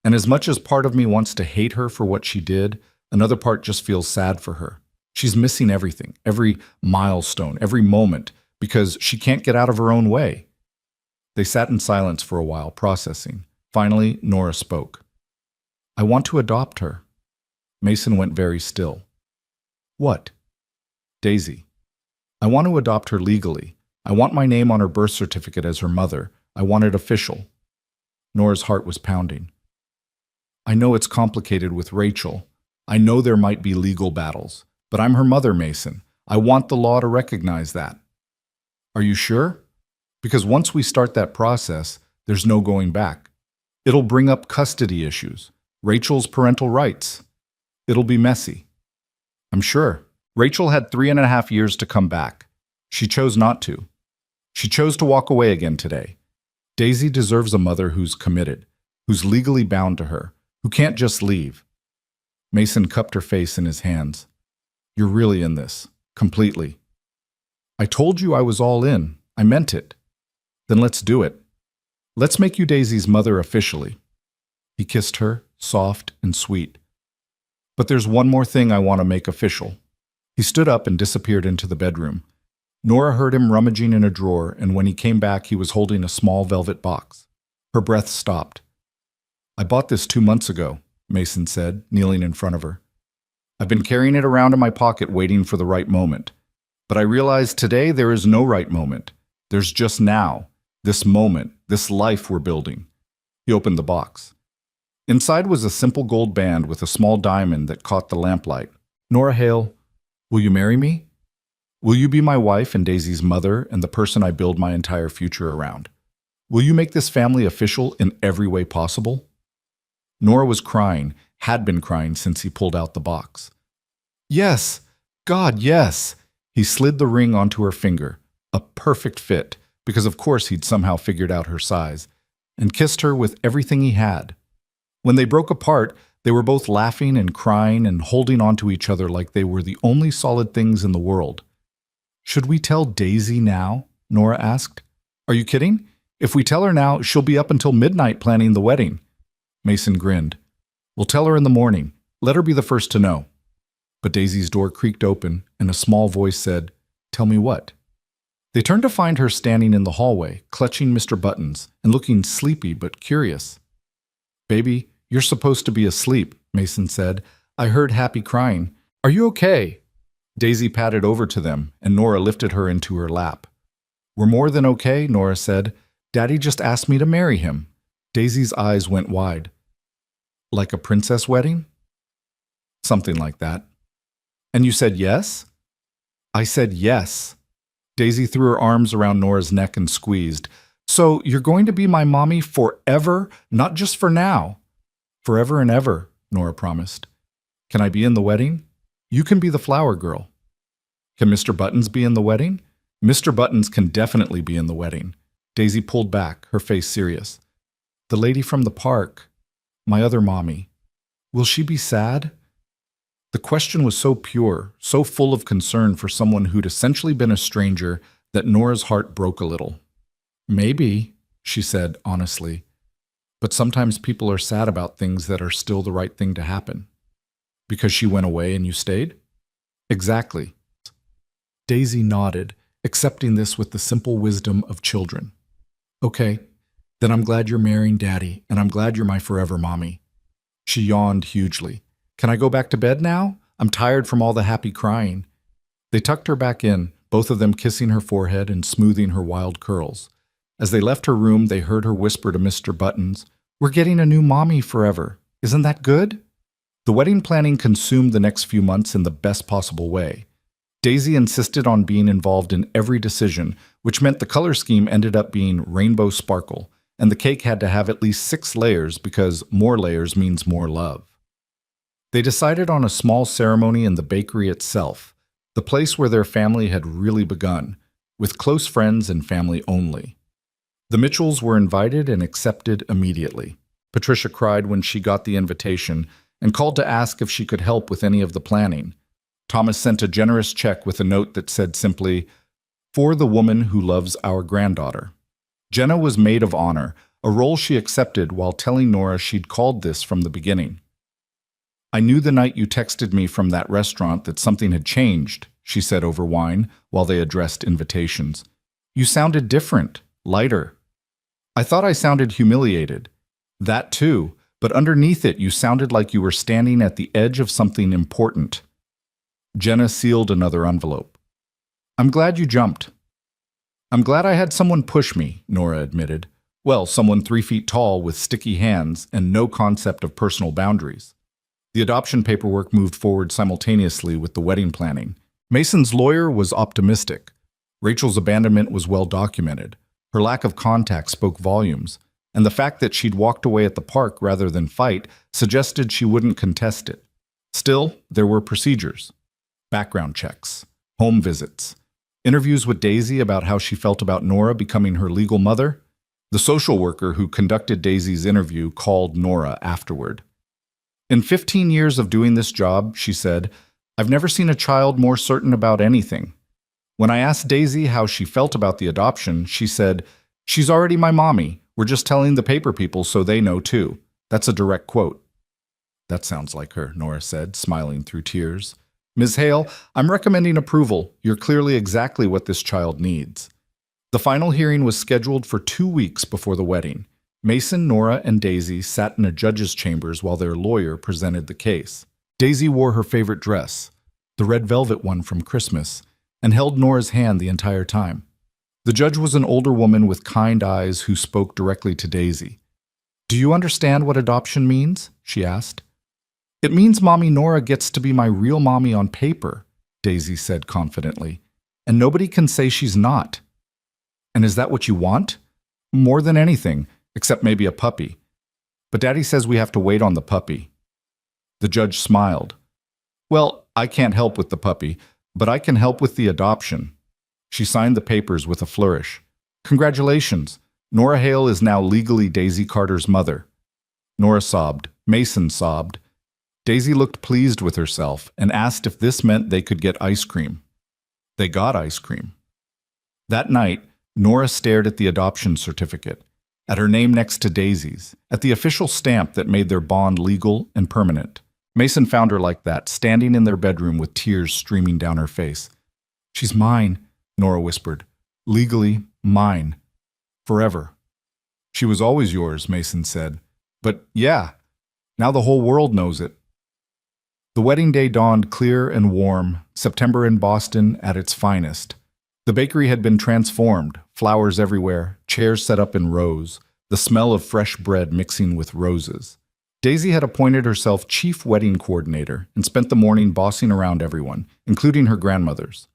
And as much as part of me wants to hate her for what she did, another part just feels sad for her. She's missing everything, every milestone, every moment, because she can't get out of her own way. They sat in silence for a while, processing. Finally, Nora spoke. I want to adopt her. Mason went very still. What? Daisy. I want to adopt her legally. I want my name on her birth certificate as her mother. I want it official. Nora's heart was pounding. I know it's complicated with Rachel. I know there might be legal battles, but I'm her mother, Mason. I want the law to recognize that. Are you sure? Because once we start that process, there's no going back. It'll bring up custody issues, Rachel's parental rights. It'll be messy. I'm sure. Rachel had 3.5 years to come back. She chose not to. She chose to walk away again today. Daisy deserves a mother who's committed, who's legally bound to her, who can't just leave. Mason cupped her face in his hands. You're really in this, completely. I told you I was all in. I meant it. Then let's do it. Let's make you Daisy's mother officially. He kissed her, soft and sweet. But there's one more thing I want to make official. He stood up and disappeared into the bedroom. Nora heard him rummaging in a drawer, and when he came back, he was holding a small velvet box. Her breath stopped. I bought this 2 months ago, Mason said, kneeling in front of her. I've been carrying it around in my pocket waiting for the right moment. But I realized today there is no right moment. There's just now, this moment, this life we're building. He opened the box. Inside was a simple gold band with a small diamond that caught the lamplight. Nora Hale, will you marry me? Will you be my wife and Daisy's mother and the person I build my entire future around? Will you make this family official in every way possible? Nora was crying, had been crying since he pulled out the box. Yes, God, yes. He slid the ring onto her finger, a perfect fit, because of course he'd somehow figured out her size, and kissed her with everything he had. When they broke apart, they were both laughing and crying and holding onto each other like they were the only solid things in the world. Should we tell Daisy now? Nora asked. Are you kidding? If we tell her now, she'll be up until midnight planning the wedding. Mason grinned. We'll tell her in the morning. Let her be the first to know. But Daisy's door creaked open, and a small voice said, Tell me what? They turned to find her standing in the hallway, clutching Mr. Buttons, and looking sleepy but curious. Baby, you're supposed to be asleep, Mason said. I heard Happy crying. Are you okay? Daisy patted over to them, and Nora lifted her into her lap. We're more than okay, Nora said. Daddy just asked me to marry him. Daisy's eyes went wide. Like a princess wedding? Something like that. And you said yes? I said yes. Daisy threw her arms around Nora's neck and squeezed. So you're going to be my mommy forever, not just for now. Forever and ever, Nora promised. Can I be in the wedding? You can be the flower girl. Can Mr. Buttons be in the wedding? Mr. Buttons can definitely be in the wedding. Daisy pulled back, her face serious. The lady from the park, my other mommy. Will she be sad? The question was so pure, so full of concern for someone who'd essentially been a stranger, that Nora's heart broke a little. Maybe, she said honestly, but sometimes people are sad about things that are still the right thing to happen. Because she went away and you stayed? Exactly. Daisy nodded, accepting this with the simple wisdom of children. Okay, then I'm glad you're marrying Daddy, and I'm glad you're my forever mommy. She yawned hugely. Can I go back to bed now? I'm tired from all the happy crying. They tucked her back in, both of them kissing her forehead and smoothing her wild curls. As they left her room, they heard her whisper to Mr. Buttons, We're getting a new mommy forever. Isn't that good? The wedding planning consumed the next few months in the best possible way. Daisy insisted on being involved in every decision, which meant the color scheme ended up being rainbow sparkle, and the cake had to have at least 6 layers because more layers means more love. They decided on a small ceremony in the bakery itself, the place where their family had really begun, with close friends and family only. The Mitchells were invited and accepted immediately. Patricia cried when she got the invitation and called to ask if she could help with any of the planning. Thomas sent a generous check with a note that said simply, For the woman who loves our granddaughter. Jenna was maid of honor, a role she accepted while telling Nora she'd called this from the beginning. "I knew the night you texted me from that restaurant that something had changed," she said over wine while they addressed invitations. "You sounded different, lighter. I thought I sounded humiliated. That too, but underneath it you sounded like you were standing at the edge of something important." Jenna sealed another envelope. "I'm glad you jumped." "I'm glad I had someone push me," Nora admitted. Well, someone 3 feet tall with sticky hands and no concept of personal boundaries. The adoption paperwork moved forward simultaneously with the wedding planning. Mason's lawyer was optimistic. Rachel's abandonment was well documented. Her lack of contact spoke volumes, and the fact that she'd walked away at the park rather than fight suggested she wouldn't contest it. Still, there were procedures. Background checks, home visits, interviews with Daisy about how she felt about Nora becoming her legal mother. The social worker who conducted Daisy's interview called Nora afterward. "In 15 years of doing this job," she said, "I've never seen a child more certain about anything. When I asked Daisy how she felt about the adoption, she said, 'She's already my mommy. We're just telling the paper people so they know too.' That's a direct quote." "That sounds like her," Nora said, smiling through tears. "Ms. Hale, I'm recommending approval. You're clearly exactly what this child needs." The final hearing was scheduled for 2 weeks before the wedding. Mason, Nora, and Daisy sat in a judge's chambers while their lawyer presented the case. Daisy wore her favorite dress, the red velvet one from Christmas, and held Nora's hand the entire time. The judge was an older woman with kind eyes who spoke directly to Daisy. "Do you understand what adoption means?" she asked. "It means Mommy Nora gets to be my real mommy on paper," Daisy said confidently, "and nobody can say she's not." "And is that what you want?" "More than anything, except maybe a puppy. But Daddy says we have to wait on the puppy." The judge smiled. "Well, I can't help with the puppy, but I can help with the adoption." She signed the papers with a flourish. "Congratulations. Nora Hale is now legally Daisy Carter's mother." Nora sobbed. Mason sobbed. Daisy looked pleased with herself and asked if this meant they could get ice cream. They got ice cream. That night, Nora stared at the adoption certificate, at her name next to Daisy's, at the official stamp that made their bond legal and permanent. Mason found her like that, standing in their bedroom with tears streaming down her face. "She's mine," Nora whispered. "Legally mine. Forever." "She was always yours," Mason said. "But yeah, now the whole world knows it." The wedding day dawned clear and warm, September in Boston at its finest. The bakery had been transformed, flowers everywhere, chairs set up in rows, the smell of fresh bread mixing with roses. Daisy had appointed herself chief wedding coordinator and spent the morning bossing around everyone, including her grandmothers.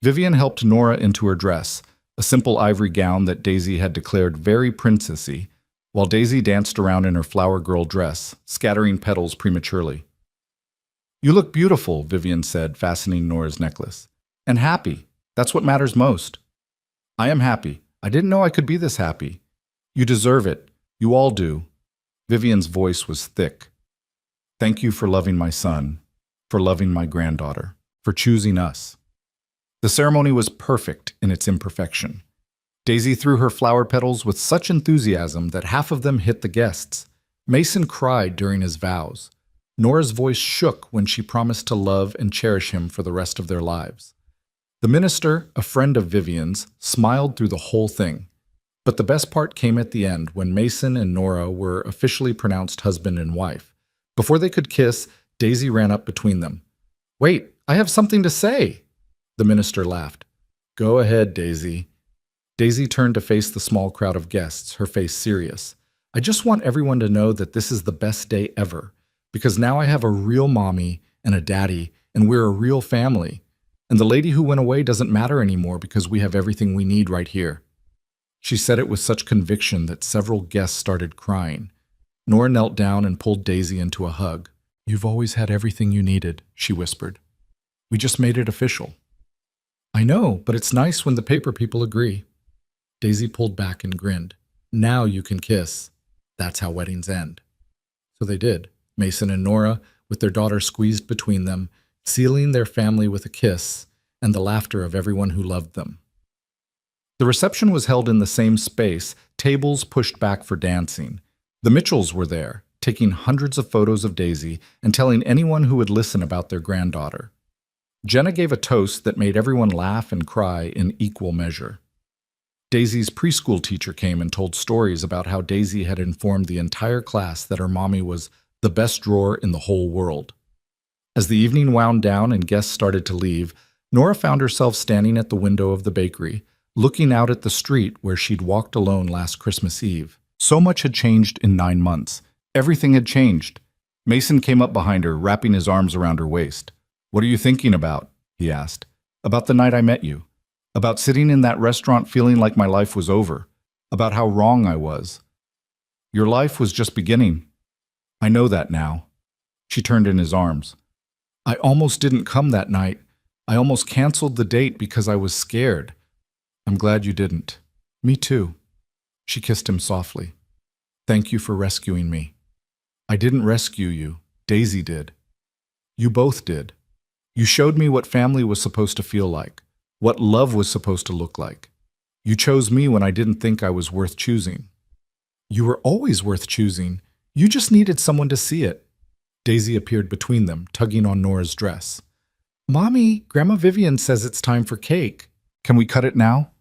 Vivian helped Nora into her dress, a simple ivory gown that Daisy had declared very princessy, while Daisy danced around in her flower girl dress, scattering petals prematurely. "You look beautiful," Vivian said, fastening Nora's necklace. "And happy. That's what matters most." "I am happy. I didn't know I could be this happy." "You deserve it. You all do." Vivian's voice was thick. "Thank you for loving my son, for loving my granddaughter, for choosing us." The ceremony was perfect in its imperfection. Daisy threw her flower petals with such enthusiasm that half of them hit the guests. Mason cried during his vows. Nora's voice shook when she promised to love and cherish him for the rest of their lives. The minister, a friend of Vivian's, smiled through the whole thing. But the best part came at the end when Mason and Nora were officially pronounced husband and wife. Before they could kiss, Daisy ran up between them. "Wait, I have something to say." The minister laughed. "Go ahead, Daisy." Daisy turned to face the small crowd of guests, her face serious. "I just want everyone to know that this is the best day ever, because now I have a real mommy and a daddy, and we're a real family. And the lady who went away doesn't matter anymore because we have everything we need right here." She said it with such conviction that several guests started crying. Nora knelt down and pulled Daisy into a hug. "You've always had everything you needed," she whispered. "We just made it official." "I know, but it's nice when the paper people agree." Daisy pulled back and grinned. "Now you can kiss. That's how weddings end." So they did. Mason and Nora, with their daughter squeezed between them, sealing their family with a kiss and the laughter of everyone who loved them. The reception was held in the same space, tables pushed back for dancing. The Mitchells were there, taking hundreds of photos of Daisy and telling anyone who would listen about their granddaughter. Jenna gave a toast that made everyone laugh and cry in equal measure. Daisy's preschool teacher came and told stories about how Daisy had informed the entire class that her mommy was the best drawer in the whole world. As the evening wound down and guests started to leave, Nora found herself standing at the window of the bakery, looking out at the street where she'd walked alone last Christmas Eve. So much had changed in 9 months. Everything had changed. Mason came up behind her, wrapping his arms around her waist. "What are you thinking about?" he asked. "About the night I met you. About sitting in that restaurant feeling like my life was over. About how wrong I was. Your life was just beginning. I know that now." She turned in his arms. "I almost didn't come that night. I almost canceled the date because I was scared. I'm glad you didn't." "Me too." She kissed him softly. "Thank you for rescuing me." "I didn't rescue you. Daisy did." "You both did. You showed me what family was supposed to feel like, what love was supposed to look like. You chose me when I didn't think I was worth choosing." "You were always worth choosing. You just needed someone to see it." Daisy appeared between them, tugging on Nora's dress. "Mommy, Grandma Vivian says it's time for cake. Can we cut it now?"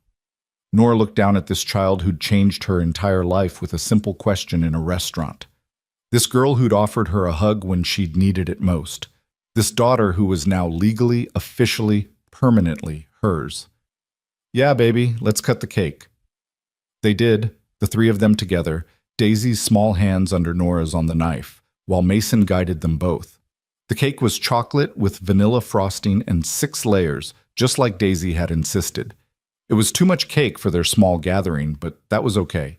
Nora looked down at this child who'd changed her entire life with a simple question in a restaurant. This girl who'd offered her a hug when she'd needed it most. This daughter who was now legally, officially, permanently hers. "Yeah, baby, let's cut the cake." They did, the three of them together, Daisy's small hands under Nora's on the knife, while Mason guided them both. The cake was chocolate with vanilla frosting and 6 layers, just like Daisy had insisted. It was too much cake for their small gathering, but that was okay.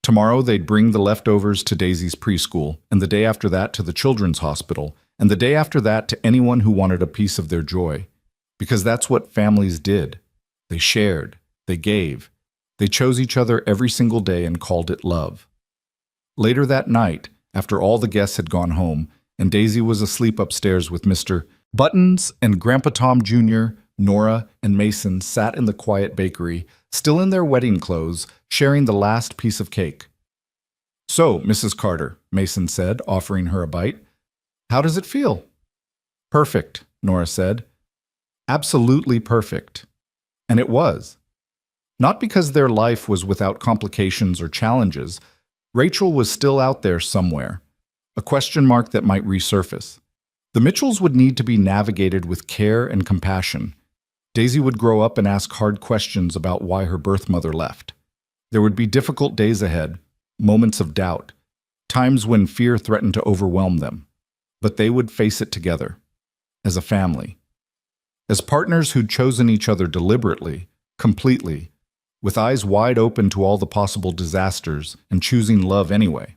Tomorrow they'd bring the leftovers to Daisy's preschool, and the day after that to the children's hospital, and the day after that to anyone who wanted a piece of their joy. Because that's what families did. They shared, they gave, they chose each other every single day and called it love. Later that night, after all the guests had gone home, and Daisy was asleep upstairs with Mr. Buttons and Grandpa Tom Jr., Nora and Mason sat in the quiet bakery, still in their wedding clothes, sharing the last piece of cake. "So, Mrs. Carter," Mason said, offering her a bite, "how does it feel?" "Perfect," Nora said. "Absolutely perfect." And it was. Not because their life was without complications or challenges. Rachel was still out there somewhere, a question mark that might resurface. The Mitchells would need to be navigated with care and compassion. Daisy would grow up and ask hard questions about why her birth mother left. There would be difficult days ahead, moments of doubt, times when fear threatened to overwhelm them. But they would face it together, as a family. As partners who'd chosen each other deliberately, completely, with eyes wide open to all the possible disasters and choosing love anyway.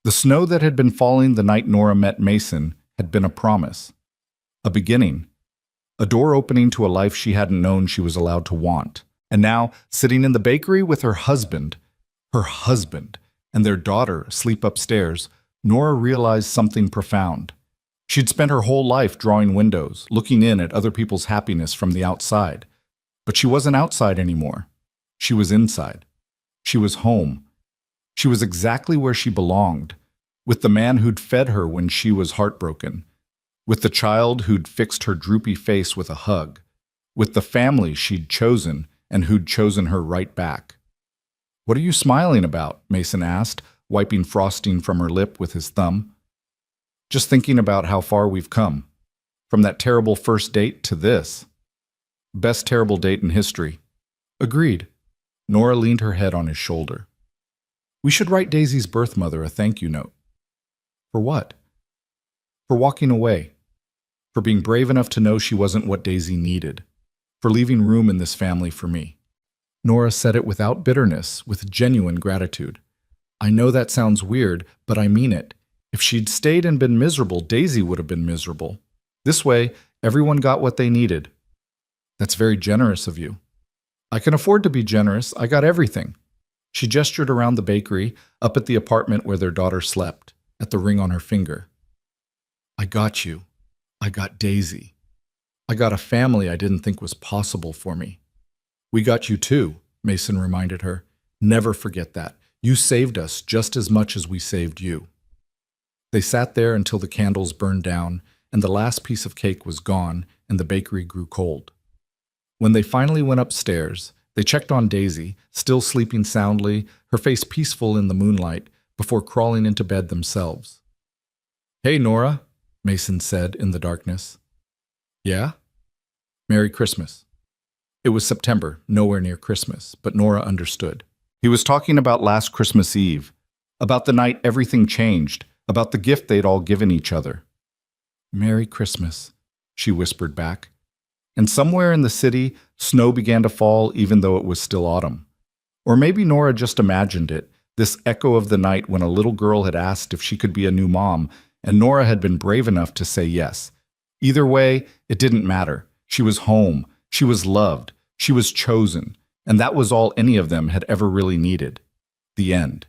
The snow that had been falling the night Nora met Mason had been a promise, a beginning, a door opening to a life she hadn't known she was allowed to want. And now, sitting in the bakery with her husband, and their daughter asleep upstairs, Nora realized something profound. She'd spent her whole life drawing windows, looking in at other people's happiness from the outside. But she wasn't outside anymore. She was inside. She was home. She was exactly where she belonged, with the man who'd fed her when she was heartbroken, with the child who'd fixed her droopy face with a hug, with the family she'd chosen and who'd chosen her right back. "What are you smiling about?" Mason asked, wiping frosting from her lip with his thumb. "Just thinking about how far we've come. From that terrible first date to this. Best terrible date in history." "Agreed." Nora leaned her head on his shoulder. "We should write Daisy's birth mother a thank you note." "For what?" "For walking away. For being brave enough to know she wasn't what Daisy needed. For leaving room in this family for me." Nora said it without bitterness, with genuine gratitude. "I know that sounds weird, but I mean it. If she'd stayed and been miserable, Daisy would have been miserable. This way, everyone got what they needed." "That's very generous of you." "I can afford to be generous. I got everything." She gestured around the bakery, up at the apartment where their daughter slept, at the ring on her finger. "I got you. I got Daisy. I got a family I didn't think was possible for me." "We got you too," Mason reminded her. Never forget that. You saved us just as much as we saved you." They sat there until the candles burned down and the last piece of cake was gone and the bakery grew cold. When they finally went upstairs, they checked on Daisy, still sleeping soundly, her face peaceful in the moonlight, before crawling into bed themselves. "Hey, Nora," Mason said in the darkness. "Yeah?" "Merry Christmas." It was September, nowhere near Christmas, but Nora understood. He was talking about last Christmas Eve, about the night everything changed, about the gift they'd all given each other. "Merry Christmas," she whispered back. And somewhere in the city, snow began to fall even though it was still autumn. Or maybe Nora just imagined it, this echo of the night when a little girl had asked if she could be a new mom, and Nora had been brave enough to say yes. Either way, it didn't matter. She was home, she was loved, she was chosen, and that was all any of them had ever really needed. The end.